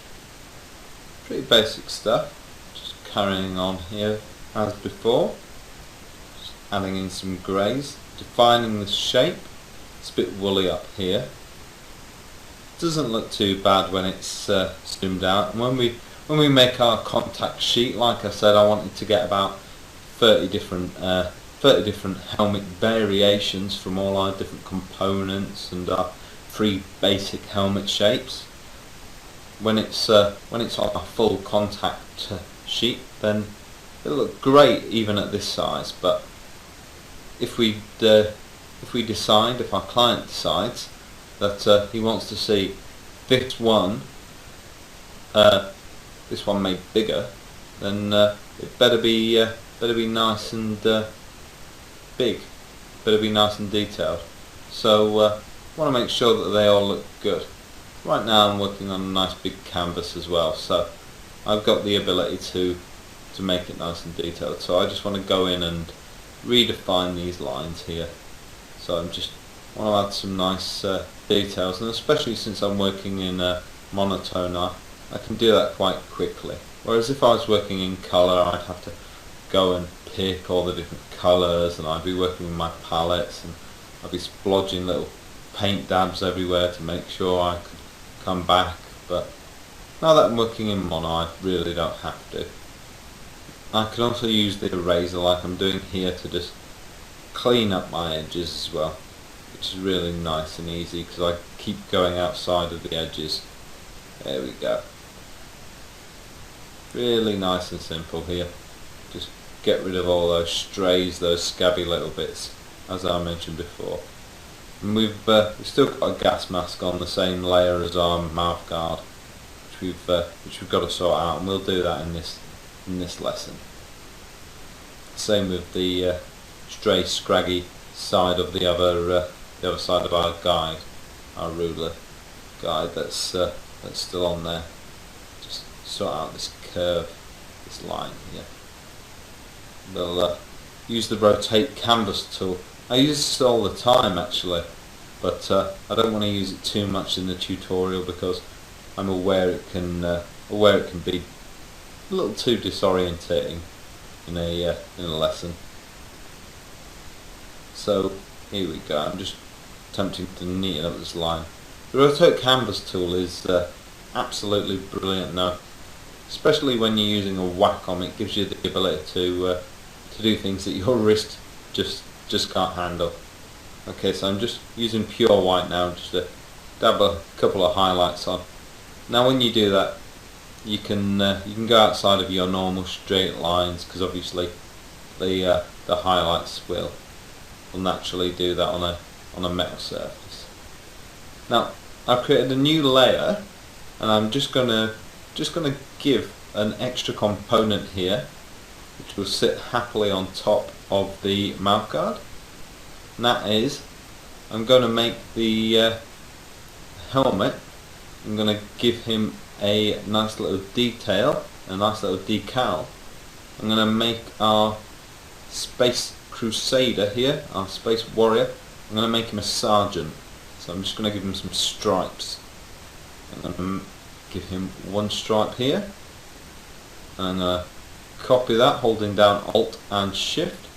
Pretty basic stuff. Just carrying on here as before. Just adding in some greys, defining the shape. It's a bit woolly up here. Doesn't look too bad when it's zoomed out. And when we make our contact sheet, like I said, I wanted to get about 30 different helmet variations from all our different components and our 3 basic helmet shapes. When it's on a full contact sheet, then it'll look great even at this size. But if our client decides that he wants to see this one made bigger, then it better be nice and big, better be nice and detailed. So I want to make sure that they all look good. Right now I'm working on a nice big canvas as well, so I've got the ability to make it nice and detailed. So I just want to go in and redefine these lines here. So I'm just want to add some nice details, and especially since I'm working in monotone, I can do that quite quickly. Whereas if I was working in colour, I'd have to go and pick all the different colours, and I'd be working with my palettes, and I'd be splodging little paint dabs everywhere to make sure I could come back. But now that I'm working in mono, I really don't have to. I can also use the eraser like I'm doing here to just clean up my edges as well, which is really nice and easy because I keep going outside of the edges. There we go. Really nice and simple here. Just get rid of all those strays, those scabby little bits, as I mentioned before. And we've still got a gas mask on the same layer as our mouth guard, which we've got to sort out, and we'll do that in this lesson. Same with the stray, scraggy side of the other side of our guide, our ruler guide that's still on there. Just sort out this curve, this line here. We'll use the rotate canvas tool. I use this all the time actually, but I don't want to use it too much in the tutorial because I'm aware it can be a little too disorientating in a lesson. So here we go. I'm just attempting to neaten up this line. The rotate canvas tool is absolutely brilliant now, especially when you're using a Wacom. It gives you the ability to do things that your wrist just can't handle. Okay, so I'm just using pure white now just to dab a couple of highlights on. Now when you do that, you can go outside of your normal straight lines because obviously the highlights will naturally do that on a metal surface. Now I've created a new layer, and I'm just gonna give an extra component here which will sit happily on top of the mouthguard, and that is I'm going to make the helmet, I'm going to give him a nice little detail, a nice little decal. I'm going to make our Space Crusader here, our Space Warrior. I'm going to make him a Sergeant, so I'm just going to give him some stripes. I'm going to give him one stripe here, and I'm going to copy that holding down Alt and Shift.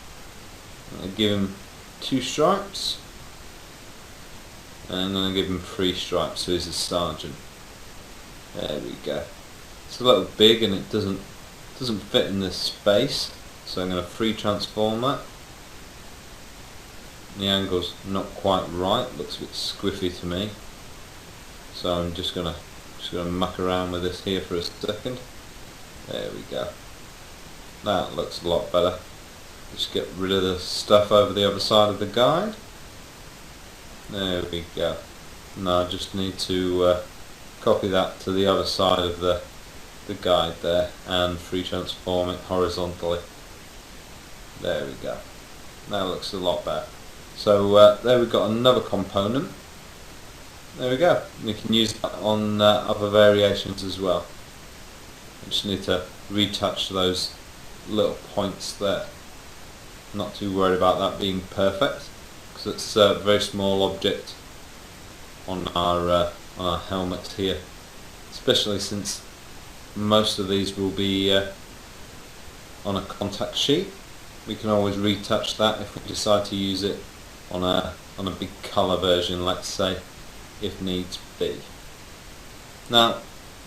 I'm going to give him 2 stripes, and I'm going to give him 3 stripes, so he's a Sergeant. There we go. It's a little big and it doesn't fit in this space, so I'm going to free transform that. The angle's not quite right, looks a bit squiffy to me, so I'm just gonna muck around with this here for a second. There we go. That looks a lot better. Just get rid of the stuff over the other side of the guide. There we go. Now I just need to copy that to the other side of the guide there and free transform it horizontally. There we go. That looks a lot better. So there we've got another component. There we go. We can use that on other variations as well. I just need to retouch those little points there. Not too worried about that being perfect, because it's a very small object on our helmet here, especially since most of these will be on a contact sheet. We can always retouch that if we decide to use it on a big colour version, let's say, if needs be. Now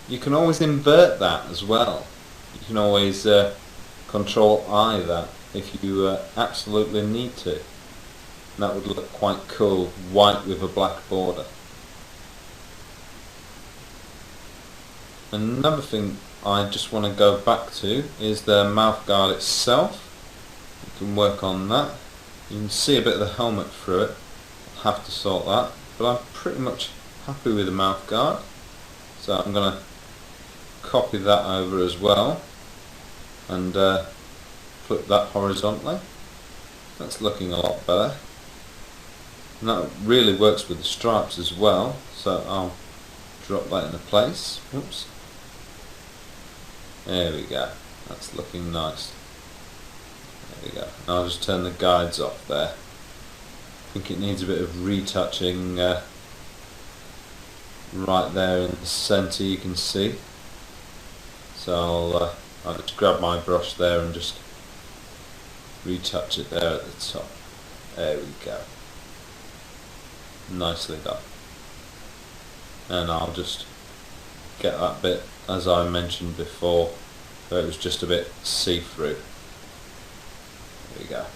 you can always invert that as well. You can always Control I that if you absolutely need to. And that would look quite cool, white with a black border. Another thing I just want to go back to is the mouth guard itself. You can work on that. You can see a bit of the helmet through it. I'll have to sort that, but I'm pretty much happy with the mouth guard. So I'm going to copy that over as well and flip that horizontally. That's looking a lot better. And that really works with the stripes as well, so I'll drop that into place. Oops. There we go. That's looking nice. There we go. Now I'll just turn the guides off there. I think it needs a bit of retouching right there in the centre, you can see. So I'll just grab my brush there and just retouch it there at the top. There we go. Nicely done. And I'll just get that bit, as I mentioned before, so it was just a bit see-through. There we go.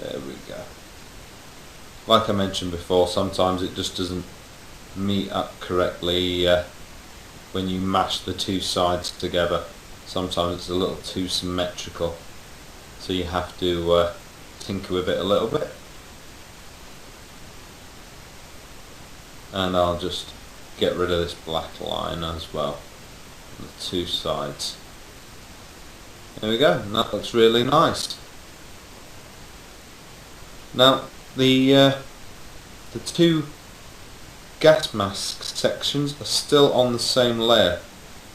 There we go. Like I mentioned before, sometimes it just doesn't meet up correctly when you mash the two sides together. Sometimes it's a little too symmetrical, so you have to tinker with it a little bit. And I'll just get rid of this black line as well, the two sides. There we go, and that looks really nice. Now the two gas mask sections are still on the same layer,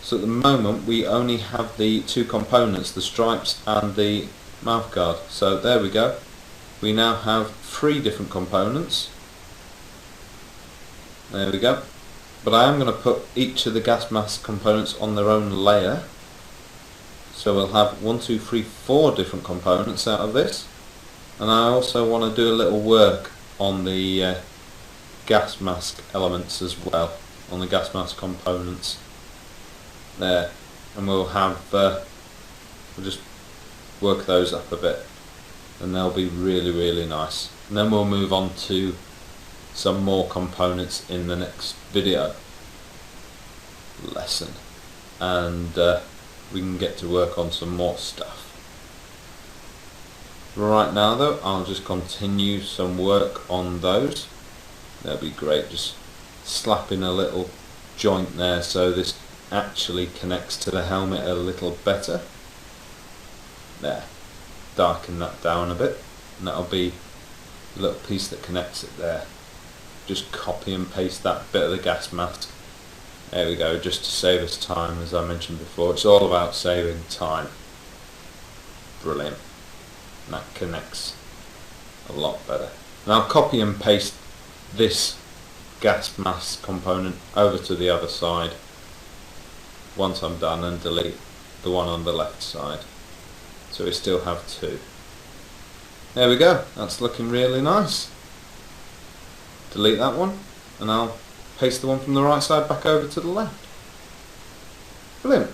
so at the moment we only have the two components, the stripes and the mouth guard. So there we go, we now have 3 different components. There we go. But I am going to put each of the gas mask components on their own layer, so we'll have 1, 2, 3, 4 different components out of this. And I also want to do a little work on the gas mask elements as well, on the gas mask components there, and we'll just work those up a bit, and they'll be really nice. And then we'll move on to some more components in the next video lesson, and we can get to work on some more stuff. Right now though, I'll just continue some work on those. That'll be great, just slapping a little joint there so this actually connects to the helmet a little better. There, darken that down a bit, and that'll be a little piece that connects it there. Just copy and paste that bit of the gas mask There we go, just to save us time, as I mentioned before. It's all about saving time. Brilliant. And that connects a lot better. Now copy and paste this gas mask component over to the other side once I'm done, and delete the one on the left side. So we still have two. There we go, that's looking really nice. Delete that one, and I'll paste the one from the right side back over to the left. Brilliant.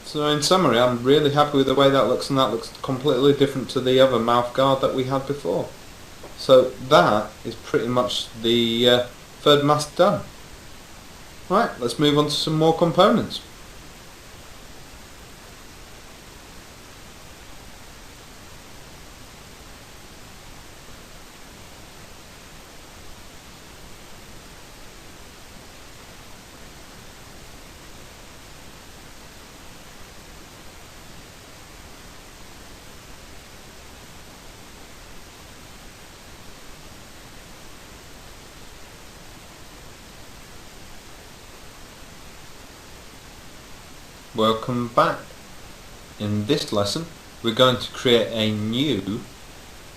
So in summary, I'm really happy with the way that looks, and that looks completely different to the other mouth guard that we had before. So that is pretty much the third mask done. Right, let's move on to some more components. Welcome back. In this lesson we're going to create a new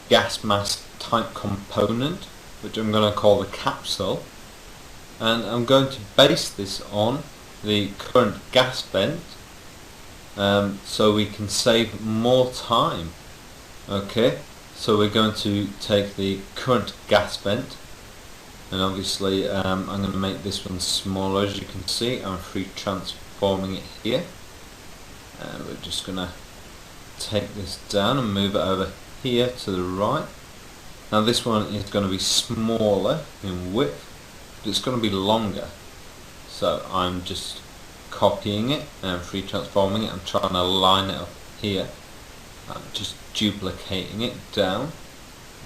gas mask type component, which I'm going to call the capsule, and I'm going to base this on the current gas vent, so we can save more time. Okay, so we're going to take the current gas vent, and obviously I'm going to make this one smaller. As you can see, I'm free transforming it here, and we're just going to take this down and move it over here to the right. Now this one is going to be smaller in width, but it's going to be longer, so I'm just copying it and free transforming it. I'm trying to line it up here. I'm just duplicating it down,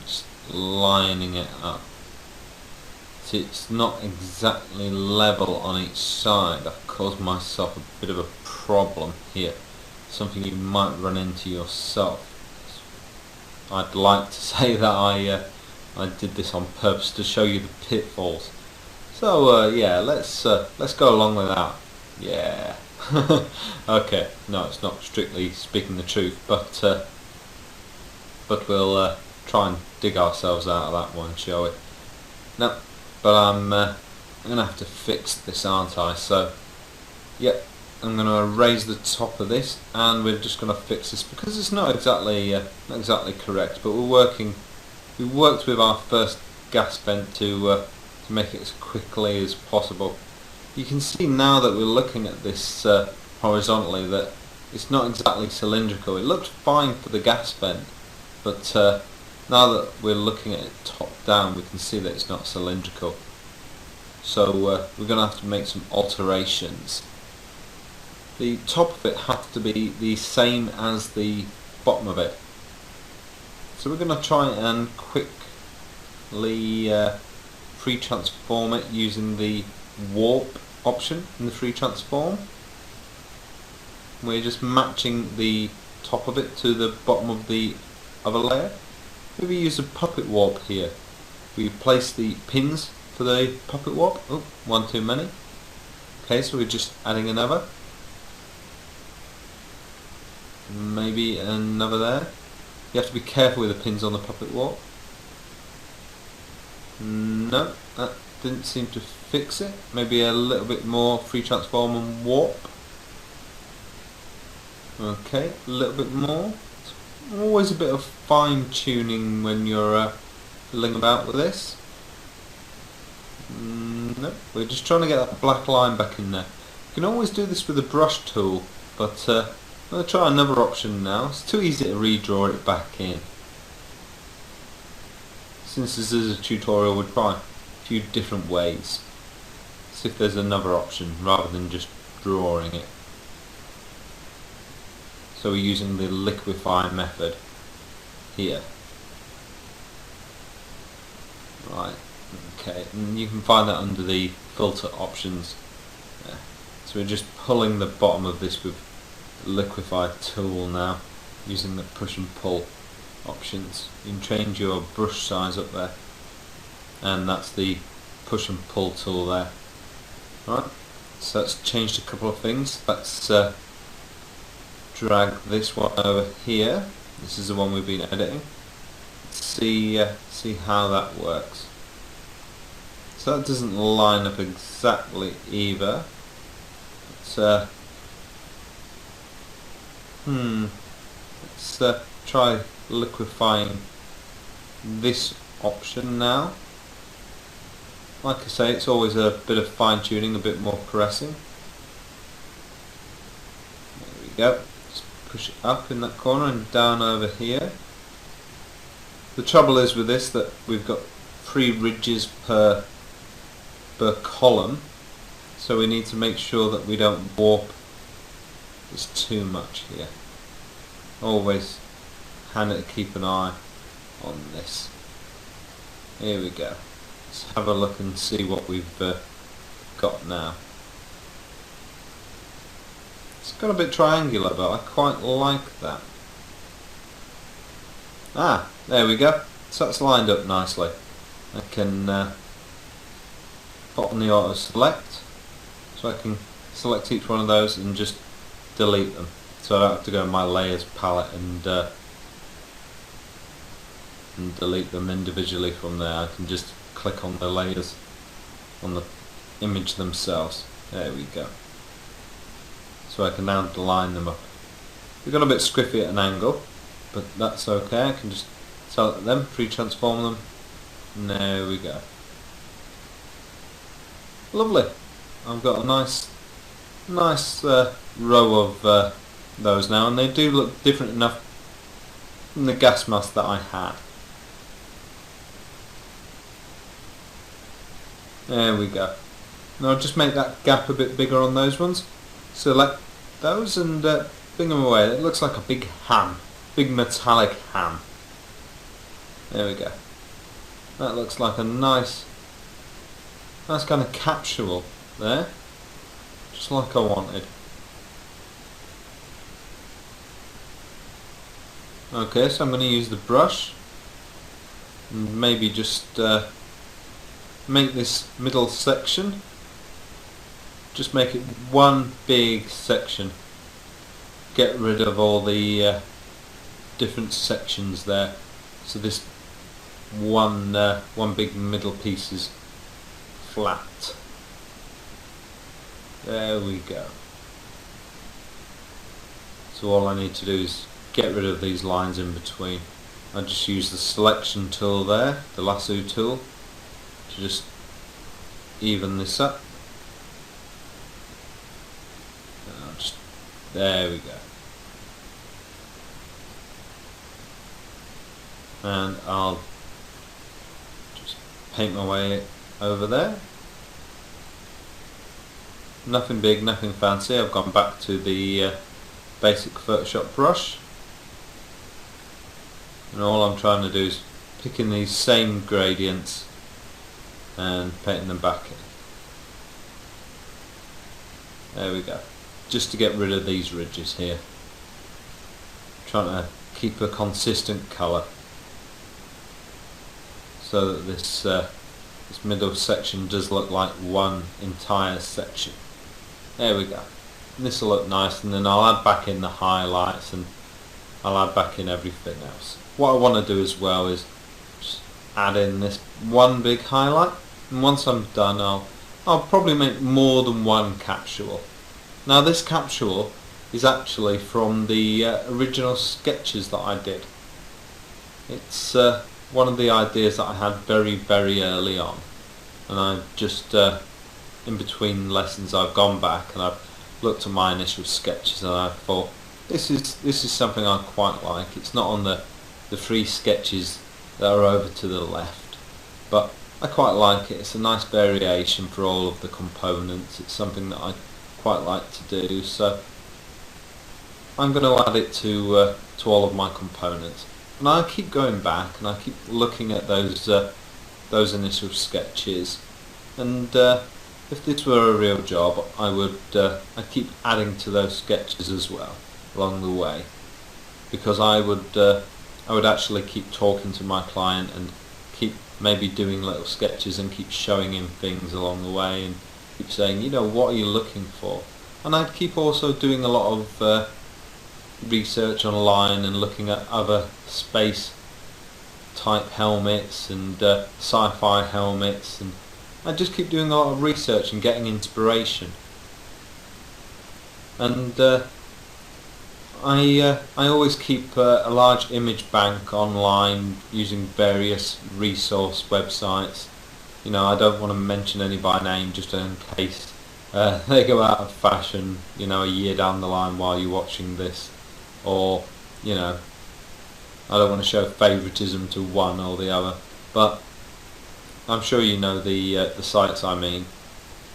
just lining it up. See, it's not exactly level on each side. I've caused myself a bit of a problem here, something you might run into yourself. I'd like to say that I did this on purpose to show you the pitfalls. So yeah, let's go along with that. Yeah. Okay. No, it's not strictly speaking the truth, but we'll try and dig ourselves out of that one, shall we? No, but I'm gonna have to fix this, aren't I? So, yep. I'm going to erase the top of this, and we're just going to fix this because it's not exactly correct. But we worked with our first gas vent to make it as quickly as possible. You can see now that we're looking at this horizontally that it's not exactly cylindrical. It looked fine for the gas vent, but now that we're looking at it top down, we can see that it's not cylindrical. So we're going to have to make some alterations. The top of it has to be the same as the bottom of it. So we're going to try and quickly free transform it using the warp option in the free transform. We're just matching the top of it to the bottom of the other layer. We use a puppet warp here. We place the pins for the puppet warp. Oh, one too many. Okay, so we're just adding another. Maybe another there. You have to be careful with the pins on the puppet warp. No, that didn't seem to fix it. Maybe a little bit more free transform and warp. Okay, a little bit more. It's always a bit of fine tuning when you're fiddling about with this. No, we're just trying to get that black line back in there. You can always do this with a brush tool, but I'm going to try another option now. It's too easy to redraw it back in. Since this is a tutorial, we'll try a few different ways. See if there's another option rather than just drawing it. So we're using the liquefy method here. Right, okay, and you can find that under the filter options. Yeah. So we're just pulling the bottom of this with liquefy tool now, using the push and pull options. You can change your brush size up there, and that's the push and pull tool there. Right, so that's changed a couple of things. Let's drag this one over here. This is the one we've been editing. See how that works. So that doesn't line up exactly either. Let's try liquefying this option now. Like I say, it's always a bit of fine tuning, a bit more caressing. There we go. Just push it up in that corner and down over here. The trouble is with this that we've got 3 ridges per column, so we need to make sure that we don't warp this too much here. Always keep an eye on this. Here we go. Let's have a look and see what we've got now. It's got a bit triangular, but I quite like that. Ah, there we go. So that's lined up nicely. I can put on the auto select, so I can select each one of those and just delete them. So I don't have to go in my layers palette and delete them individually from there. I can just click on the layers on the image themselves. There we go. So I can now line them up. They've got a bit squiffy at an angle, but that's okay. I can just select them, pre-transform them, and there we go. Lovely. I've got a nice row of those now, and they do look different enough from the gas mask that I had. There we go. Now I'll just make that gap a bit bigger on those ones. Select those and bring them away. It looks like a big ham, big metallic ham. There we go. That looks like a nice kind of capsule there, just like I wanted. Okay, so I'm going to use the brush and maybe just make this middle section, just make it one big section. Get rid of all the different sections there. So this one big middle piece is flat. There we go. So all I need to do is get rid of these lines in between. I just use the selection tool there, the lasso tool, to just even this up. There we go. And I'll just paint my way over there. Nothing big, nothing fancy. I've gone back to the basic Photoshop brush, and all I'm trying to do is picking these same gradients and painting them back in. There we go. Just to get rid of these ridges here. Trying to keep a consistent colour so that this middle section does look like one entire section. There we go. This will look nice, and then I'll add back in the highlights and I'll add back in everything else. What I want to do as well is just add in this one big highlight, and once I'm done I'll probably make more than one capsule. Now this capsule is actually from the original sketches that I did. It's one of the ideas that I had very early on, and I just in between lessons I've gone back and I've looked at my initial sketches and I thought this is something I quite like. It's not on the free sketches that are over to the left, but I quite like it. It's a nice variation for all of the components. It's something that I quite like to do, so I'm going to add it to all of my components. And I keep going back and I keep looking at those initial sketches, and if this were a real job, I'd keep adding to those sketches as well along the way, because I would actually keep talking to my client and keep maybe doing little sketches and keep showing him things along the way, and saying, you know, what are you looking for? And I'd keep also doing a lot of research online and looking at other space type helmets and sci-fi helmets, and I just keep doing a lot of research and getting inspiration. And I always keep a large image bank online using various resource websites. You know, I don't want to mention any by name just in case they go out of fashion, you know, a year down the line while you're watching this, or, you know, I don't want to show favouritism to one or the other, but I'm sure you know the sites I mean.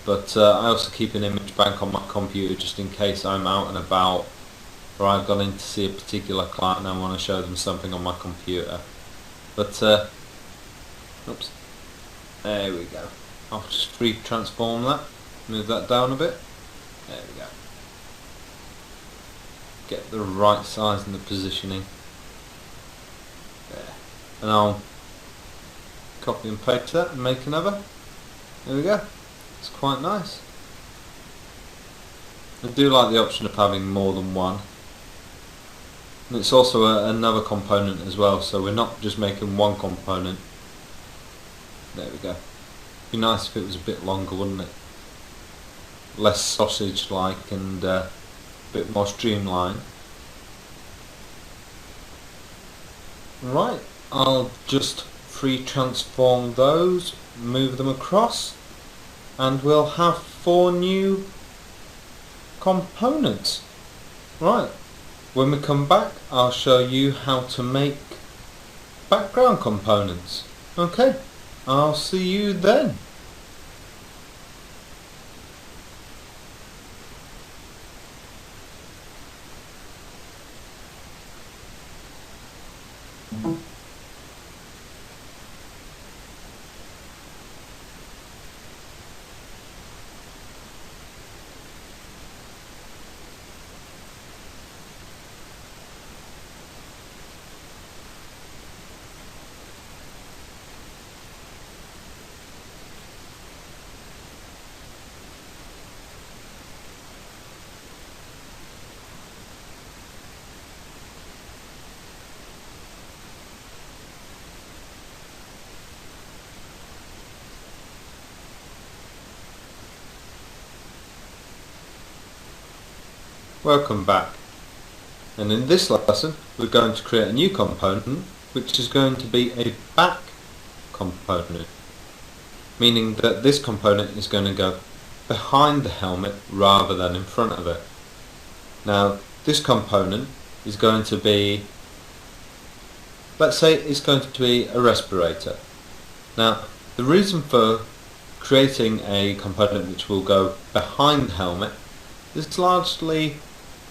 But I also keep an image bank on my computer just in case I'm out and about, or I've gone in to see a particular client and I want to show them something on my computer. But oops, there we go. I'll just free transform that, move that down a bit. There we go. Get the right size and the positioning. There. And I'll copy and paste that and make another. There we go. It's quite nice. I do like the option of having more than one. And it's also another component as well, so we're not just making one component. There we go. Be nice if it was a bit longer, wouldn't it? Less sausage-like and a bit more streamlined. Right, I'll just free transform those, move them across, and we'll have 4 new components. Right, when we come back I'll show you how to make background components. Okay, I'll see you then. Welcome back, and in this lesson we're going to create a new component which is going to be a back component, meaning that this component is going to go behind the helmet rather than in front of it. Now this component is going to be, let's say it's going to be a respirator. Now the reason for creating a component which will go behind the helmet is largely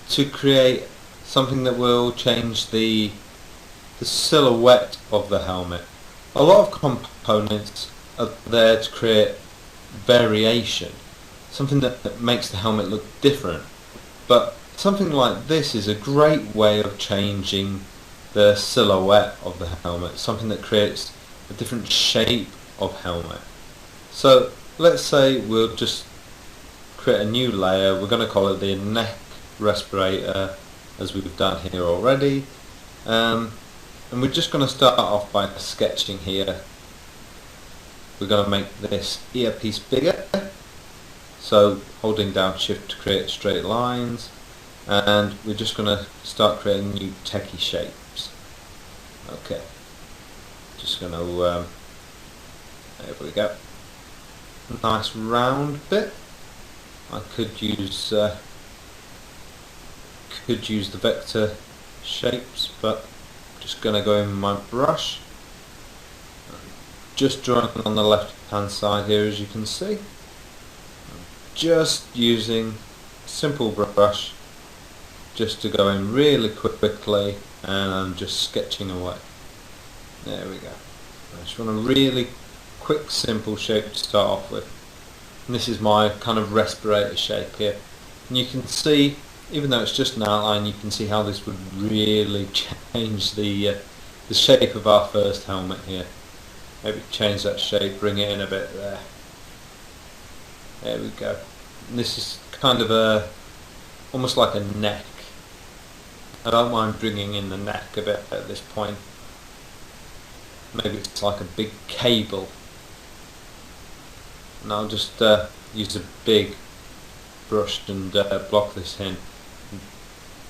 to create something that will change the silhouette of the helmet. A lot of components are there to create variation, something that makes the helmet look different, but something like this is a great way of changing the silhouette of the helmet, something that creates a different shape of helmet. So let's say we'll just create a new layer. We're going to call it the neck respirator, as we've done here already, and we're just going to start off by sketching here. We're going to make this earpiece bigger, so holding down shift to create straight lines, and we're just going to start creating new techie shapes. Okay, just going to there we go, nice round bit. I could use the vector shapes, but I'm just going to go in with my brush, just drawing on the left hand side here, as you can see. I'm just using simple brush just to go in really quickly, and I'm just sketching away. There we go. I just want a really quick simple shape to start off with. And this is my kind of respirator shape here, and you can see, even though it's just an outline, you can see how this would really change the shape of our first helmet here. Maybe change that shape, bring it in a bit there. There we go. And this is kind of almost like a neck. I don't mind bringing in the neck a bit at this point. Maybe it's like a big cable. And I'll just use a big brush and block this in.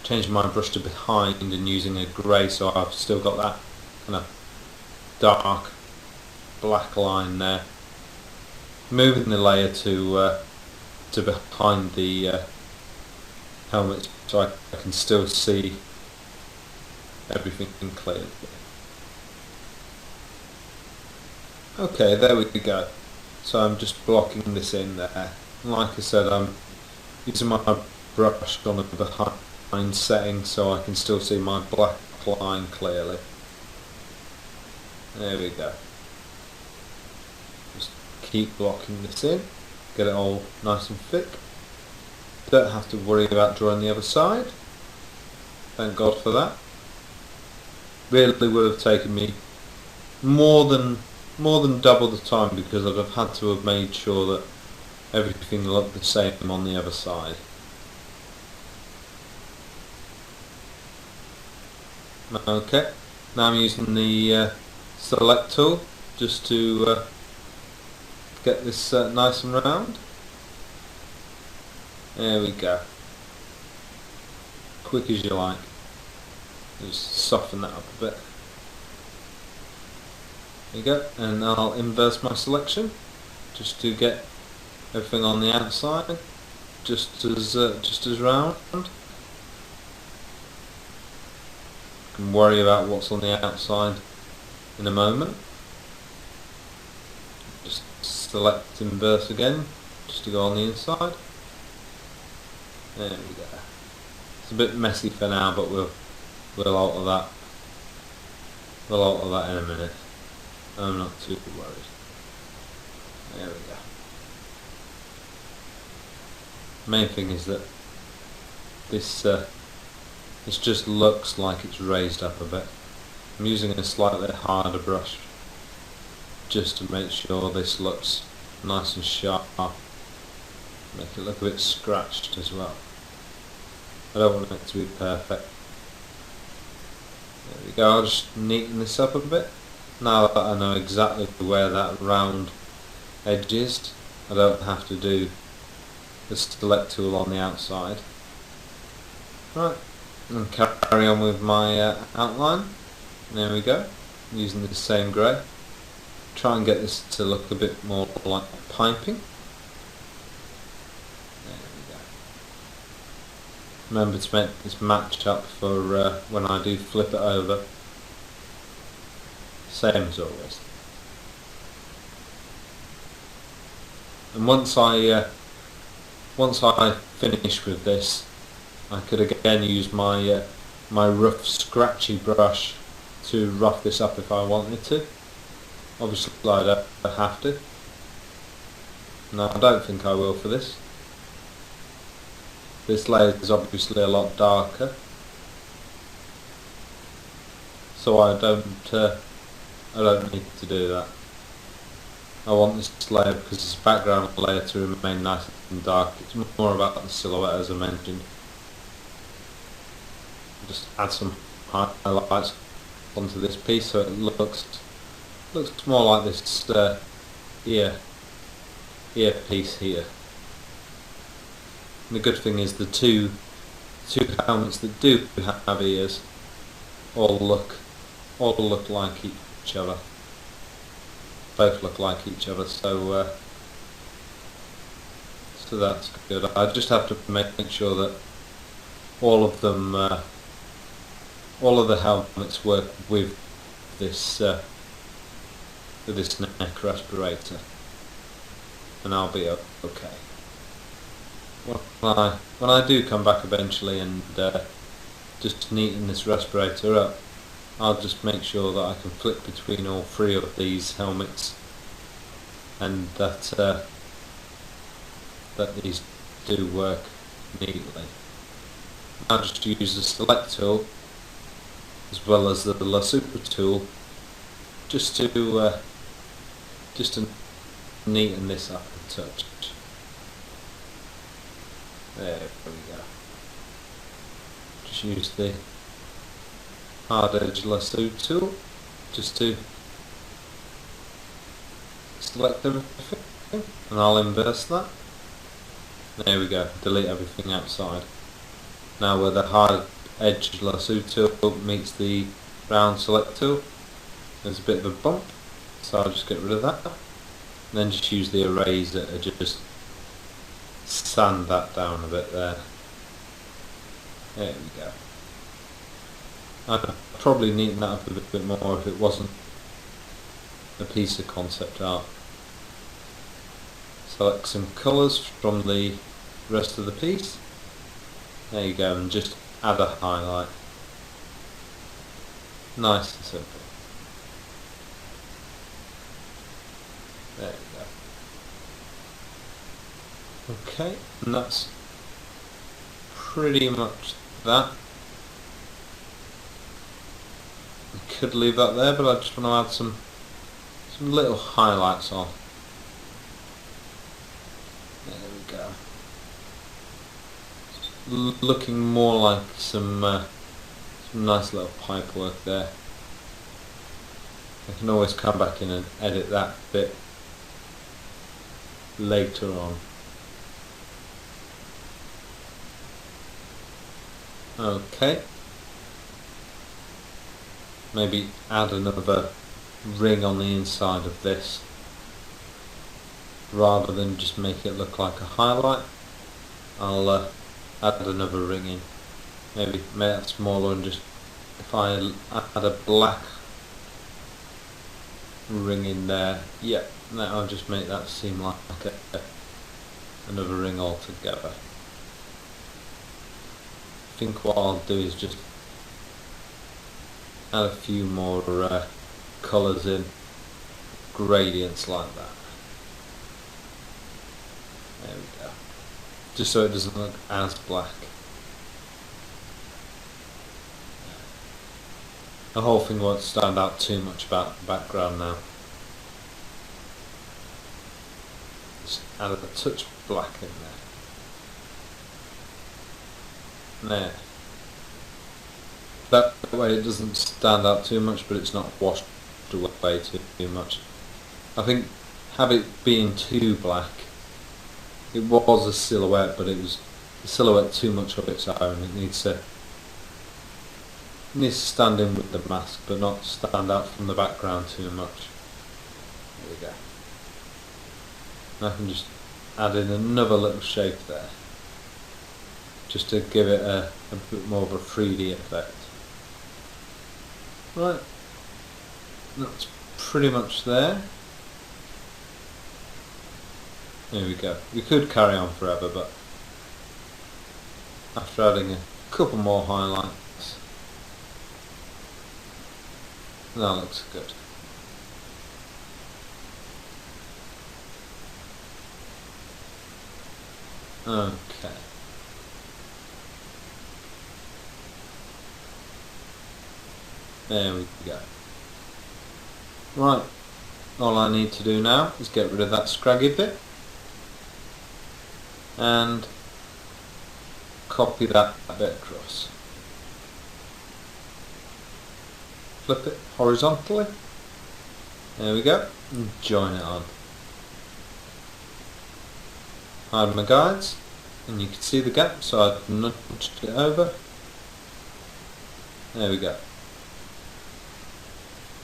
Change my brush to behind and using a grey, so I've still got that kind of dark black line there. Moving the layer to behind the helmet, so I can still see everything clearly. Okay, there we go. So I'm just blocking this in there. Like I said, I'm using my brush on the behind setting so I can still see my black line clearly. There we go. Just keep blocking this in, get it all nice and thick. Don't have to worry about drawing the other side. Thank God for that. Really would have taken me more than double the time, because I'd have had to have made sure that everything looked the same on the other side. Okay, now I'm using the select tool just to get this nice and round. There we go. Quick as you like. Just soften that up a bit. There you go, and I'll inverse my selection just to get everything on the outside just as round. You can worry about what's on the outside in a moment. Just select inverse again just to go on the inside. There we go. It's a bit messy for now, but we'll alter that. We'll alter that in a minute. I'm not too worried. There we go. Main thing is that this just looks like it's raised up a bit. I'm using a slightly harder brush just to make sure this looks nice and sharp. Make it look a bit scratched as well. I don't want it to be perfect. There we go, I'll just neaten this up a bit. Now that I know exactly where that round edge is, I don't have to do the select tool on the outside. Right, and carry on with my outline. There we go, using the same grey. Try and get this to look a bit more like piping. Remember to make this match up for when I do flip it over. Same as always. And once I finish with this, I could again use my my rough scratchy brush to rough this up if I wanted to. Obviously I don't have to. No, I don't think I will for this. This layer is obviously a lot darker, so I don't need to do that. I want this layer, because it's a background layer, to remain nice and dark. It's more about the silhouette, as I mentioned. Just add some highlights onto this piece so it looks more like this ear piece here. And the good thing is the two helmets that do have ears all look like each other. Both look like each other, so that's good. I just have to make sure that all of them, all of the helmets work with this neck respirator, and I'll be okay. When I do come back eventually and just neaten this respirator up, I'll just make sure that I can flip between all three of these helmets, and that these do work neatly. I'll just use the select tool as well as the super tool just to neaten this up a touch. There we go. Just use the hard edge lasso tool just to select everything, and I'll inverse that. There we go, delete everything outside. Now where the hard edge lasso tool meets the round select tool, there's a bit of a bump, so I'll just get rid of that. And then just use the eraser to just sand that down a bit there. There we go. I'd probably neaten that up a bit more if it wasn't a piece of concept art. Select some colours from the rest of the piece. There you go, and just add a highlight. Nice and simple. There we go. Okay, and that's pretty much that. I could leave that there, but I just want to add some little highlights on. There we go. Looking more like some nice little pipe work there. I can always come back in and edit that bit later on. Okay. Maybe add another ring on the inside of this, rather than just make it look like a highlight. I'll add another ring in. Maybe make that smaller, and just if I add a black ring in there, yeah, that'll just make that seem like another ring altogether. I think what I'll do is just add a few more colours in, gradients like that. There we go. Just so it doesn't look as black. The whole thing won't stand out too much about the background now. Just add a touch of black in there. There. That way it doesn't stand out too much, but it's not washed away too much. I think have it being too black, it was a silhouette, but it was a silhouette too much of its own. It needs to stand in with the mask, but not stand out from the background too much. There we go. And I can just add in another little shape there, just to give it a bit more of a 3D effect. Right, that's pretty much there. There we go. We could carry on forever, but after adding a couple more highlights, that looks good. Okay. There we go. Right, all I need to do now is get rid of that scraggy bit and copy that bit across. Flip it horizontally. There we go. And join it on. Hide my guides, and you can see the gap, so I've nudged it over. There we go.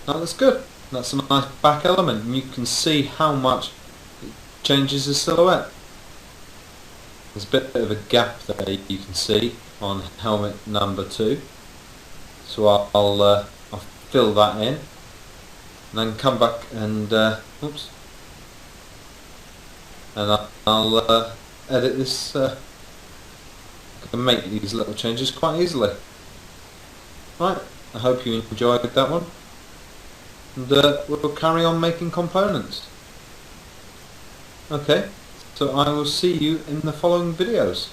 That looks good. That's a nice back element, and you can see how much it changes the silhouette. There's a bit of a gap there you can see on helmet number 2, so I'll fill that in, and then come back and oops, and I'll edit this. I can make these little changes quite easily. Right, I hope you enjoyed that one. And we'll carry on making components. Okay, so I will see you in the following videos.